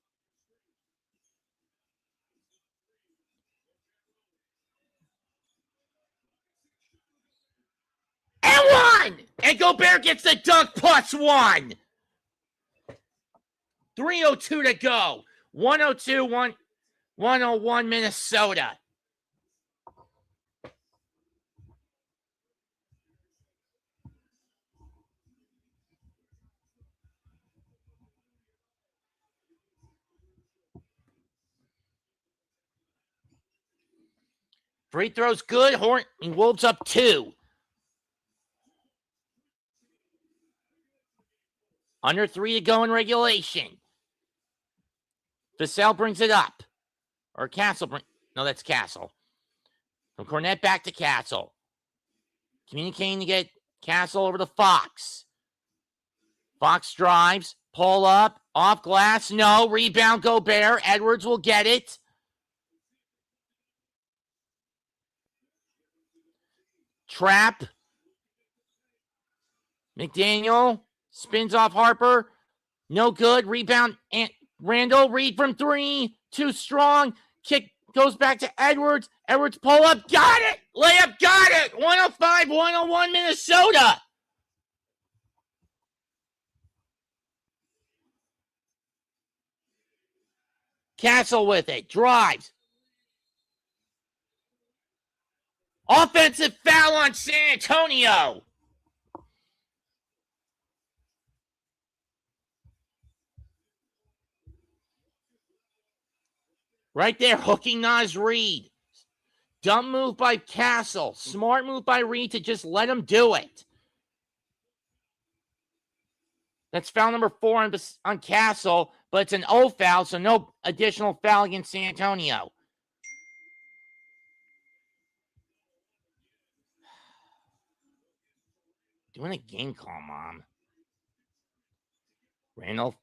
And one! And Gobert gets the dunk +1. 3:02 to go. 101 Minnesota. Free throws good. Wolves up 2. Under 3 to go in regulation. Vassell brings it up. Or Castle. No, that's Castle. From Cornette back to Castle. Communicating to get Castle over to Fox. Fox drives. Pull up. Off glass. No. Rebound Gobert. Edwards will get it. Trap. McDaniel spins off Harper. No good. Rebound. And Randle. Reed from 3. Too strong. Kick goes back to Edwards. Edwards pull up. Got it. Layup. Got it. 105-101 Minnesota. Castle with it. Drives. Offensive foul on San Antonio. Right there, hooking Naz Reed. Dumb move by Castle. Smart move by Reed to just let him do it. That's foul number 4 on Castle, but it's an O foul, so no additional foul against San Antonio. Doing a game call, Mom. Randall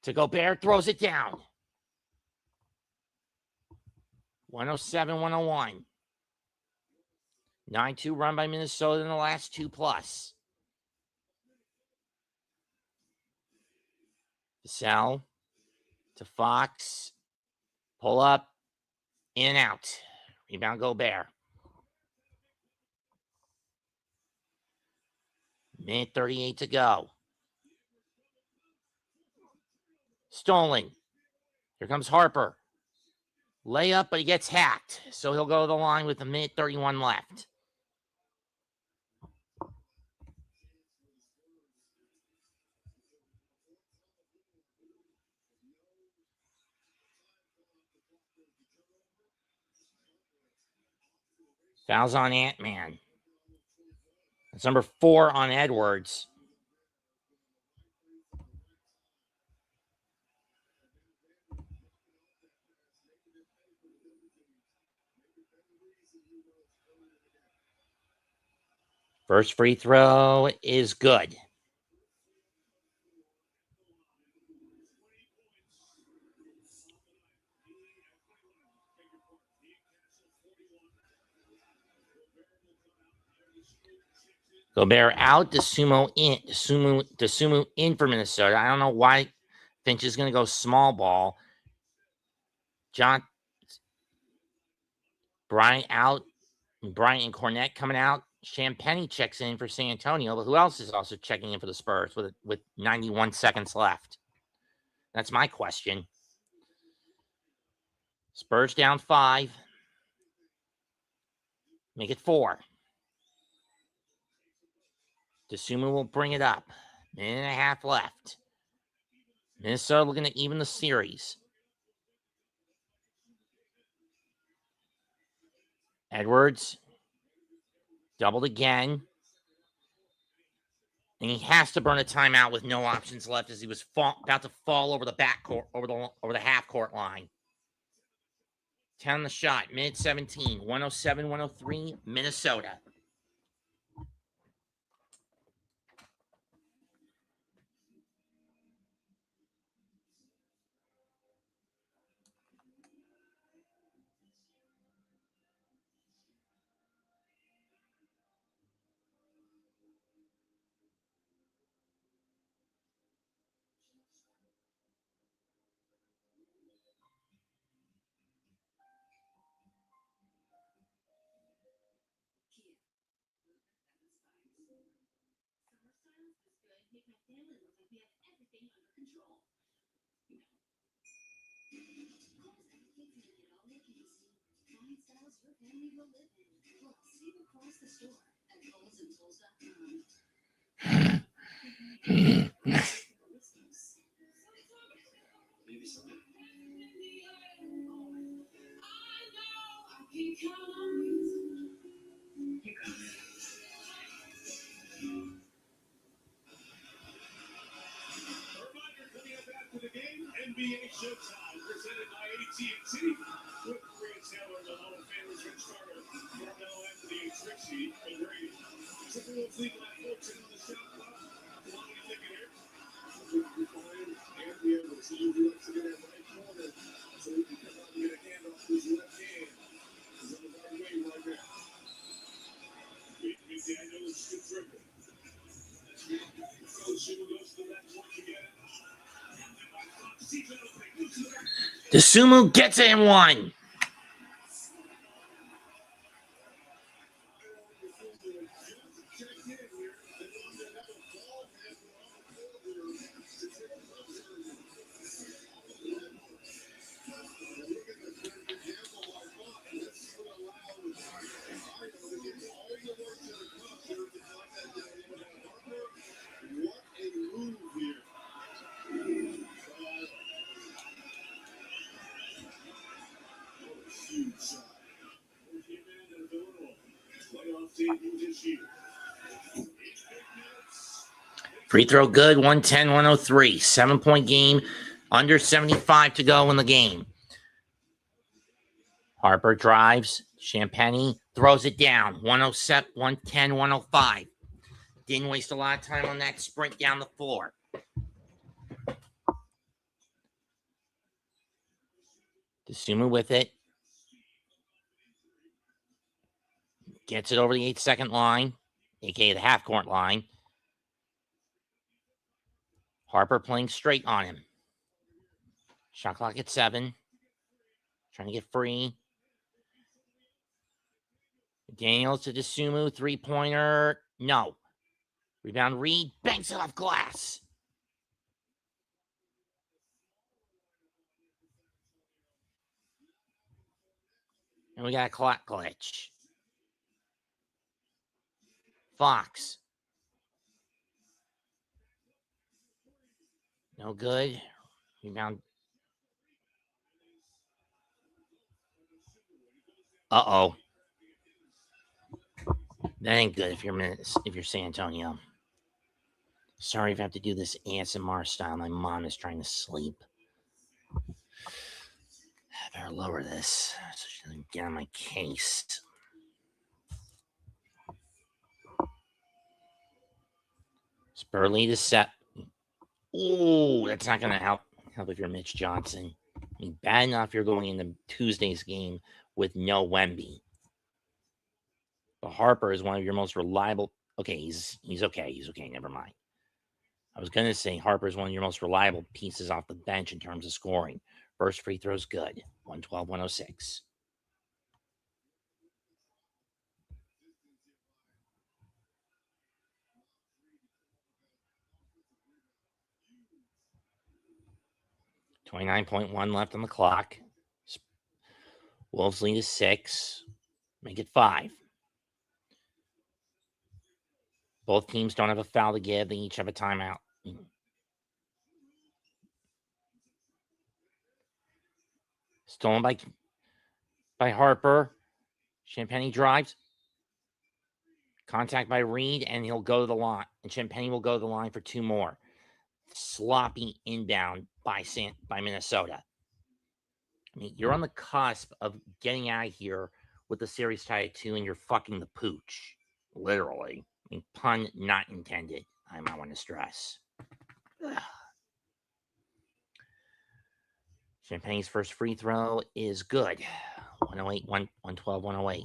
to Gobert, throws it down. 107-101. 9-2 run by Minnesota in the last 2+. Vassell to Fox. Pull up. In and out. Rebound Gobert. Minute 38 to go. Stolen. Here comes Harper. Layup, but he gets hacked. So he'll go to the line with a minute 31 left. Fouls on Ant-Man. That's number 4 on Edwards. First free throw is good. Gobert out, DeSumo in for Minnesota. I don't know why Finch is going to go small ball. Bryant out. Bryant and Cornette coming out. Champagny checks in for San Antonio, but who else is also checking in for the Spurs with 91 seconds left? That's my question. Spurs down 5. Make it 4. DeSumo will bring it up. Minute and a half left. Minnesota looking to even the series. Edwards doubled again. And he has to burn a timeout with no options left as he was about to fall over the backcourt, over the half court line. 10 on the shot, minute 17, 107-103, Minnesota. NBA Showtime, presented by AT&T. With Maria Taylor, the Hall of Famers, Rich Carter, Carmelo Anthony, and Trixie, and Brady. Timberwolves lead by 14 on the shot clock. What are you thinking here? We can find Anthony Edwards. He looks to get that right corner so he can come out and get a handoff to his left hand. He's on the right way right now. McDaniels should dribble. So Shooter goes to the left once again. DeSumo gets it in 1. Free throw good, 110-103. 7-point game, under 75 to go in the game. Harper drives. Champagny throws it down. 107, 110, 105. Didn't waste a lot of time on that sprint down the floor. DeSumo with it. Gets it over the 8-second line, aka the half-court line. Harper playing straight on him. Shot clock at 7. Trying to get free. Daniels to DeSumo, 3-pointer. No. Rebound Reed, banks it off glass. And we got a clock glitch. Fox. No good. Rebound. Uh-oh. That ain't good if you're San Antonio. Sorry if I have to do this ASMR style. My mom is trying to sleep. I better lower this so she doesn't get on my case. Spurs lead is set. Ooh, that's not going to help if you're Mitch Johnson. I mean, bad enough you're going into Tuesday's game with no Wemby. But Harper is one of your most reliable. Okay, he's okay. He's okay. Never mind. I was going to say Harper is one of your most reliable pieces off the bench in terms of scoring. First free throw's good. 112, 106. $29.1 left on the clock. Wolves lead is 6. Make it 5. Both teams don't have a foul to give. They each have a timeout. Stolen by Harper. Champagny drives. Contact by Reed, and he'll go to the line. And Champagny will go to the line for 2 more. Sloppy inbound by Minnesota. I mean, you're on the cusp of getting out of here with the series tied at 2, and you're fucking the pooch. Literally. I mean, pun not intended. I might want to stress. Champagne's first free throw is good. 108, 112, 108.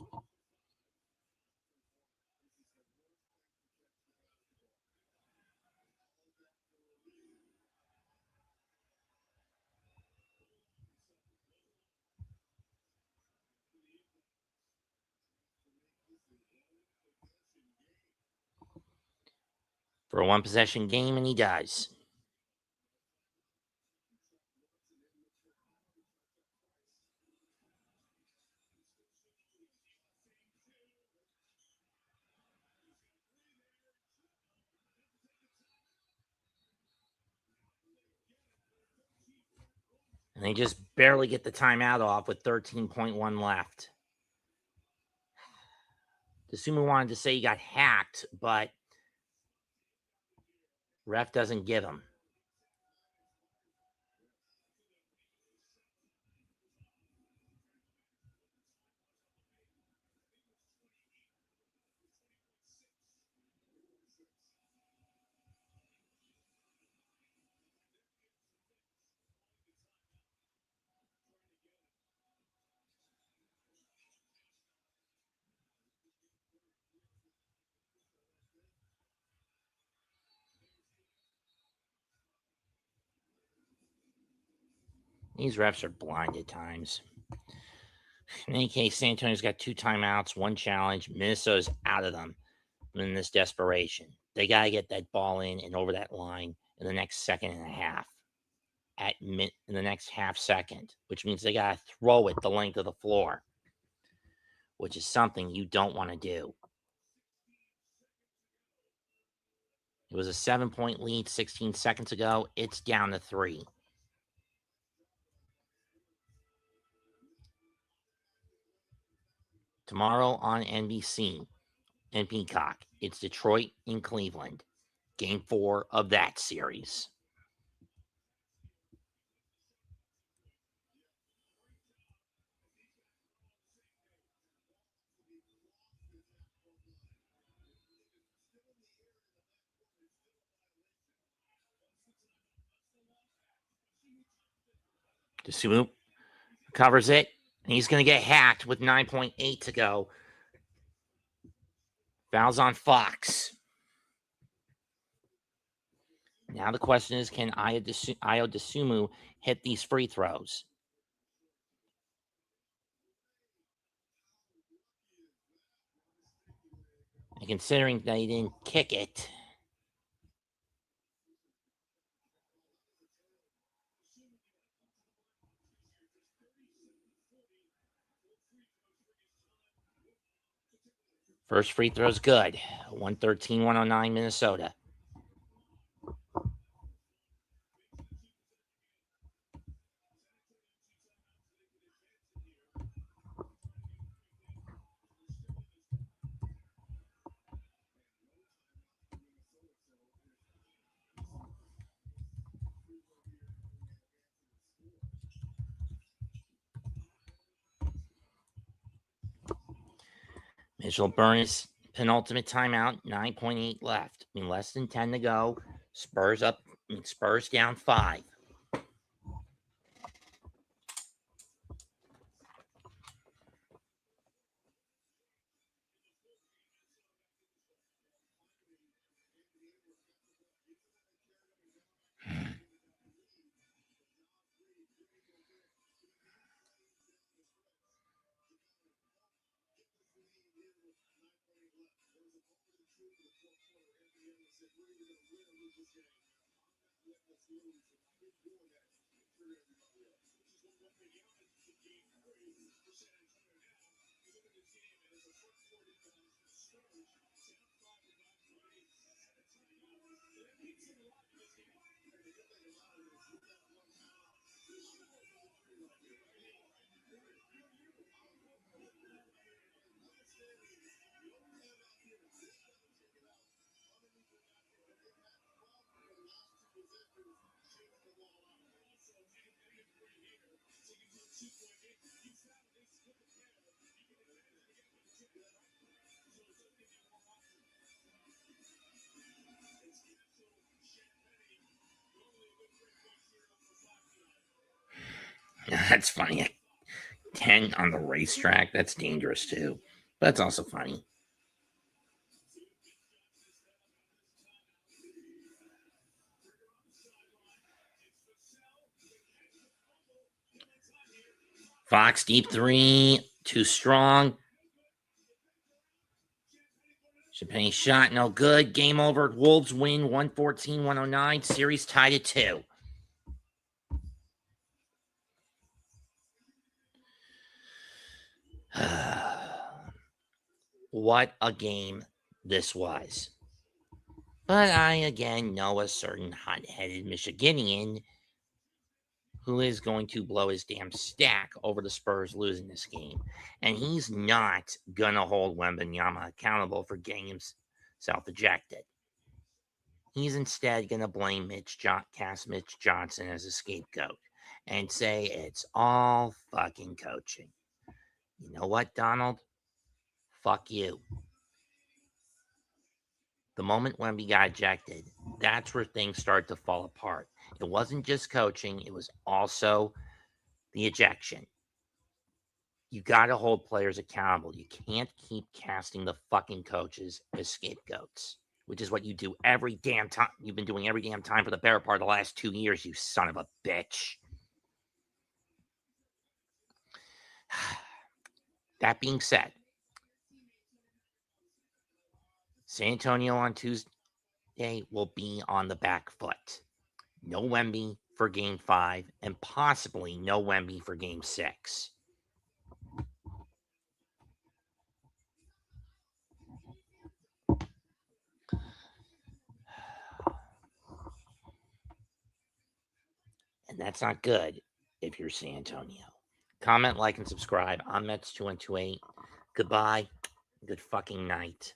For a 1-possession game, and he does. And they just barely get the timeout off with 13.1 left. Dosunmu wanted to say he got hacked, but ref doesn't give him. These refs are blind at times. In any case, San Antonio's got 2 timeouts, 1 challenge. Minnesota's out of them in this desperation. They got to get that ball in and over that line in the next second and a half. In the next half second, which means they got to throw it the length of the floor, which is something you don't want to do. It was a 7-point lead 16 seconds ago. It's down to 3. Tomorrow on NBC and Peacock, it's Detroit and Cleveland. Game 4 of that series. Dosunmu covers it, and he's going to get hacked with 9.8 to go. Fouls on Fox. Now the question is, can Ayo Dosunmu hit these free throws? And considering that he didn't kick it, First free throw's good. 113-109 Minnesota. Mitchell Burness, penultimate timeout, 9.8 left. I mean, less than 10 to go. Spurs up. Spurs down 5. That's funny. 10 on the racetrack. That's dangerous too. But that's also funny. Fox deep 3. Too strong. Champagne shot. No good. Game over. Wolves win 114-109. Series tied at 2. What a game this was. But I again know a certain hot-headed Michiganian who is going to blow his damn stack over the Spurs losing this game. And he's not going to hold Wembanyama accountable for getting himself ejected. He's instead going to blame cast Mitch Johnson as a scapegoat and say it's all fucking coaching. You know what, Donald? Fuck you. The moment Wemby got ejected, that's where things started to fall apart. It wasn't just coaching, it was also the ejection. You got to hold players accountable. You can't keep casting the fucking coaches as scapegoats, which is what you do every damn time. You've been doing every damn time for the better part of the last 2 years, you son of a bitch. That being said, San Antonio on Tuesday will be on the back foot. No Wemby for game 5, and possibly no Wemby for game 6. And that's not good if you're San Antonio. Comment, like, and subscribe. I'm Mets2128. Goodbye. Good fucking night.